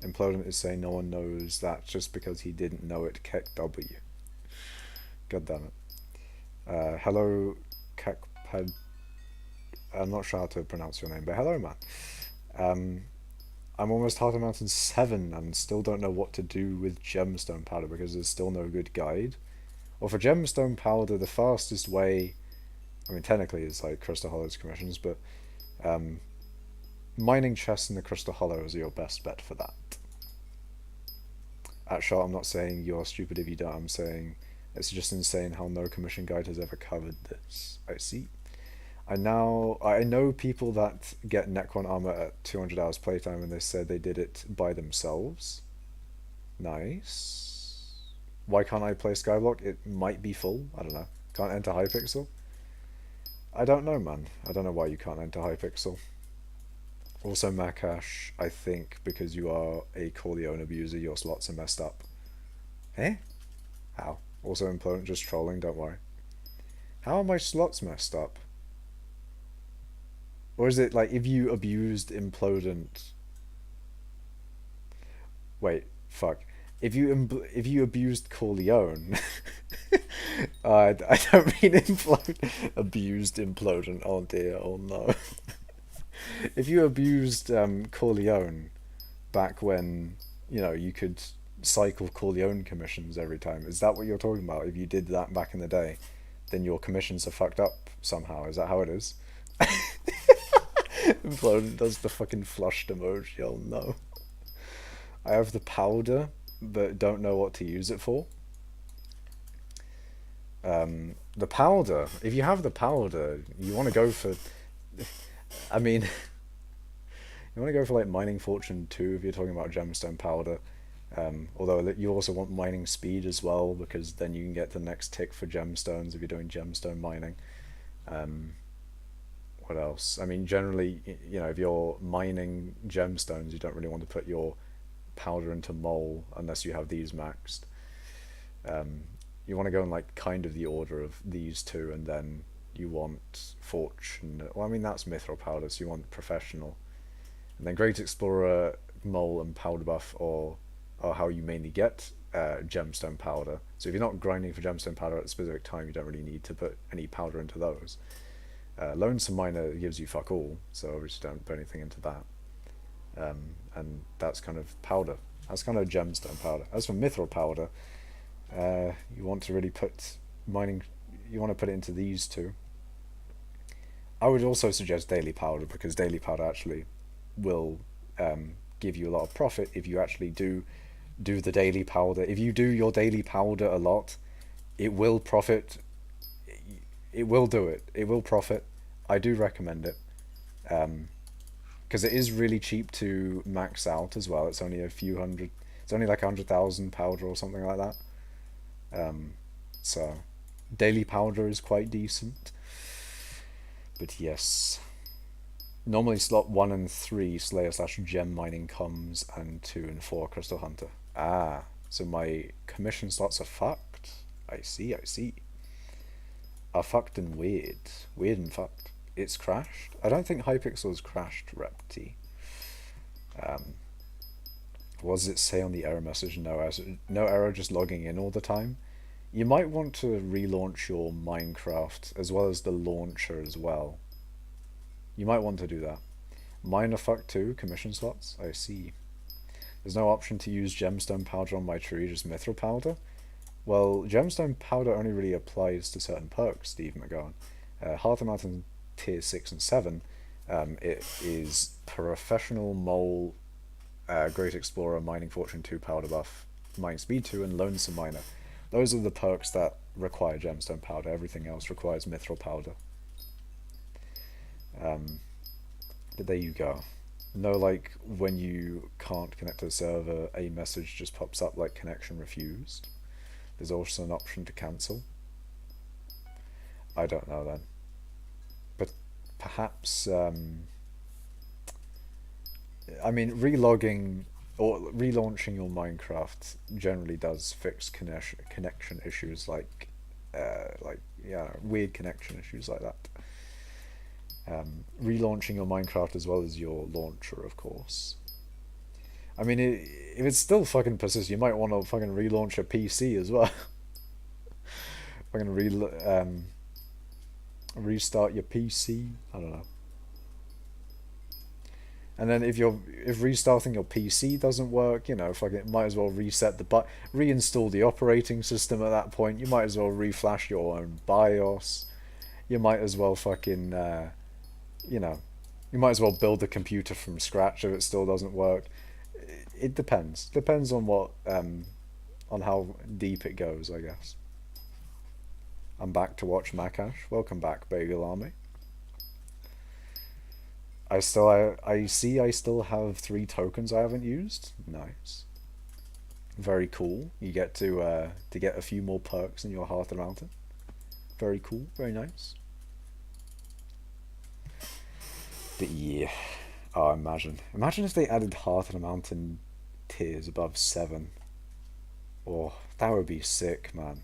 S1: Implodent is saying no one knows that just because he didn't know it, Kek W. God damn it. Hello, Kekpad. I'm not sure how to pronounce your name, but hello, man. I'm almost Heart of Mountain 7 and still don't know what to do with gemstone powder because there's still no good guide. Well, for gemstone powder, the fastest way, I mean, technically it's like Crystal Hollows commissions, but mining chests in the Crystal Hollows are your best bet for that. At shot, I'm not saying you're stupid if you don't, I'm saying it's just insane how no commission guide has ever covered this. I see. I know people that get Necron armor at 200 hours playtime and they said they did it by themselves. Nice. Why can't I play skyblock? It might be full. I don't know. Can't enter hypixel? I don't know, man. I don't know why you can't enter hypixel. Also, Makash, I think because you are a Corleone abuser, your slots are messed up. Eh? How? Also, Implodent just trolling, don't worry. How are my slots messed up? Or is it like if you abused Implodent? Wait, fuck. If you abused Corleone, I don't mean abused Implodent. Oh dear, oh no. If you abused Corleone back when you could cycle Corleone commissions every time, is that what you're talking about? If you did that back in the day, then your commissions are fucked up somehow. Is that how it is? Implodent does the fucking flushed emoji. Oh no. I have the powder. but don't know what to use it for. The powder, if you have the powder, you want to go for, I mean, you want to go for like Mining Fortune 2 if you're talking about gemstone powder. Although you also want mining speed as well, because then you can get the next tick for gemstones if you're doing gemstone mining. What else? I mean, generally, if you're mining gemstones, you don't really want to put your powder into mole unless you have these maxed. You want to go in like kind of the order of these two, and then you want fortune. Well, I mean that's Mithril Powder, so you want professional, and then Great Explorer, mole, and powder buff, or how you mainly get gemstone powder. So if you're not grinding for gemstone powder at a specific time, you don't really need to put any powder into those. Lonesome Miner gives you fuck all, so obviously don't put anything into that. And that's kind of powder. That's kind of gemstone powder. As for Mithril Powder, you want to really put mining. You want to put it into these two. I would also suggest Daily Powder, because Daily Powder actually will give you a lot of profit if you actually do the daily powder. If you do your daily powder a lot, it will profit. It will do it. It will profit. I do recommend it. Because it is really cheap to max out as well. It's only a few hundred. It's only like 100,000 powder or something like that. So daily powder is quite decent. But yes. Normally slot 1 and 3 Slayer / gem mining comes, and 2 and 4 Crystal Hunter. Ah, so my commission slots are fucked. I see. Are fucked and weird. Weird and fucked. It's crashed. I don't think hypixel's crashed, Repti. What does it say on the error message? No error, just logging in all the time. You might want to relaunch your Minecraft as well as the launcher as well. You might want to do that. Mine are fucked too, commission slots. I see. There's no option to use gemstone powder on my tree, just Mithril Powder. Well, gemstone powder only really applies to certain perks, Steve McGowan. Heart of Mountain tier 6 and 7, it is professional mole, Great Explorer, Mining Fortune 2 powder buff, Mining Speed 2, and Lonesome Miner. Those are the perks that require gemstone powder. Everything else requires Mithril Powder. But there you go. No, like when you can't connect to the server, a message just pops up like connection refused. There's also an option to cancel. I don't know then. But perhaps, I mean, relogging or relaunching your Minecraft generally does fix connection issues like weird connection issues like that. Relaunching your Minecraft as well as your launcher, of course. I mean, if it still fucking persists, you might want to fucking relaunch a PC as well. Fucking restart your PC. I don't know. And then if restarting your PC doesn't work, fucking might as well reinstall the operating system at that point. You might as well reflash your own BIOS. You might as well fucking you might as well build the computer from scratch if it still doesn't work. It depends. Depends on what on how deep it goes, I guess. I'm back to watch Makash. Welcome back, Bagel Army. I see I still have 3 tokens I haven't used. Nice. Very cool. You get to get a few more perks in your Heart of the Mountain. Very cool. Very nice. But yeah. Oh, imagine if they added Heart of the Mountain tiers above 7. Oh, that would be sick, man.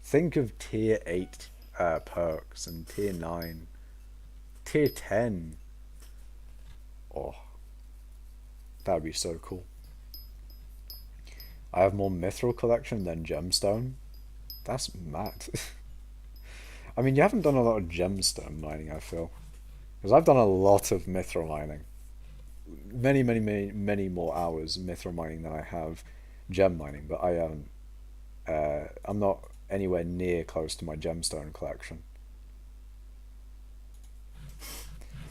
S1: Think of tier 8 perks and tier 9. Tier 10. Oh, that would be so cool. I have more Mithril collection than Gemstone. That's mad. I mean, you haven't done a lot of Gemstone mining, I feel. Because I've done a lot of Mithril mining. Many more hours Mithril mining than I have gem mining, but I haven't. I'm not anywhere near close to my Gemstone collection.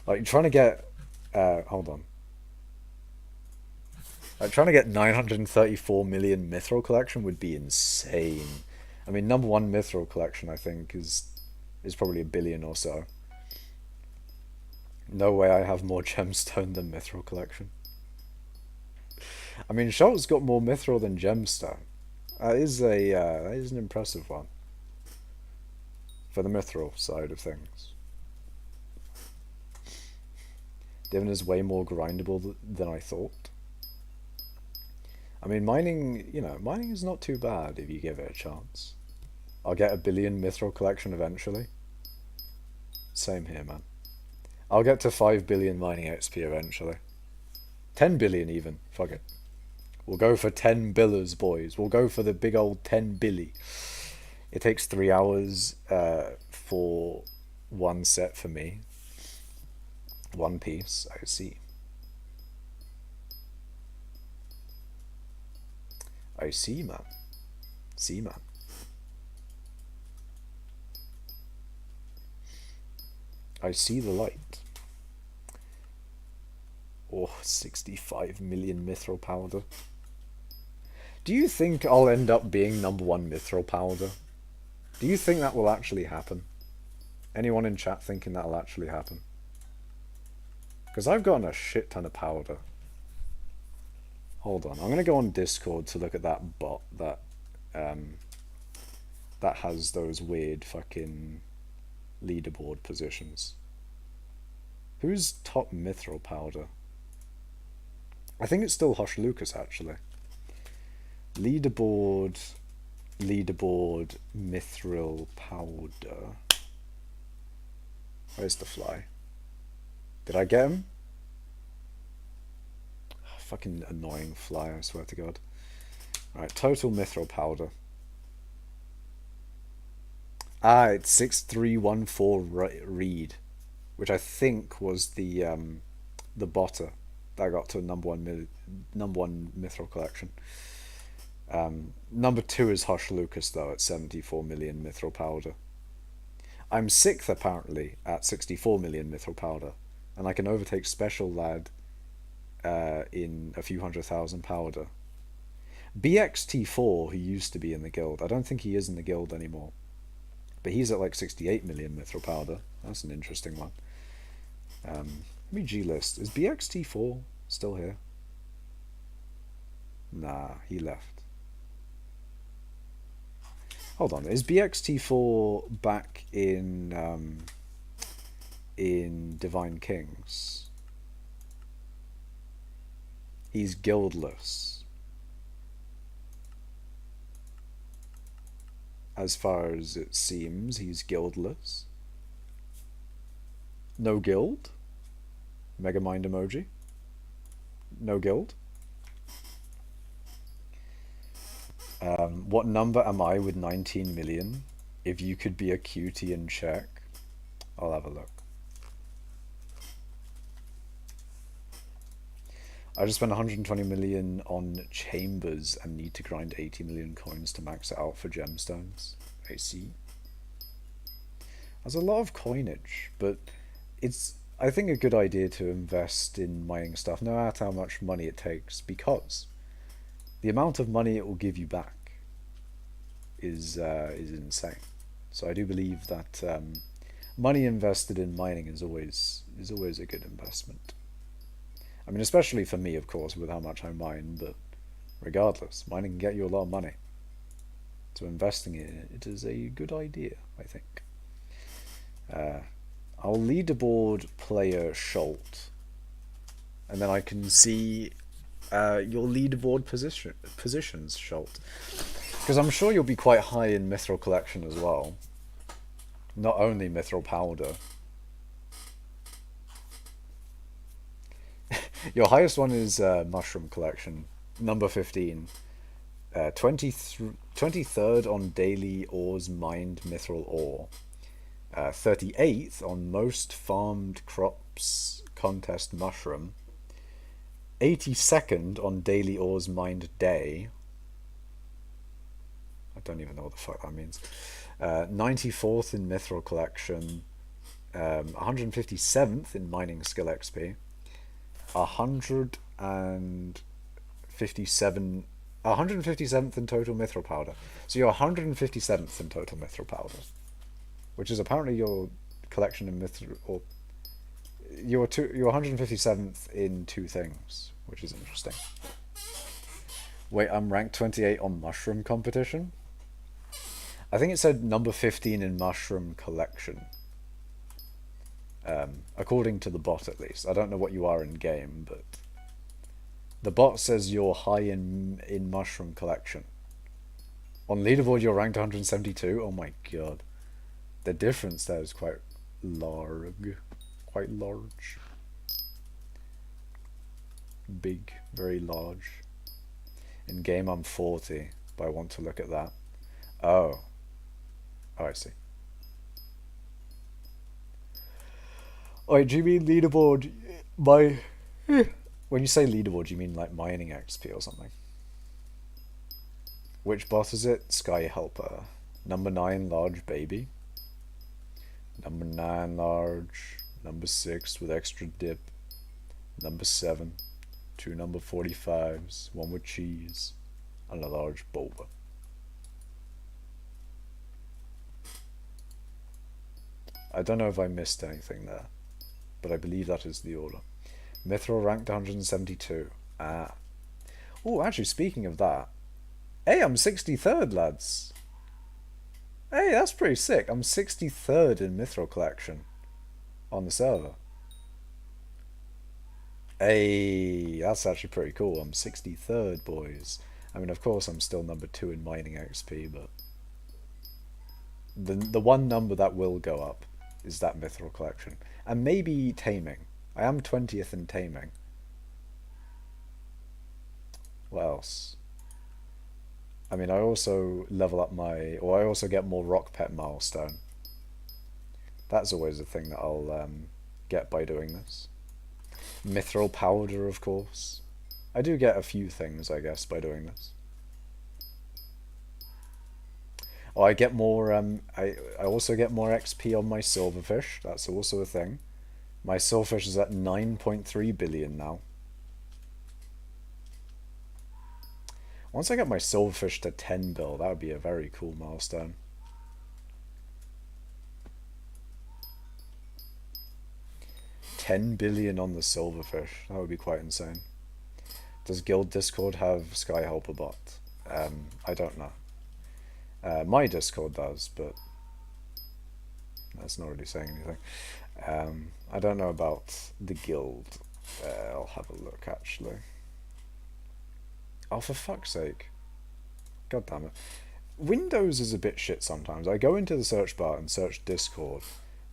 S1: Like, trying to get... hold on. Like, trying to get 934 million Mithril collection would be insane. I mean, number one Mithril collection, I think, is probably a billion or so. No way I have more gemstone than Mithril collection. I mean, Schultz got more Mithril than gemstone. That is an impressive one for the Mithril side of things. Divin is way more grindable than I thought. I mean, mining, mining is not too bad if you give it a chance. I'll get a billion Mithril collection eventually. Same here, man. I'll get to 5 billion mining XP eventually. 10 billion even. Fuck it. We'll go for 10 billers, boys. We'll go for the big old 10 billy. It takes 3 hours for one set for me. One piece, I see. I see, man. See, man. I see the light. Oh, 65 million Mithril Powder. Do you think I'll end up being number one Mithril Powder? Do you think that will actually happen? Anyone in chat thinking that'll actually happen? Because I've gotten a shit ton of powder. Hold on, I'm going to go on Discord to look at that bot that has those weird fucking leaderboard positions. Who's top Mithril Powder? I think it's still Hush Lucas, actually. Leaderboard, Mithril Powder. Where's the fly? Did I get him? Fucking annoying fly, I swear to God. Alright, total Mithril Powder. Ah, it's 6314 Reed, which I think was the botter that got to number one Mithril collection. Number 2 is Hush Lucas though at 74 million Mithril Powder. I'm 6th apparently at 64 million Mithril Powder, and I can overtake Special Lad in a few 100,000 powder. BXT4, who used to be in the guild, I don't think he is in the guild anymore, but he's at like 68 million Mithril Powder. That's an interesting one. Let me G-list. Is BXT4 still here? Nah, he left. Hold on, is BXT4 back in Divine Kings? He's guildless. As far as it seems, he's guildless. No guild? Megamind emoji? No guild? What number am I with 19 million? If you could be a cutie and check. I'll have a look. I just spent 120 million on chambers and need to grind 80 million coins to max it out for gemstones. I see. There's a lot of coinage, but it's, I think, a good idea to invest in mining stuff, no matter how much money it takes, because the amount of money it will give you back is insane. So I do believe that money invested in mining is always a good investment. I mean, especially for me, of course, with how much I mine, but regardless, mining can get you a lot of money. So investing in it is a good idea, I think. I'll leaderboard player Schult, and then I can see your leaderboard positions, Schult. Because I'm sure you'll be quite high in Mithril collection as well. Not only Mithril Powder. Your highest one is Mushroom collection, number 15. 23rd on daily ores mined Mithril ore. 38th on most farmed crops contest mushroom. 82nd on daily ores mined day. I don't even know what the fuck that means. 94th in Mithril collection. 157th in mining skill XP. 158th 157th in total Mithril Powder. So you're 157th in total Mithril Powder, which is apparently your collection of Mithril, or you're 157th in two things, which is interesting. Wait, I'm ranked 28 on Mushroom Competition? I think it said number 15 in Mushroom Collection. According to the bot, at least. I don't know what you are in game, but the bot says you're high in Mushroom Collection. On leaderboard, you're ranked 172. Oh my god, the difference there is quite large. Quite large. Big, very large. In game, I'm 40, but I want to look at that. Oh. Oh, I see. Wait, do you mean leaderboard by... When you say leaderboard, do you mean like mining XP or something? Which bot is it? Sky Helper. Number 9, large baby. Number 9, large. Number 6 with extra dip. Number 7. 2 number 45s. 1 with cheese. And a large boba. I don't know if I missed anything there, but I believe that is the order. Mithril ranked 172. Ah. Oh, actually, speaking of that, hey, I'm 63rd, lads. Hey, that's pretty sick. I'm 63rd in Mithril collection on the server. Hey, that's actually pretty cool. I'm 63rd, boys. I mean, of course, I'm still number 2 in mining XP, but the one number that will go up is that Mithril collection. And maybe taming. I am 20th in taming. What else? I mean, I also level up I also get more rock pet milestone. That's always a thing that I'll get by doing this. Mithril Powder, of course. I do get a few things, I guess, by doing this. Oh, I get more, I also get more XP on my silverfish. That's also a thing. My silverfish is at 9.3 billion now. Once I get my silverfish to 10 bill, that would be a very cool milestone. $10 billion on the silverfish. That would be quite insane. Does Guild Discord have Sky Helper bot? I don't know. My Discord does, but that's not really saying anything. I don't know about the guild. I'll have a look, actually. Oh, for fuck's sake. God damn it. Windows is a bit shit sometimes. I go into the search bar and search Discord,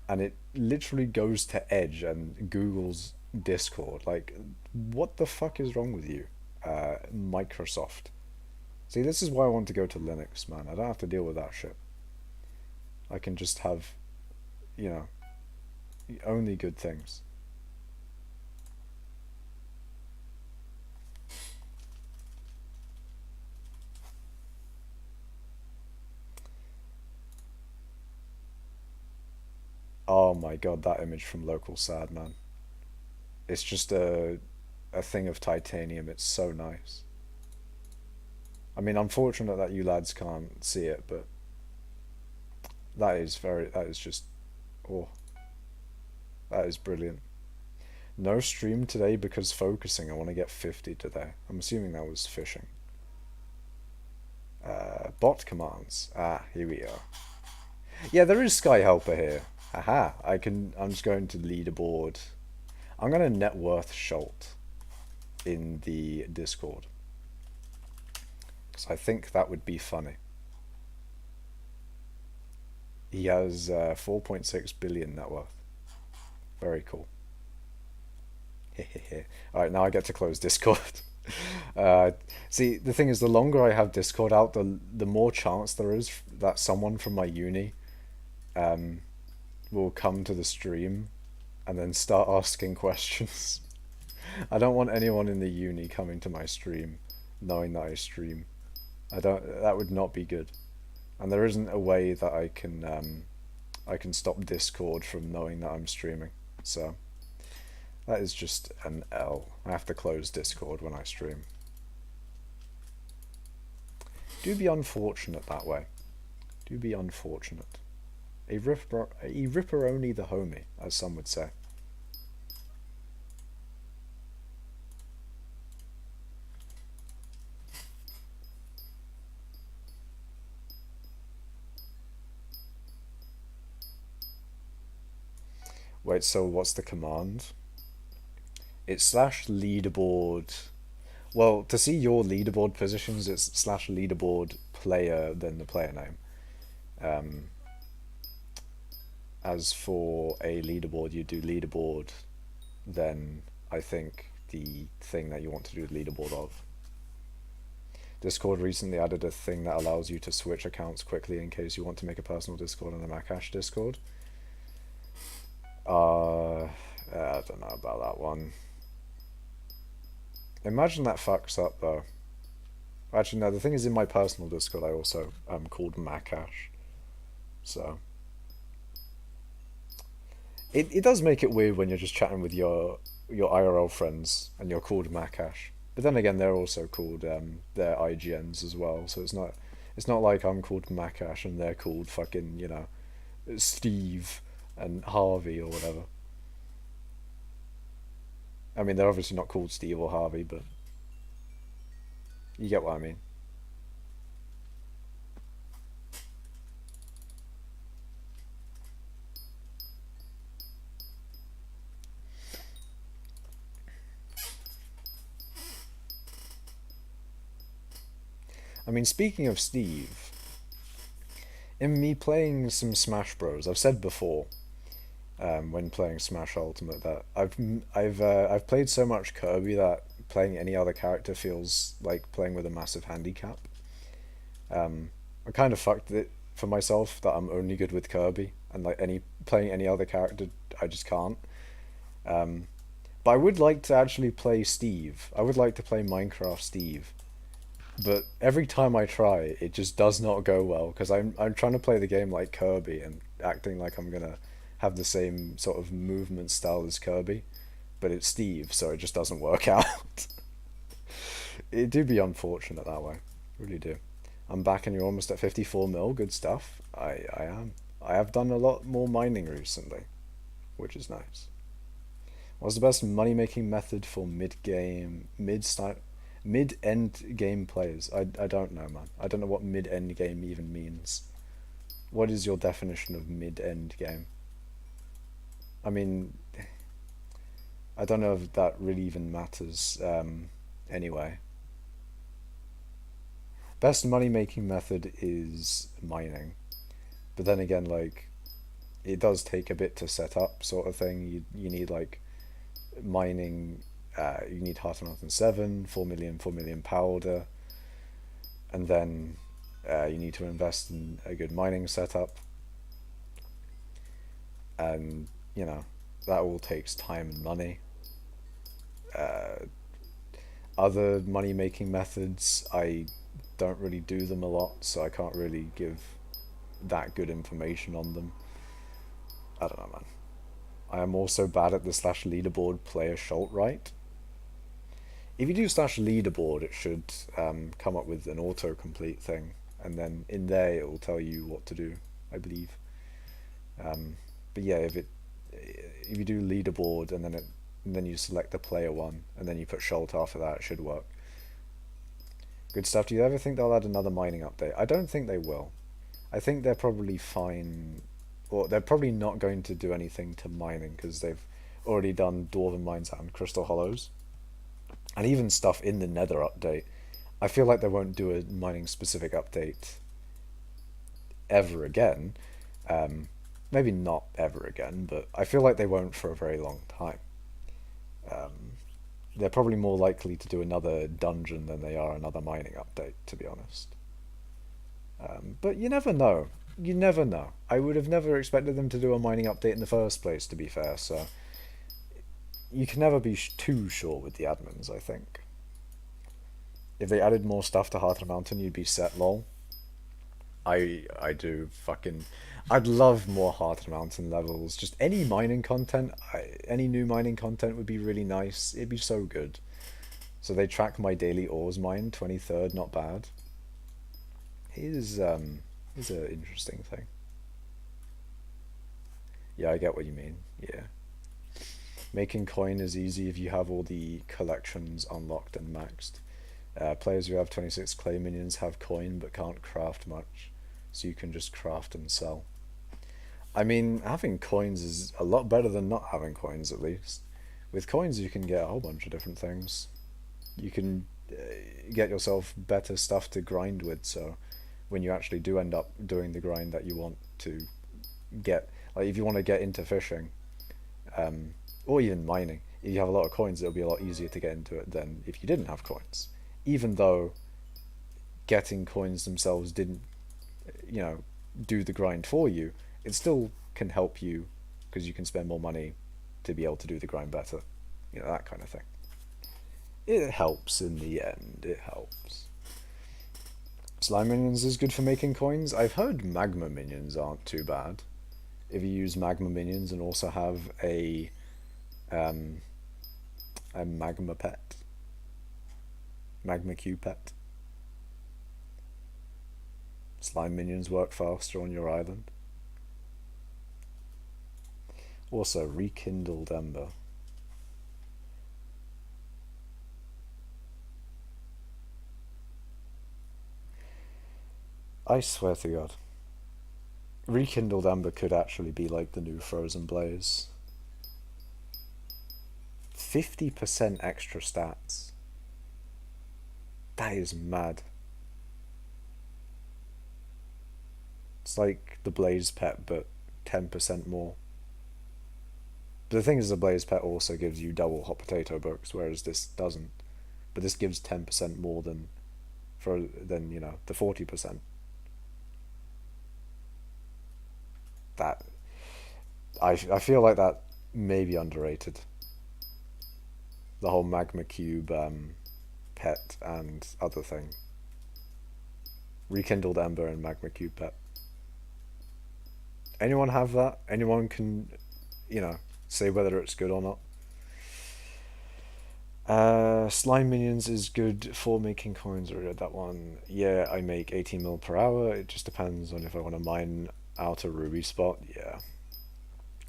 S1: and it literally goes to Edge and Google's Discord. Like, what the fuck is wrong with you, Microsoft? See, this is why I want to go to Linux, man. I don't have to deal with that shit. I can just have, you know, only good things. Oh my god, that image from Local Sad, man. It's just a thing of titanium. It's so nice. I mean, unfortunate that you lads can't see it, but that is just, oh, that is brilliant. No stream today because focusing. I want to get 50 today. I'm assuming that was fishing. Bot commands. Ah, here we are. Yeah, there is Sky Helper here. Aha, I'm just going to leaderboard. I'm going to net worth Schult in the Discord. Because I think that would be funny. He has 4.6 billion net worth. Very cool. Alright, now I get to close Discord. See, the thing is, the longer I have Discord out, the more chance there is that someone from my uni will come to the stream and then start asking questions. I don't want anyone in the uni coming to my stream knowing that I stream. That would not be good. And there isn't a way that I can stop Discord from knowing that I'm streaming. So that is just an L. I have to close Discord when I stream. Do be unfortunate that way. Do be unfortunate. A ripperoni the homie, as some would say. Wait, so what's the command? It's slash leaderboard. Well, to see your leaderboard positions, it's slash leaderboard player, then the player name. As for a leaderboard, you do leaderboard, then I think the thing that you want to do leaderboard of. Discord recently added a thing that allows you to switch accounts quickly in case you want to make a personal Discord and a Macash Discord. I don't know about that one. Imagine that fucks up though. Actually, no, the thing is in my personal Discord I also am called Macash. So it does make it weird when you're just chatting with your IRL friends and you're called Macash. But then again, they're also called their IGNs as well. So it's not like I'm called Macash and they're called fucking, you know, Steve and Harvey or whatever. I mean, they're obviously not called Steve or Harvey, but you get what I mean. I mean, speaking of Steve, in me playing some Smash Bros, I've said before, when playing Smash Ultimate, that I've played so much Kirby that playing any other character feels like playing with a massive handicap. I kind of fucked it for myself that I'm only good with Kirby, and like playing any other character, I just can't. But I would like to actually play Steve. I would like to play Minecraft Steve. But every time I try, it just does not go well because I'm trying to play the game like Kirby and acting like I'm gonna have the same sort of movement style as Kirby, but it's Steve, so it just doesn't work out. It do be unfortunate that way, really do. I'm back and you're almost at 54 mil. Good stuff. I am. I have done a lot more mining recently, which is nice. What's the best money making method for mid-end game players? I don't know, man. I don't know what mid-end game even means. What is your definition of mid-end game? I mean, I don't know if that really even matters. Anyway, best money making method is mining, but then again, like, it does take a bit to set up, sort of thing. You need like mining. You need hotm 7, 4 million powder, and then you need to invest in a good mining setup, and you know that all takes time and money. Other money making methods, I don't really do them a lot, so I can't really give that good information on them. I don't know, man. I am also bad at the slash leaderboard player Schult right. If you do slash leaderboard, it should come up with an autocomplete thing, and then in there it will tell you what to do, I believe. But yeah, if you do leaderboard and then you select the player one, and then you put Schult after that, it should work. Good stuff. Do you ever think they'll add another mining update? I don't think they will. I think they're probably fine, or they're probably not going to do anything to mining because they've already done Dwarven Mines and Crystal Hollows. And even stuff in the Nether update. I feel like they won't do a mining specific update ever again. Maybe not ever again, but I feel like they won't for a very long time. They're probably more likely to do another dungeon than they are another mining update, to be honest. But you never know. You never know. I would have never expected them to do a mining update in the first place, to be fair, so you can never be too sure with the admins, I think. If they added more stuff to Heart of the Mountain, you'd be set, lol. I do fucking... I'd love more Heart of the Mountain levels. Just any mining content, any new mining content would be really nice. It'd be so good. So they track my daily ores mine, 23rd, not bad. is an interesting thing. Yeah, I get what you mean. Yeah. Making coin is easy if you have all the collections unlocked and maxed. Players who have 26 clay minions have coin but can't craft much, so you can just craft and sell. I mean, having coins is a lot better than not having coins, at least. With coins, you can get a whole bunch of different things. You can get yourself better stuff to grind with, so when you actually do end up doing the grind that you want to get, like if you want to get into fishing, or even mining, if you have a lot of coins, it'll be a lot easier to get into it than if you didn't have coins. Even though getting coins themselves didn't, do the grind for you, it still can help you because you can spend more money to be able to do the grind better. That kind of thing. It helps in the end, it helps. Slime minions is good for making coins. I've heard magma minions aren't too bad. If you use magma minions and also have a magma pet. Magma Q pet. Slime minions work faster on your island. Also, rekindled ember. I swear to God. Rekindled ember could actually be like the new frozen blaze. 50% extra stats. That is mad. It's like the blaze pet, but 10% more. But the thing is, the blaze pet also gives you double hot potato books, whereas this doesn't. But this gives 10% more than the 40%. That I feel like that may be underrated. The whole magma cube pet and other thing. Rekindled ember and magma cube pet. Anyone have that? Anyone can, say whether it's good or not. Slime minions is good for making coins. I read that one. Yeah, I make 18 mil per hour. It just depends on if I want to mine out a ruby spot. Yeah,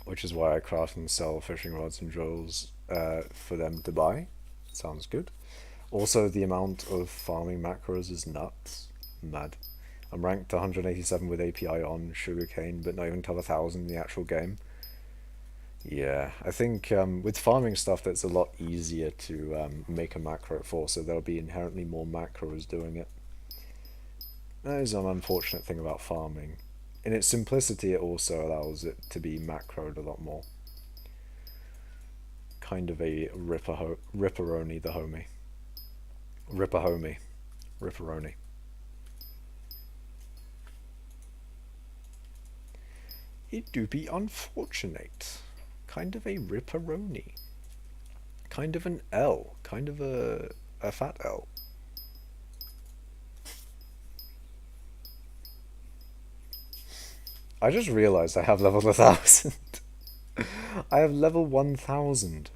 S1: which is why I craft and sell fishing rods and drills for them to buy. Sounds good. Also, the amount of farming macros is nuts. Mad. I'm ranked 187 with API on sugarcane, but not even to 1,000 in the actual game. Yeah, I think with farming stuff, that's a lot easier to make a macro for, so there'll be inherently more macros doing it. That is an unfortunate thing about farming. In its simplicity, it also allows it to be macroed a lot more. Kind of a ripperoni the homie. Ripperhomie. Ripperoni. It do be unfortunate. Kind of a ripperoni. Kind of an L. Kind of a fat L. I just realised I have level 1,000. I have level 1,000.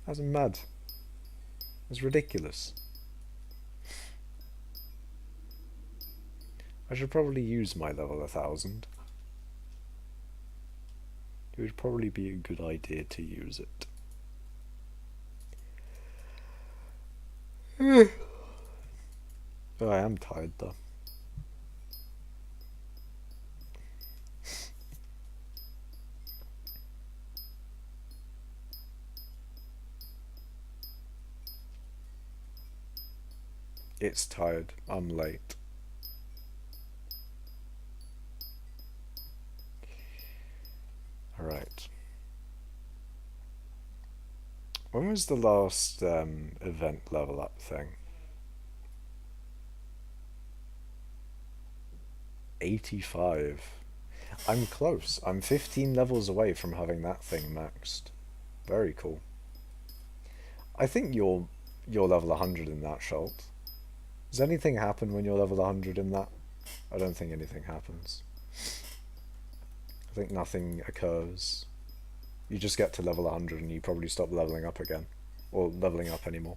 S1: That's mad. It's ridiculous. I should probably use my level 1,000. It would probably be a good idea to use it. Oh, I am tired though. It's tired. I'm late. Alright. When was the last event level up thing? 85. I'm close. I'm 15 levels away from having that thing maxed. Very cool. I think you're level 100 in that, Schult. Does anything happen when you're level 100 in that? I don't think anything happens. I think nothing occurs. You just get to level 100 and you probably stop leveling up again. Or leveling up anymore.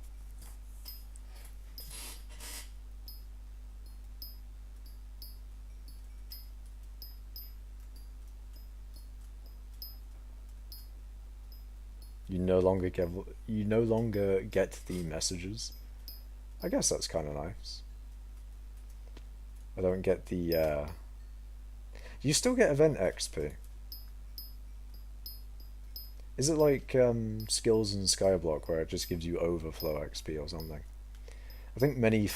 S1: You no longer get the messages. I guess that's kind of nice. I don't get the you still get event XP. Is it like skills in skyblock where it just gives you overflow XP or something? I think many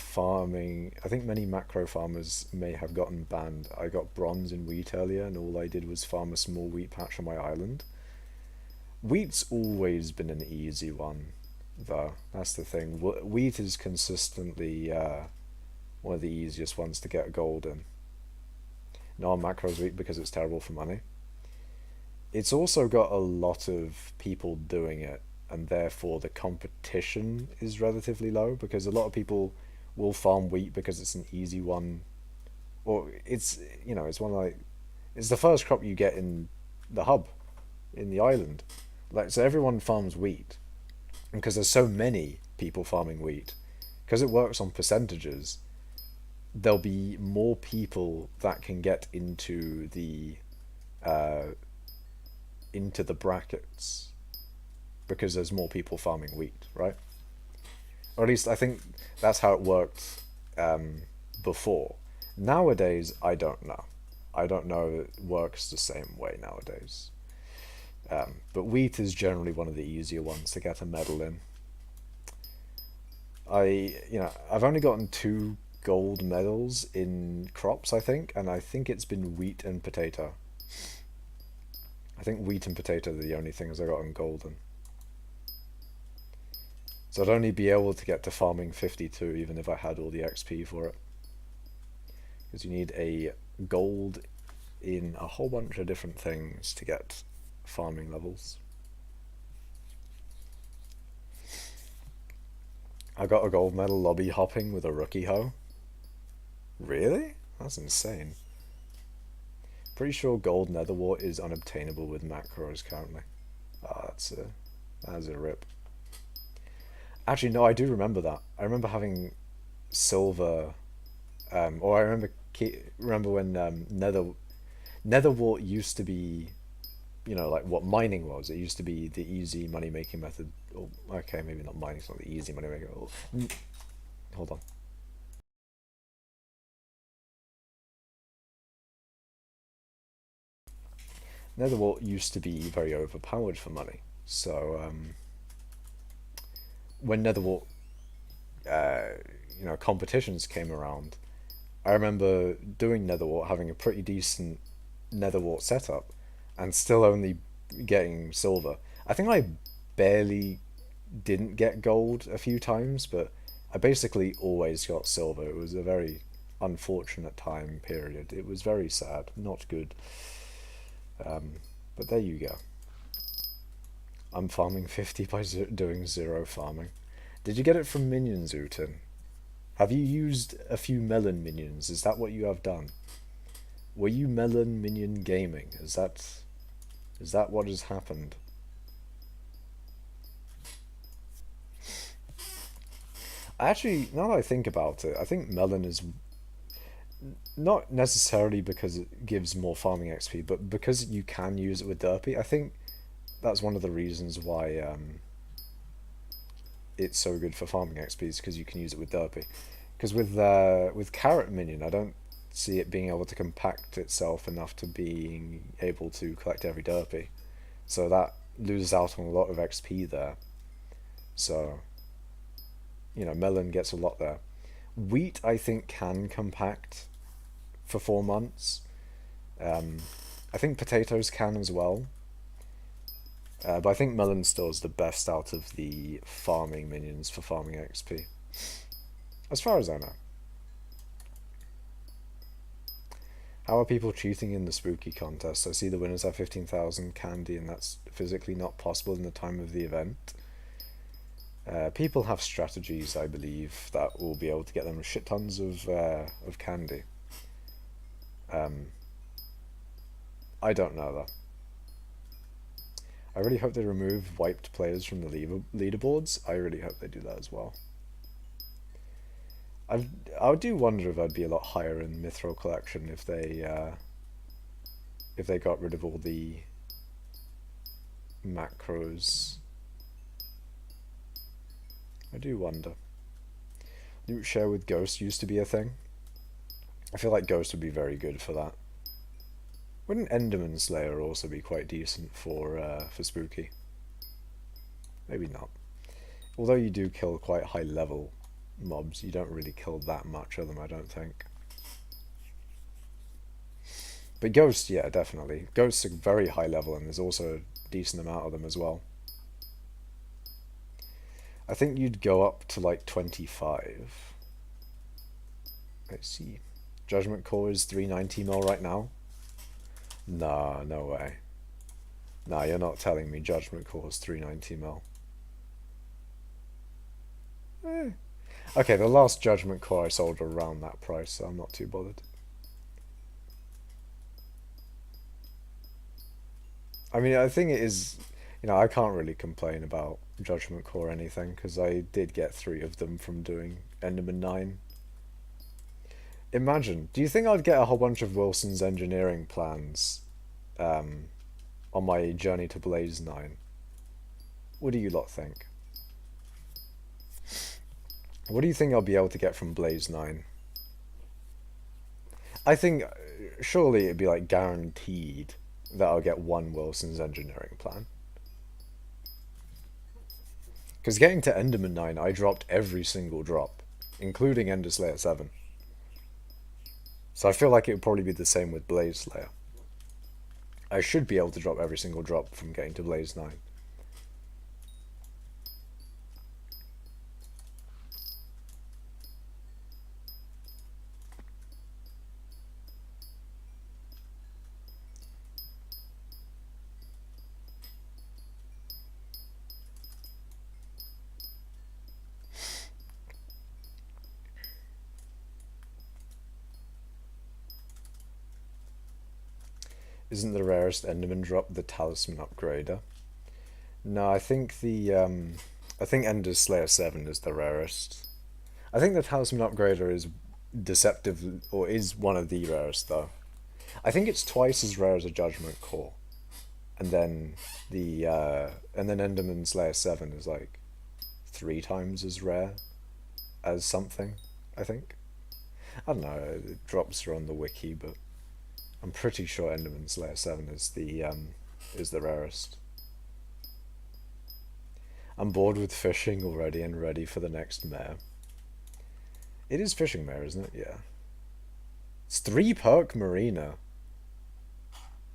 S1: macro farmers may have gotten banned. I got bronze in wheat earlier, and all I did was farm a small wheat patch on my island. Wheat's always been an easy one, though. That's the thing. Wheat is consistently one of the easiest ones to get gold in. Non-macros wheat because it's terrible for money. It's also got a lot of people doing it, and therefore the competition is relatively low because a lot of people will farm wheat because it's an easy one, or it's one like it's the first crop you get in the hub, in the island. Like, so everyone farms wheat, and because there's so many people farming wheat, because it works on percentages, there'll be more people that can get uh, into the brackets because there's more people farming wheat, right? Or at least I think that's how it worked before. Nowadays, I don't know. I don't know if it works the same way nowadays. But wheat is generally one of the easier ones to get a medal in. I've only gotten two gold medals in crops, I think, and I think it's been wheat and potato. I think wheat and potato are the only things I got in golden. So I'd only be able to get to farming 52 even if I had all the XP for it. Because you need a gold in a whole bunch of different things to get farming levels. I got a gold medal lobby hopping with a rookie hoe. Really? That's insane. Pretty sure gold netherwort is unobtainable with macros currently. Ah, that's a rip. Actually, no, I do remember that. I remember having silver, or I remember when netherwort used to be, like what mining was. It used to be the easy money making method. Or, okay, maybe not mining. It's not the easy money making. Hold on. Netherwort used to be very overpowered for money. So when netherwort, competitions came around, I remember doing netherwort, having a pretty decent netherwort setup, and still only getting silver. I think I barely didn't get gold a few times, but I basically always got silver. It was a very unfortunate time period. It was very sad, not good. But there you go. I'm farming 50 by doing zero farming. Did you get it from minions, Uten? Have you used a few melon minions? Is that what you have done? Were you melon minion gaming? Is that what has happened? Actually, now that I think about it, I think melon is not necessarily because it gives more farming XP, but because you can use it with derpy. I think that's one of the reasons why it's so good for farming XP is because you can use it with derpy. Because with carrot minion, I don't see it being able to compact itself enough to being able to collect every derpy, so that loses out on a lot of XP there. So melon gets a lot there. Wheat, I think, can compact for 4 months. I think potatoes can as well. But I think melon still is the best out of the farming minions for farming XP. As far as I know. How are people cheating in the spooky contest? I see the winners have 15,000 candy and that's physically not possible in the time of the event. People have strategies, I believe, that will be able to get them shit tons of candy. I don't know though. I really hope they remove wiped players from the leaderboards. I really hope they do that as well. I do wonder if I'd be a lot higher in Mithril collection if they got rid of all the macros I do wonder. Loot share with Ghost used to be a thing. I feel like Ghost would be very good for that. Wouldn't Enderman Slayer also be quite decent for Spooky? Maybe not. Although you do kill quite high level mobs, you don't really kill that much of them, I don't think. But Ghost, yeah, definitely. Ghosts are very high level, and there's also a decent amount of them as well. I think you'd go up to like 25. Let's see. Judgment Core is 390 mil right now. Nah, no way. Nah, you're not telling me Judgment Core is 390 mil. Okay, the last Judgment Core I sold around that price, so I'm not too bothered. I mean, I think it is, I can't really complain about Judgment Core or anything, because I did get 3 of them from doing Enderman 9. Imagine, do you think I'd get a whole bunch of Wilson's engineering plans on my journey to Blaze 9? What do you lot think? What do you think I'll be able to get from Blaze 9? I think, surely it'd be like guaranteed that I'll get 1 Wilson's engineering plan. Because getting to Enderman 9, I dropped every single drop, including Ender Slayer 7. So I feel like it would probably be the same with Blaze Slayer. I should be able to drop every single drop from getting to Blaze 9. Isn't the rarest Enderman drop the Talisman Upgrader? No, I think I think Ender Slayer 7 is the rarest. I think the Talisman Upgrader is deceptive, or is one of the rarest though. I think it's twice as rare as a Judgment Core, and then Enderman Slayer 7 is like 3 times as rare as something. I think. I don't know. The drops are on the wiki, but I'm pretty sure Enderman Slayer 7 is the rarest. I'm bored with fishing already and ready for the next mare. It is fishing mare, isn't it? Yeah. It's 3 perk marina.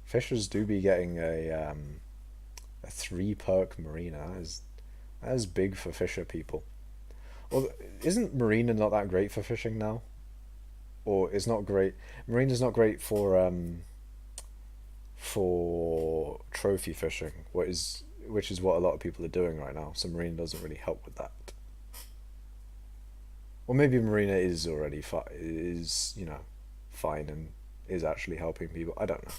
S1: Fishers do be getting a 3 perk marina. That is big for fisher people. Well, isn't marina not that great for fishing now? Or it's not great. Marina's not great for trophy fishing, which is what a lot of people are doing right now. So marina doesn't really help with that. Or maybe marina is already fine and is actually helping people. I don't know.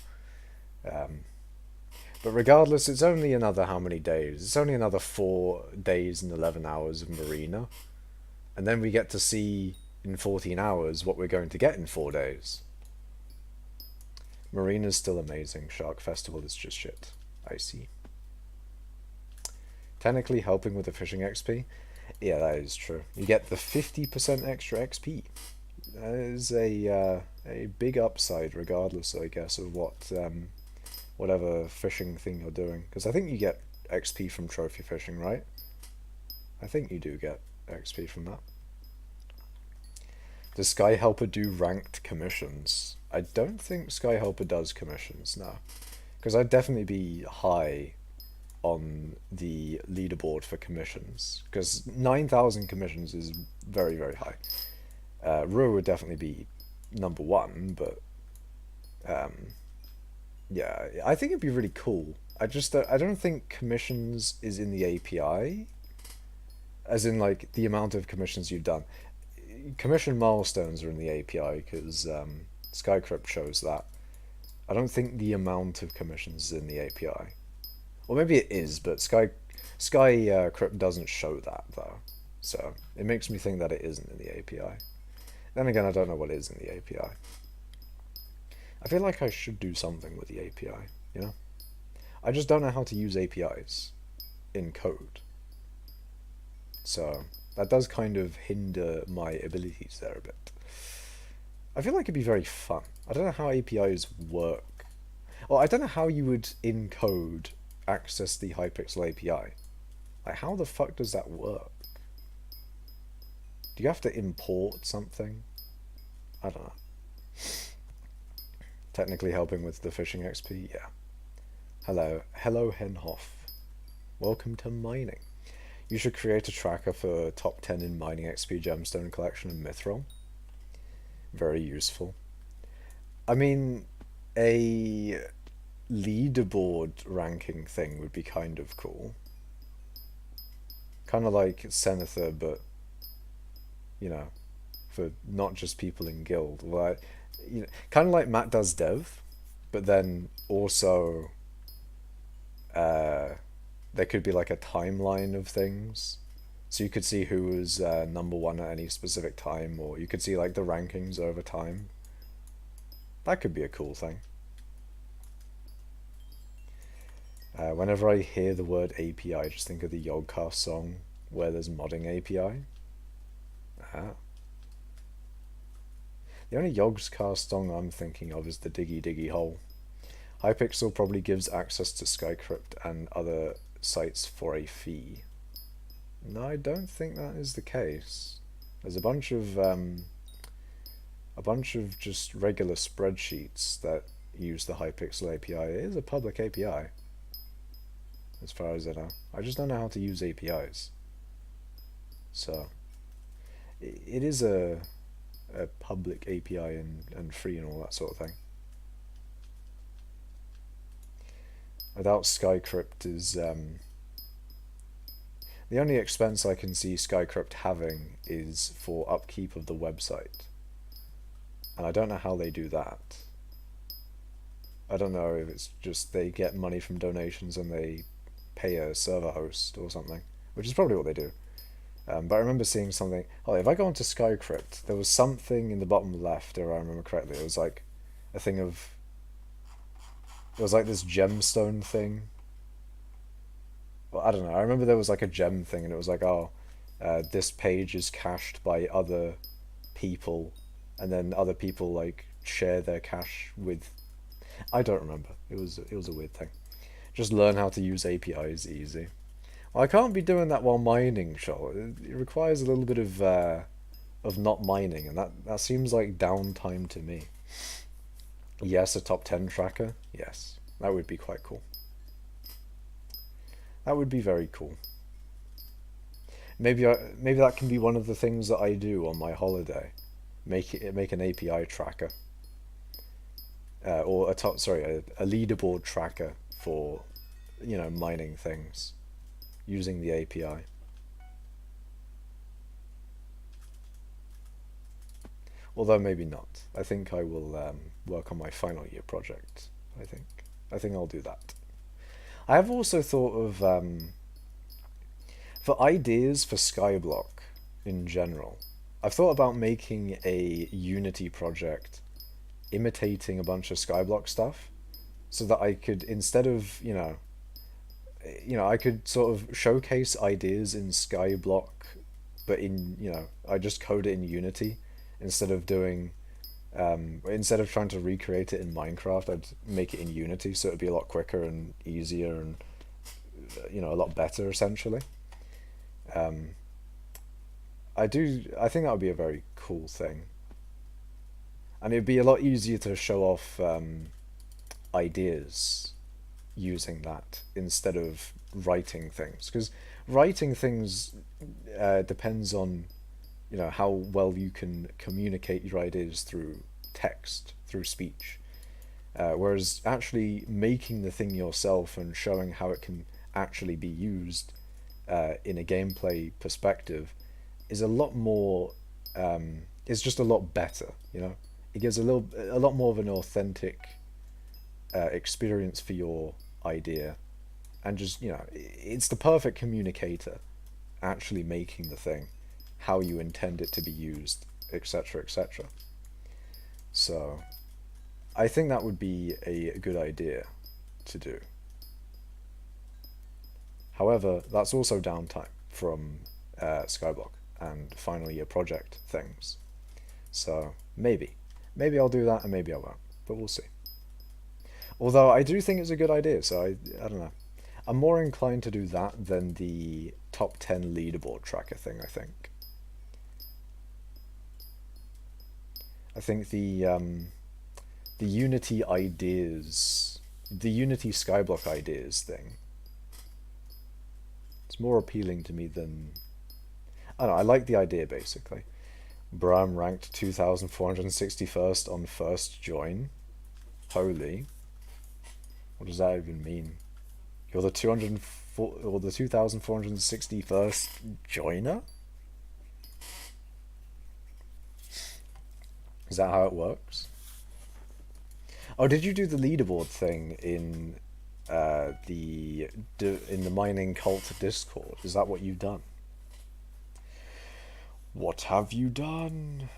S1: But regardless, it's only another how many days? It's only another 4 days and 11 hours of marina, and then we get to see in 14 hours what we're going to get in 4 days. Marina's still amazing. Shark Festival is just shit. I see. Technically helping with the fishing XP. Yeah, that is true. You get the 50% extra XP. That is a big upside, regardless, I guess, of what whatever fishing thing you're doing. Because I think you get XP from trophy fishing, right? I think you do get XP from that. Does Sky Helper do ranked commissions? I don't think Sky Helper does commissions, no. Because I'd definitely be high on the leaderboard for commissions. Because 9,000 commissions is very, very high. Rue would definitely be number 1, but yeah, I think it'd be really cool. I don't think commissions is in the API, as in like the amount of commissions you've done. Commission milestones are in the API because Skycrypt shows that. I don't think the amount of commissions is in the API. Or maybe it is, but Skycrypt doesn't show that though. So it makes me think that it isn't in the API. Then again, I don't know what is in the API. I feel like I should do something with the API, you know? I just don't know how to use APIs in code. So That does kind of hinder my abilities there a bit. I feel like it'd be very fun. I don't know how APIs work. Well, I don't know how you would encode access the hypixel API. Like, how the fuck does that work? Do you have to import something? I don't know. Technically helping with the fishing XP? Yeah. Hello Henhoff. Welcome to mining. You should create a tracker for top 10 in mining XP gemstone collection and mithril. Very useful. I mean, a leaderboard ranking thing would be kind of cool. Kind of like Senator, but, you know, for not just people in guild. Like, you know, kind of like Matt does dev, but then also there could be like a timeline of things. So you could see who was number one at any specific time, or you could see like the rankings over time. That could be a cool thing. Whenever I hear the word API, I just think of the Yogcast song where there's modding API. Ah. The only Yogscast song I'm thinking of is the Diggy Diggy Hole. Hypixel probably gives access to Skycrypt and other sites for a fee. No, I don't think that is the case. There's a bunch of just regular spreadsheets that use the Hypixel API. It is a public API, as far as I know. I just don't know how to use APIs. So, it is a public API and free and all that sort of thing. Without Skycrypt is the only expense I can see Skycrypt having is for upkeep of the website, and I don't know how they do that. I don't know if it's just they get money from donations and they pay a server host or something, which is probably what they do. But I remember seeing something. Oh, if I go onto Skycrypt, there was something in the bottom left, if I remember correctly. It was like a thing of. It was like this gemstone thing. Well, I don't know. I remember there was like a gem thing, and it was like, oh, this page is cached by other people, and then other people like share their cache with. I don't remember. It was a weird thing. Just learn how to use APIs easy. Well, I can't be doing that while mining, Shoal. It requires a little bit of not mining, and that seems like downtime to me. Yes, a top 10 tracker. Yes, that would be quite cool. That would be very cool. Maybe that can be one of the things that I do on my holiday. Make an API tracker. Or a leaderboard tracker for, you know, mining things using the API. Although maybe not. I think I will work on my final year project. I think I'll do that. I have also thought of for ideas for skyblock in general. I've thought about making a Unity project imitating a bunch of skyblock stuff, so that I could, instead of, I could sort of showcase ideas in skyblock, but I just code it in Unity instead of doing instead of trying to recreate it in Minecraft. I'd make it in Unity, so it'd be a lot quicker and easier and a lot better essentially. I think that would be a very cool thing, and it'd be a lot easier to show off ideas using that instead of writing things, because writing things depends on how well you can communicate your ideas through text, through speech, whereas actually making the thing yourself and showing how it can actually be used in a gameplay perspective is a lot more is just a lot better. It gives a lot more of an authentic experience for your idea, and just it's the perfect communicator, actually making the thing how you intend it to be used, etc., etc. So I think that would be a good idea to do. However, that's also downtime from Skyblock, and final year project things. So maybe I'll do that and maybe I won't, but we'll see. Although I do think it's a good idea, so I don't know. I'm more inclined to do that than the top 10 leaderboard tracker thing, I think. I think the Unity ideas, the Unity skyblock ideas thing, it's more appealing to me than... I don't know, I like the idea, basically. Bram ranked 2,461st on first join. Holy. What does that even mean? You're the 204 or the 2,461st joiner? Is that how it works? Oh, did you do the leaderboard thing in the mining cult Discord? Is that what you've done? What have you done?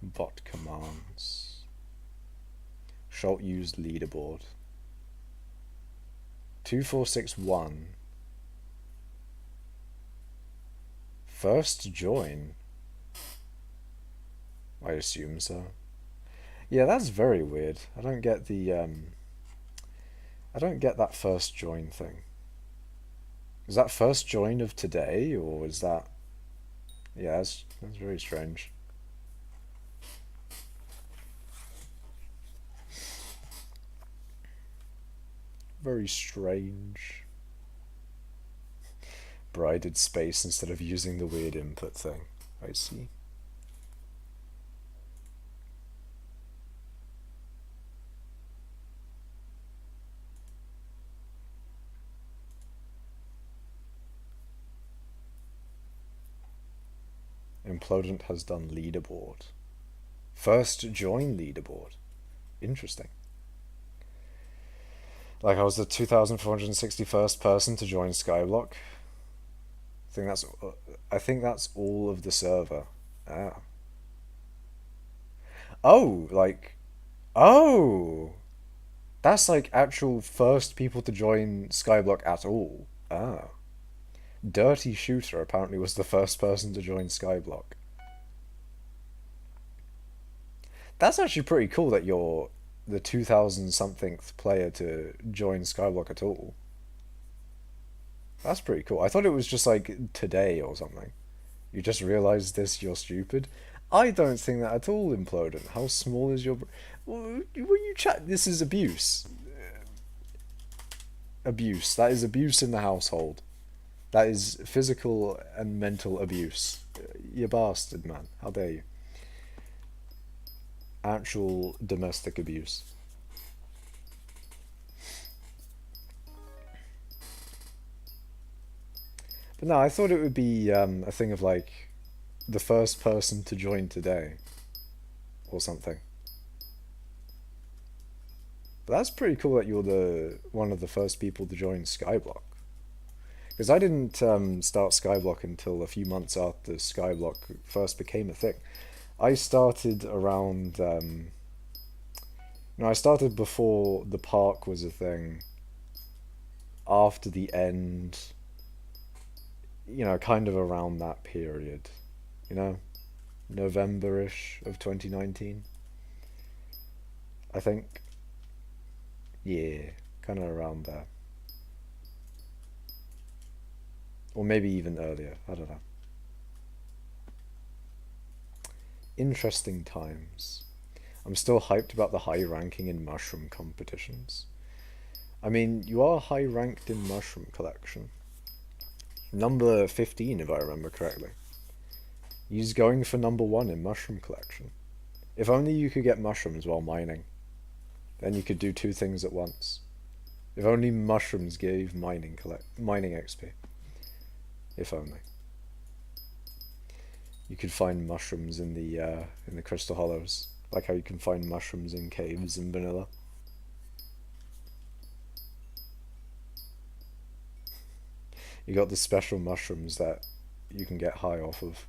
S1: Bot commands. Schult used leaderboard. 2461. First join. I assume so. Yeah, that's very weird. I don't get the I don't get that first join thing. Is that first join of today, or is that... Yeah, that's very strange. Very strange. Brided space instead of using the weird input thing. I see. Implodent has done leaderboard. First join leaderboard. Interesting. Like I was the 2,461st person to join Skyblock. I think that's all of the server. Ah. Oh, like... Oh! That's like actual first people to join Skyblock at all. Ah. Dirty Shooter apparently was the first person to join Skyblock. That's actually pretty cool that you're the 2,000-somethingth player to join Skyblock at all. That's pretty cool. I thought it was just like today or something. You just realized this, you're stupid. I don't think that at all, Implodent. How small is your... When you chat... This is abuse. Abuse. That is abuse in the household. That is physical and mental abuse. You bastard, man. How dare you? Actual domestic abuse. But no, I thought it would be a thing of like the first person to join today or something. But that's pretty cool that you're one of the first people to join Skyblock. Because I didn't start Skyblock until a few months after Skyblock first became a thing. I started around... I started before the park was a thing. After the end... kind of around that period. November-ish of 2019. I think. Yeah, kind of around there. Or maybe even earlier, I don't know. Interesting times. I'm still hyped about the high ranking in mushroom competitions. I mean, you are high ranked in mushroom collection. Number 15, if I remember correctly. He's going for number 1 in mushroom collection. If only you could get mushrooms while mining. Then you could do 2 things at once. If only mushrooms gave mining XP. If only. You could find mushrooms in the crystal hollows, like how you can find mushrooms in caves in vanilla. You got the special mushrooms that you can get high off of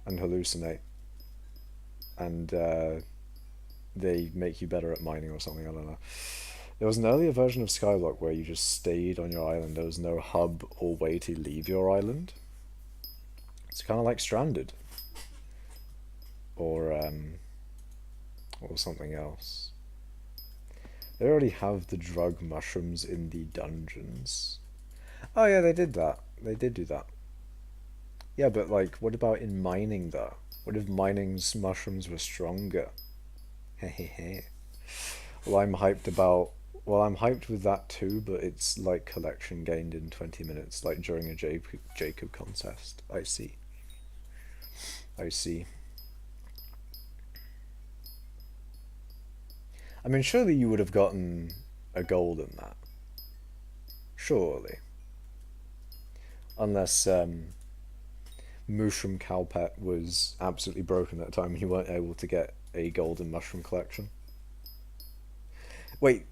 S1: and hallucinate, and they make you better at mining or something. I don't know. There was an earlier version of Skyblock where you just stayed on your island. There was no hub or way to leave your island. It's kind of like Stranded, or something else. They already have the drug mushrooms in the dungeons. Oh yeah, they did that. They did do that. Yeah, but like, what about in mining though? What if mining's mushrooms were stronger? Hehehe. Well, I'm hyped about. Well, I'm hyped with that too, but it's like collection gained in 20 minutes, like during a Jacob contest. I see. I see. I mean, surely you would have gotten a gold in that. Surely. Unless Mushroom Cowpet was absolutely broken at the time and you weren't able to get a golden mushroom collection. Wait,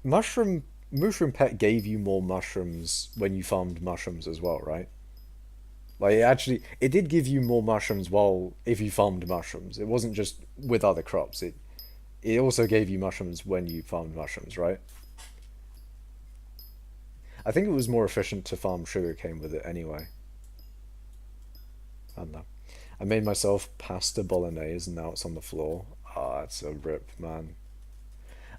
S1: Mushroom Pet gave you more mushrooms when you farmed mushrooms as well, right? Like it did give you more mushrooms while if you farmed mushrooms. It wasn't just with other crops. It also gave you mushrooms when you farmed mushrooms, right? I think it was more efficient to farm sugarcane with it anyway. I don't know. I made myself pasta bolognese and now it's on the floor. Ah, it's a rip, man.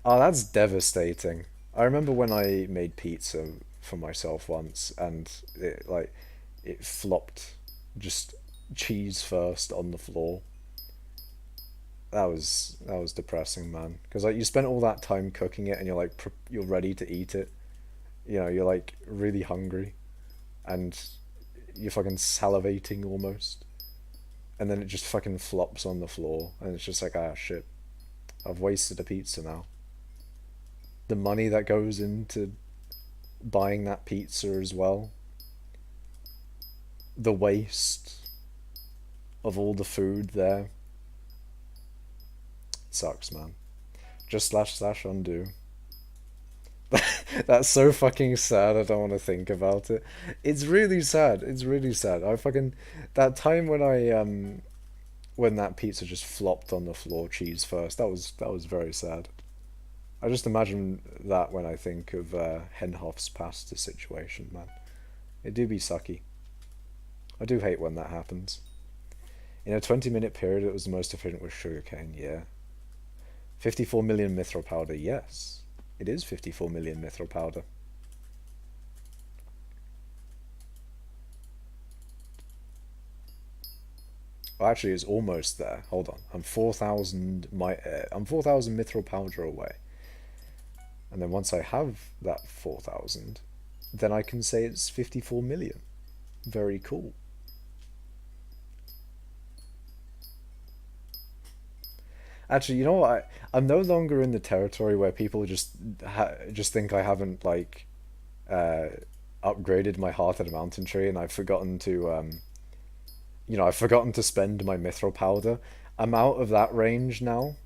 S1: Oh, that's devastating. I remember when I made pizza for myself once and it flopped just cheese first on the floor. That was depressing, man. Because like you spent all that time cooking it and you're like you're ready to eat it. You know, you're like really hungry and you're fucking salivating almost. And then it just fucking flops on the floor and it's just like, ah shit. I've wasted a pizza now. The money that goes into buying that pizza as well. The waste of all the food there. Sucks, man. Just slash undo. That's so fucking sad. I don't want to think about it. It's really sad. It's really sad. I fucking that time when when that pizza just flopped on the floor, cheese first. That was very sad. I just imagine that when I think of Henhoff's pasta situation, man. It do be sucky. I do hate when that happens. In a 20-minute period, it was the most efficient with sugarcane. Yeah. 54 million mithril powder. Yes. It is 54 million mithril powder. Well, actually, it's almost there. Hold on. I'm 4,000 I'm 4,000 mithril powder away. And then once I have that 4,000, then I can say it's 54 million. Very cool. Actually, you know what? I'm no longer in the territory where people just think I haven't like uh, upgraded my heart at a mountain tree, and I've forgotten to I've forgotten to spend my mithril powder. I'm out of that range now,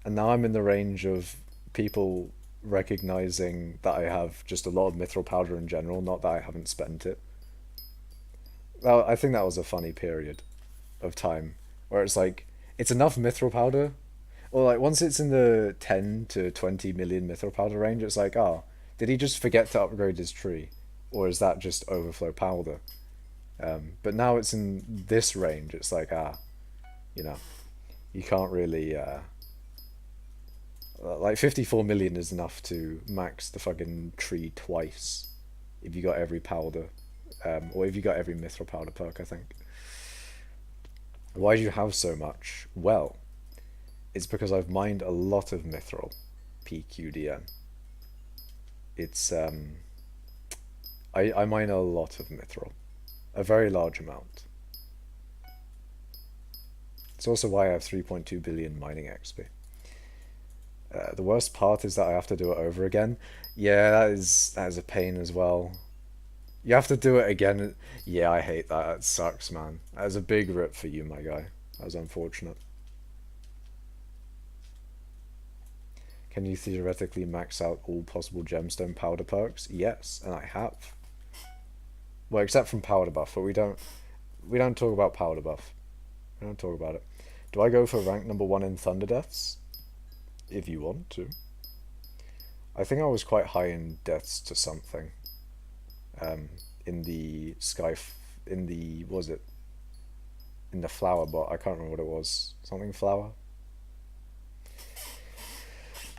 S1: and now I'm in the range of people recognizing that I have just a lot of mithril powder in general, not that I haven't spent it. Well, I think that was a funny period of time where it's like it's enough mithril powder, or like once it's in the 10 to 20 million mithril powder range, it's like, oh, did he just forget to upgrade his tree, or is that just overflow powder? But now it's in this range. It's like, you know, you can't really like 54 million is enough to max the fucking tree twice if you got every powder, or if you got every mithril powder perk, I think. Why do you have so much? Well, it's because I've mined a lot of mithril, PQDN. It's I mine a lot of mithril, a very large amount. It's also why I have 3.2 billion mining XP. The worst part is that I have to do it over again. Yeah, that is a pain as well. You have to do it again. Yeah, I hate that. It sucks, man. That was a big rip for you, my guy. That was unfortunate. Can you theoretically max out all possible gemstone powder perks? Yes, and I have. Well, except from powder buff, but we don't talk about powder buff. We don't talk about it. Do I go for rank number 1 in Thunder Deaths? If you want to. I think I was quite high in deaths to something. In the in the, what was it? In the flower bot, I can't remember what it was. Something flower?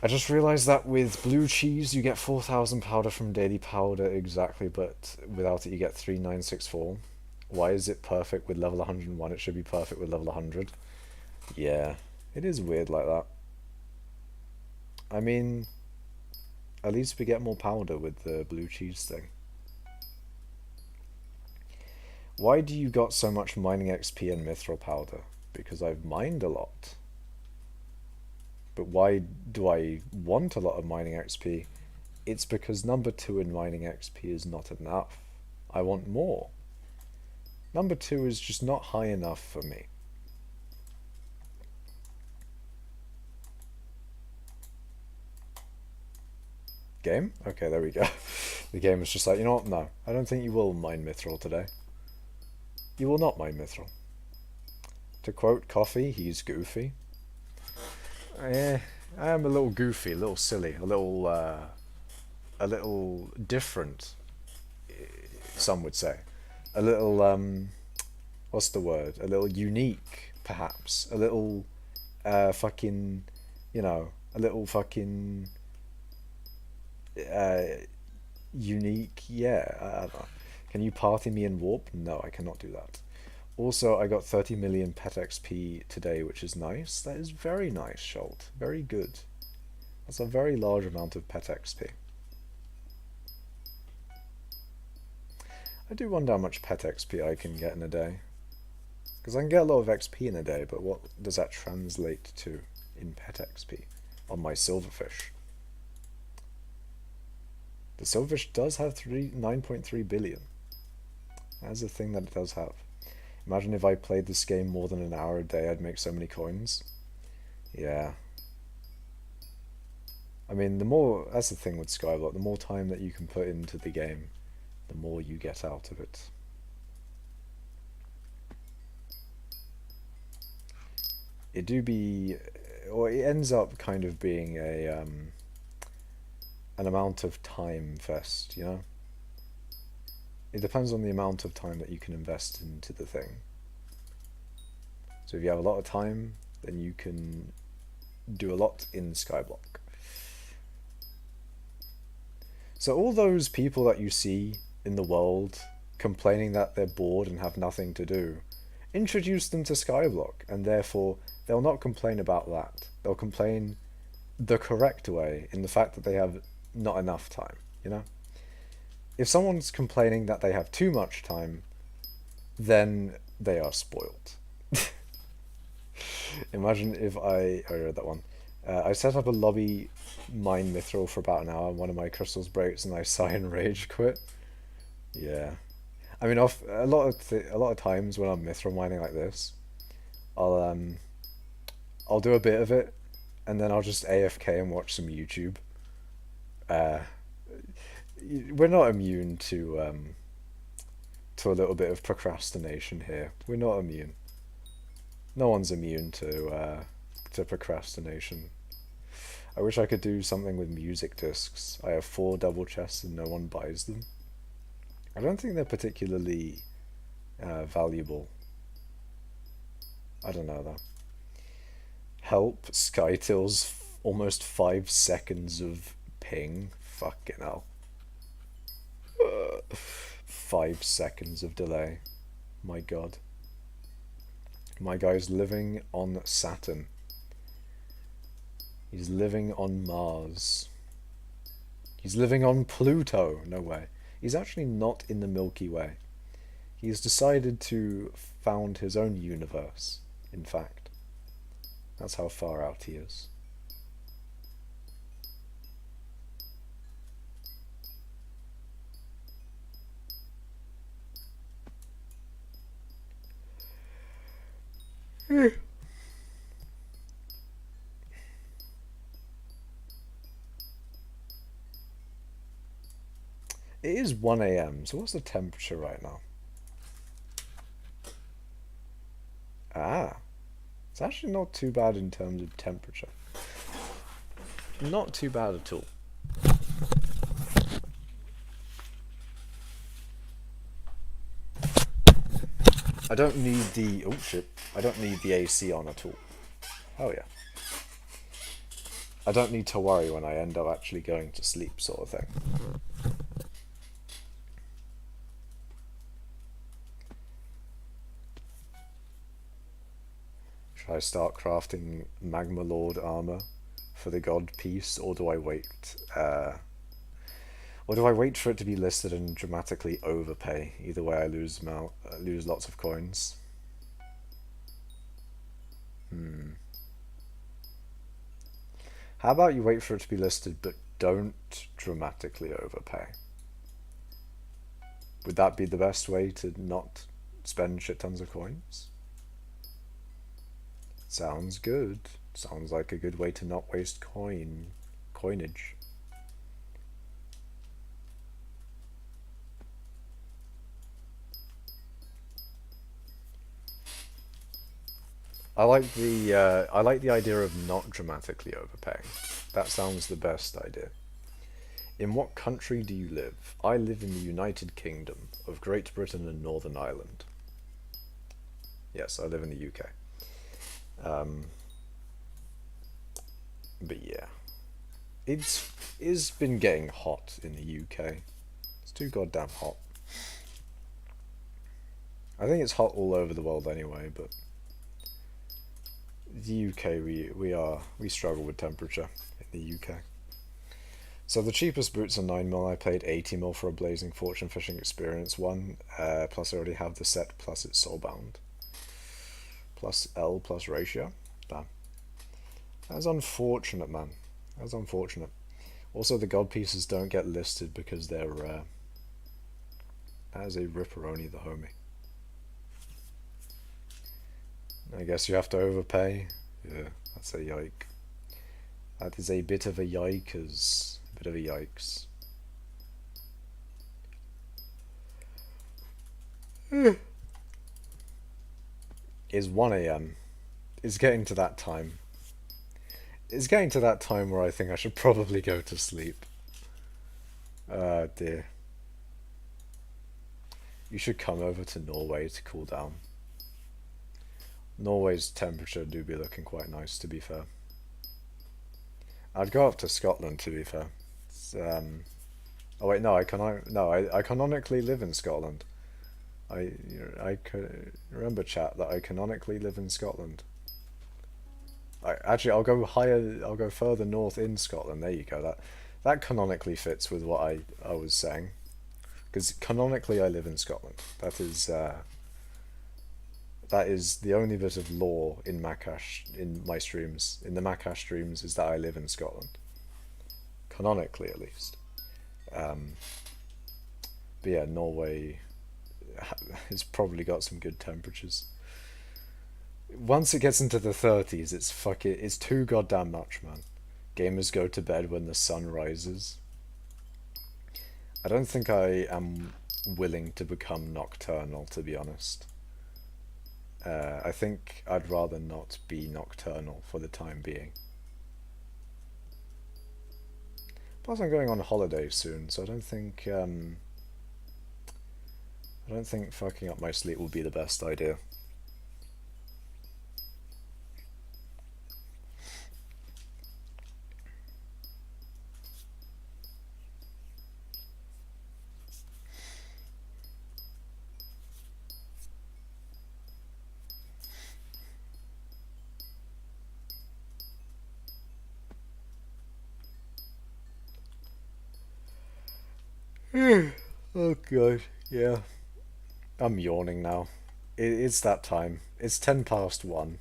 S1: I just realized that with blue cheese you get 4,000 powder from daily powder exactly, but without it you get 3,964. Why is it perfect with level 101? It should be perfect with level 100. Yeah, it is weird like that. I mean, at least we get more powder with the blue cheese thing. Why do you got so much mining XP and mithril powder? Because I've mined a lot. But why do I want a lot of mining XP? It's because number 2 in mining XP is not enough. I want more. Number 2 is just not high enough for me. Game? Okay, there we go. The game was just like, you know what? No, I don't think you will mine mithril today. You will not mine mithril. To quote Coffee, he's goofy. I am a little goofy, a little silly, a little different, some would say. A little, what's the word? A little unique, perhaps. A little, fucking, you know, a little fucking, unique, yeah, I don't know. Can you party me in warp? No, I cannot do that. Also, I got 30 million pet XP today, which is nice. That is very nice, Schult. Very good. That's a very large amount of pet XP. I do wonder how much pet XP I can get in a day. Because I can get a lot of XP in a day, but what does that translate to in pet XP on my silverfish? The silverfish does have 9.3 billion. That's a thing that it does have. Imagine if I played this game more than an hour a day, I'd make so many coins. Yeah. I mean, that's the thing with Skyblock, the more time that you can put into the game, the more you get out of it. It ends up kind of being an amount of time fest, you know? It depends on the amount of time that you can invest into the thing. So if you have a lot of time, then you can do a lot in Skyblock. So all those people that you see in the world complaining that they're bored and have nothing to do, introduce them to Skyblock, and therefore they'll not complain about that. They'll complain the correct way, in the fact that they have not enough time, you know? If someone's complaining that they have too much time, then they are spoiled. Imagine if I read that one. I set up a lobby, mine mithril for about an hour, and one of my crystals breaks, and I sigh and rage quit. Yeah, I mean, a lot of times when I'm mithril mining like this, I'll do a bit of it, and then I'll just AFK and watch some YouTube. We're not immune to a little bit of procrastination here. We're not immune. No one's immune to procrastination. I wish I could do something with music discs. I have 4 double chests and no one buys them. I don't think they're particularly valuable. I don't know though. Help, Skytill's almost 5 seconds of ping. Fucking hell. 5 seconds of delay. My god. My guy's living on Saturn. He's living on Mars. He's living on Pluto. No way. He's actually not in the Milky Way. He's decided to found his own universe, in fact. That's how far out he is. It is 1 AM, so what's the temperature right now? Ah, it's actually not too bad in terms of temperature. Not too bad at all. I don't need the... Oh, shit. I don't need the AC on at all. Oh, yeah. I don't need to worry when I end up actually going to sleep, sort of thing. Should I start crafting Magma Lord armor for the god piece, or do I wait? Or do I wait for it to be listed and dramatically overpay? Either way, I lose lots of coins. How about you wait for it to be listed, but don't dramatically overpay? Would that be the best way to not spend shit tons of coins? Sounds good. Sounds like a good way to not waste coinage. I like the idea of not dramatically overpaying. That sounds the best idea. In what country do you live? I live in the United Kingdom of Great Britain and Northern Ireland. Yes, I live in the UK. But yeah, it's been getting hot in the UK. It's too goddamn hot. I think it's hot all over the world anyway, but the UK we struggle with temperature in the UK. So the cheapest boots are 9mm. I paid 80mm for a Blazing Fortune Fishing Experience 1, plus I already have the set, plus it's soulbound. Plus L plus ratio. Damn. That's unfortunate, man. That's unfortunate. Also, the god pieces don't get listed because they're rare. That is a ripperoni the homie. I guess you have to overpay. Yeah, that's a yike. That is a bit of a yikers. A bit of a yikes. It's 1 AM. It's getting to that time. It's getting to that time where I think I should probably go to sleep. Ah, dear. You should come over to Norway to cool down. Norway's temperature do be looking quite nice, to be fair. I'd go up to Scotland, to be fair. It's, oh wait, no, I canonically live in Scotland. I could remember, chat, that I canonically live in Scotland. Actually, I'll go higher. I'll go further north in Scotland. There you go. That canonically fits with what I was saying, because canonically I live in Scotland. That is the only bit of lore in Makash in my streams, in the Makash streams, is that I live in Scotland. Canonically, at least. But yeah, Norway has probably got some good temperatures. Once it gets into the 30s, it's too goddamn much, man. Gamers go to bed when the sun rises. I don't think I am willing to become nocturnal, to be honest. I think I'd rather not be nocturnal for the time being. Plus, I'm going on holiday soon, so I don't think fucking up my sleep will be the best idea. Oh god, yeah. I'm yawning now. It's that time. It's 1:10.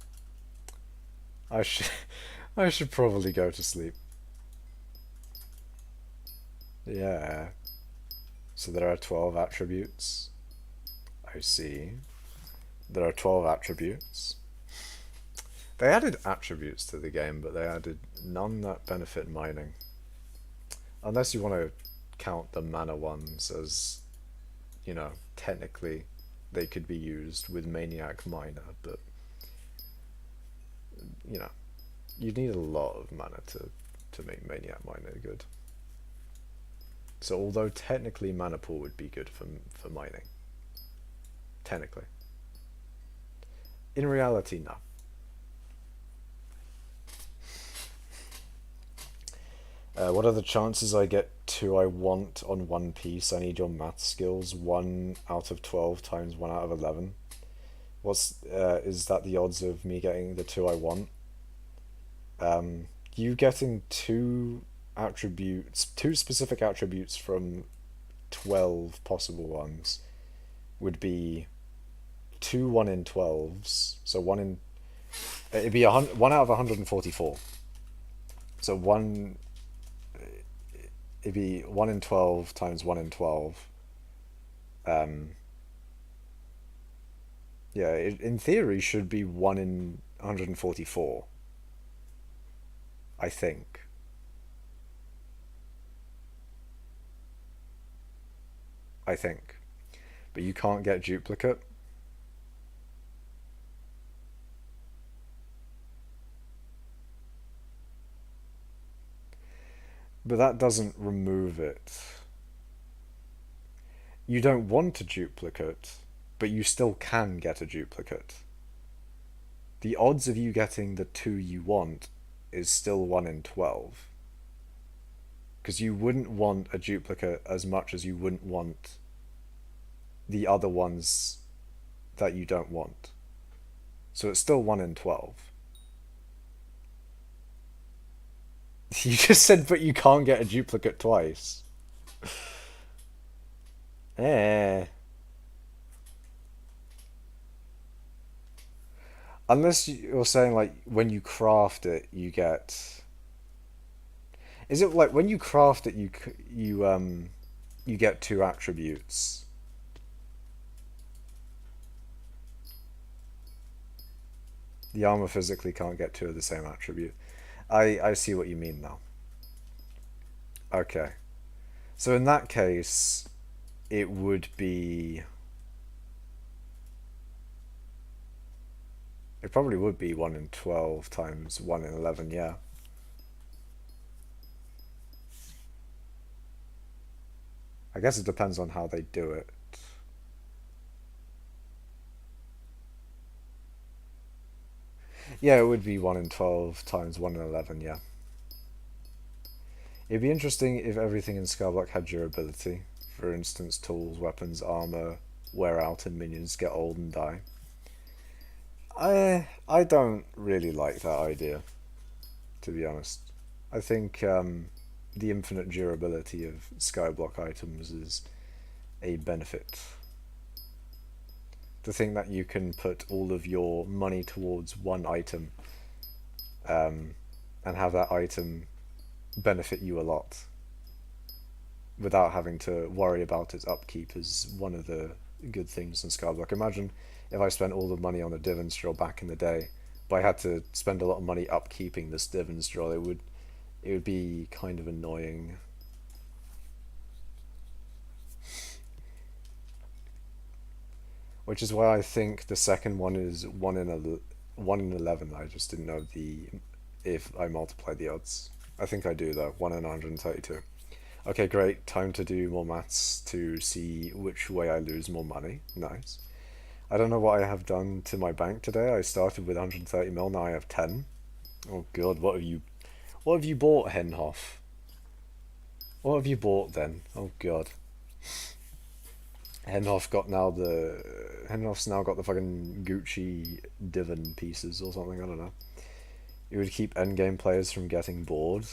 S1: I should I should probably go to sleep. Yeah. So there are 12 attributes. I see. There are 12 attributes. They added attributes to the game, but they added none that benefit mining. Unless you want to count the mana ones as, you know, technically they could be used with Maniac Miner, but, you know, you need a lot of mana to make Maniac Miner good. So although technically Mana Pool would be good for mining, technically, In reality, no. What are the chances I get 2 I want on one piece? I need your math skills. 1 out of 12 times 1 out of 11. Is that the odds of me getting the 2 I want? You getting 2 attributes, 2 specific attributes from 12 possible ones would be 2 1 in 12s. So it'd be 1 out of 144. So it'd be 1 in 12 times 1 in 12. Yeah, it, in theory should be 1 in 144. I think. I think. But you can't get duplicate. But that doesn't remove it. You don't want a duplicate, but you still can get a duplicate. The odds of you getting the 2 you want is still 1 in 12. Because you wouldn't want a duplicate as much as you wouldn't want the other ones that you don't want. So it's still 1 in 12. You just said, but you can't get a duplicate twice. Eh. Unless you're saying, like, when you craft it, you get... Is it like when you craft it, you get 2 attributes? The armor physically can't get 2 of the same attribute. I see what you mean now. Okay. So in that case, it would be... It probably would be 1 in 12 times 1 in 11, yeah. I guess it depends on how they do it. Yeah, it would be 1 in 12 times 1 in 11, yeah. It'd be interesting if everything in skyblock had durability. For instance, tools, weapons, armor wear out and minions get old and die. I don't really like that idea, to be honest. I think the infinite durability of skyblock items is a benefit. To think that you can put all of your money towards one item and have that item benefit you a lot without having to worry about its upkeep is one of the good things in skyblock. Imagine if I spent all the money on a Divin's Drill back in the day, but I had to spend a lot of money upkeeping this Divin's Drill. It would be kind of annoying. Which is why I think the second one is 1 in 11. I just didn't know if I multiply the odds. I think I do though. 1 in 132. Okay, great. Time to do more maths to see which way I lose more money. Nice. I don't know what I have done to my bank today. I started with 130 mil, now I have 10. Oh god, what have you bought, Henhoff? What have you bought then? Oh god. Henhoff's now got the fucking Gucci Divan pieces or something, I don't know. It would keep endgame players from getting bored.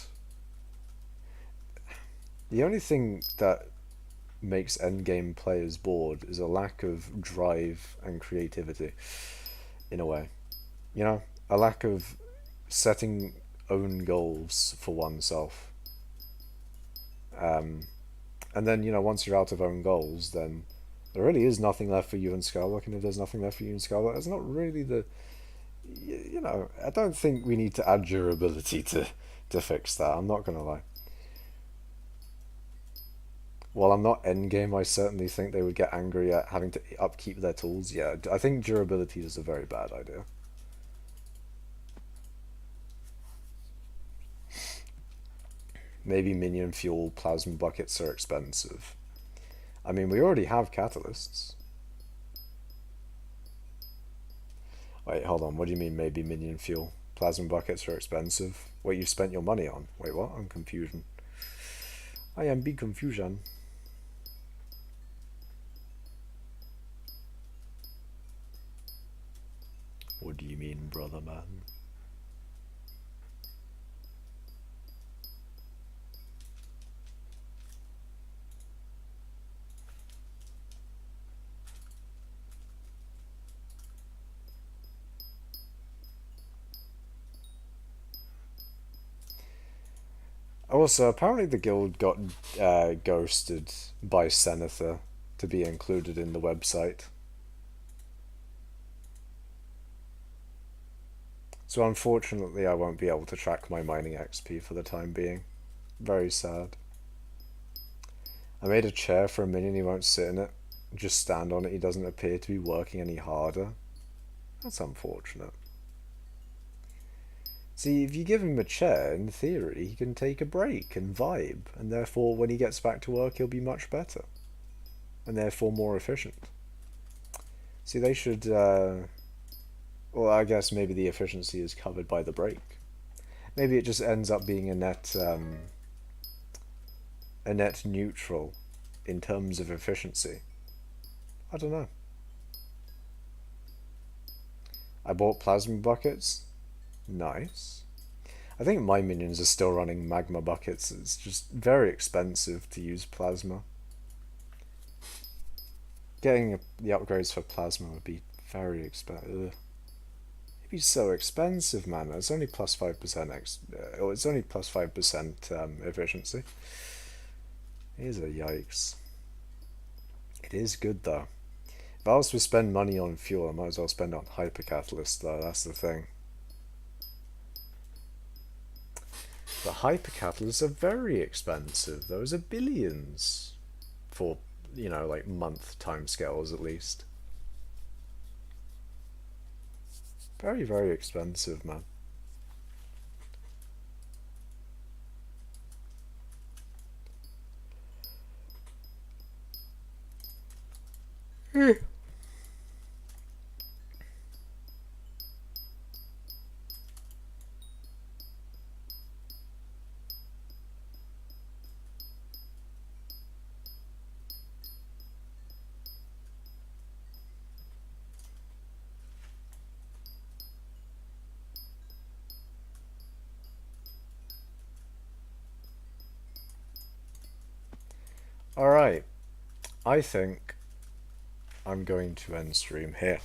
S1: The only thing that makes endgame players bored is a lack of drive and creativity, in a way. You know, a lack of setting own goals for oneself. And then, you know, once you're out of own goals, then there really is nothing left for you in skyblock, and if there's nothing left for you in skyblock, it's not really you know, I don't think we need to add durability to fix that, I'm not gonna lie. While I'm not endgame, I certainly think they would get angry at having to upkeep their tools. Yeah, I think durability is a very bad idea. Maybe minion fuel plasma buckets are expensive. I mean, we already have catalysts. Wait, hold on. What do you mean maybe minion fuel? Plasma buckets are expensive. What you've spent your money on? Wait, what? I'm confusion. I am big confusion. What do you mean, brother man? Also, apparently the guild got ghosted by Senator to be included in the website. So unfortunately I won't be able to track my mining XP for the time being. Very sad. I made a chair for a minion, he won't sit in it. Just stand on it, he doesn't appear to be working any harder. That's unfortunate. See, if you give him a chair, in theory, he can take a break and vibe, and therefore when he gets back to work he'll be much better. And therefore more efficient. See, they should, well, I guess maybe the efficiency is covered by the break. Maybe it just ends up being a net neutral in terms of efficiency. I don't know. I bought plasma buckets. Nice. I think my minions are still running magma buckets. It's just very expensive to use plasma. Getting the upgrades for plasma would be very expensive. It'd be so expensive, man. It's only plus 5% it's only plus 5% efficiency. It is a yikes. It is good though. If I was to spend money on fuel, I might as well spend it on hypercatalyst though, that's the thing. The hypercatalysts are very expensive. Those are billions for, you know, like month timescales at least. Very, very expensive, man. Alright, I think I'm going to end stream here.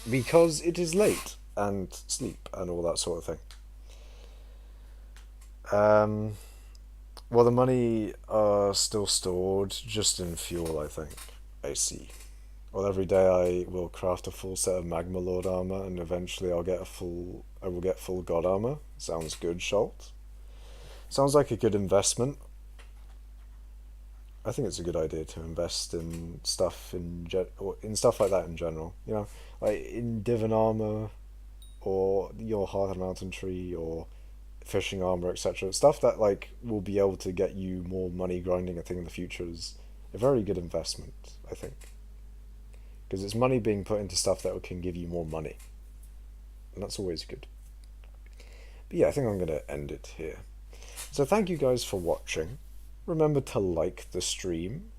S1: Because it is late, and sleep, and all that sort of thing. Well, the money are still stored, just in fuel, I think. I see. Well, every day I will craft a full set of Magma Lord armor, and eventually I will get full God armor. Sounds good, Schalt. Sounds like a good investment. I think it's a good idea to invest in stuff in stuff like that in general. You know, like in Divine armor, or your Heart of Mountain Tree, or fishing armor, etc. Stuff that like will be able to get you more money grinding. I think in the future is a very good investment. I think because it's money being put into stuff that can give you more money, and that's always good. But yeah, I think I'm gonna end it here. So thank you guys for watching. Remember to like the stream.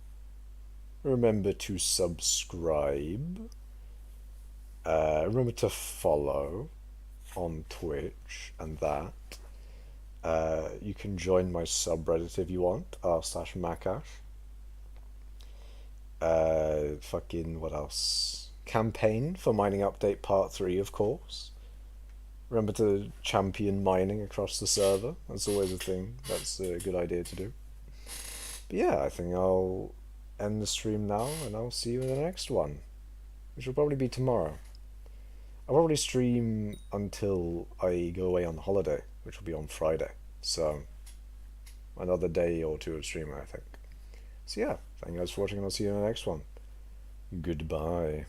S1: Remember to subscribe. Remember to follow on Twitch and that. You can join my subreddit if you want, r/Makash. Fucking what else? Campaign for Mining Update Part 3, of course. Remember to champion mining across the server. That's always a thing. That's a good idea to do. But yeah, I think I'll end the stream now, and I'll see you in the next one, which will probably be tomorrow. I'll probably stream until I go away on holiday, which will be on Friday. So, another day or two of streaming, I think. So yeah, thank you guys for watching, and I'll see you in the next one. Goodbye.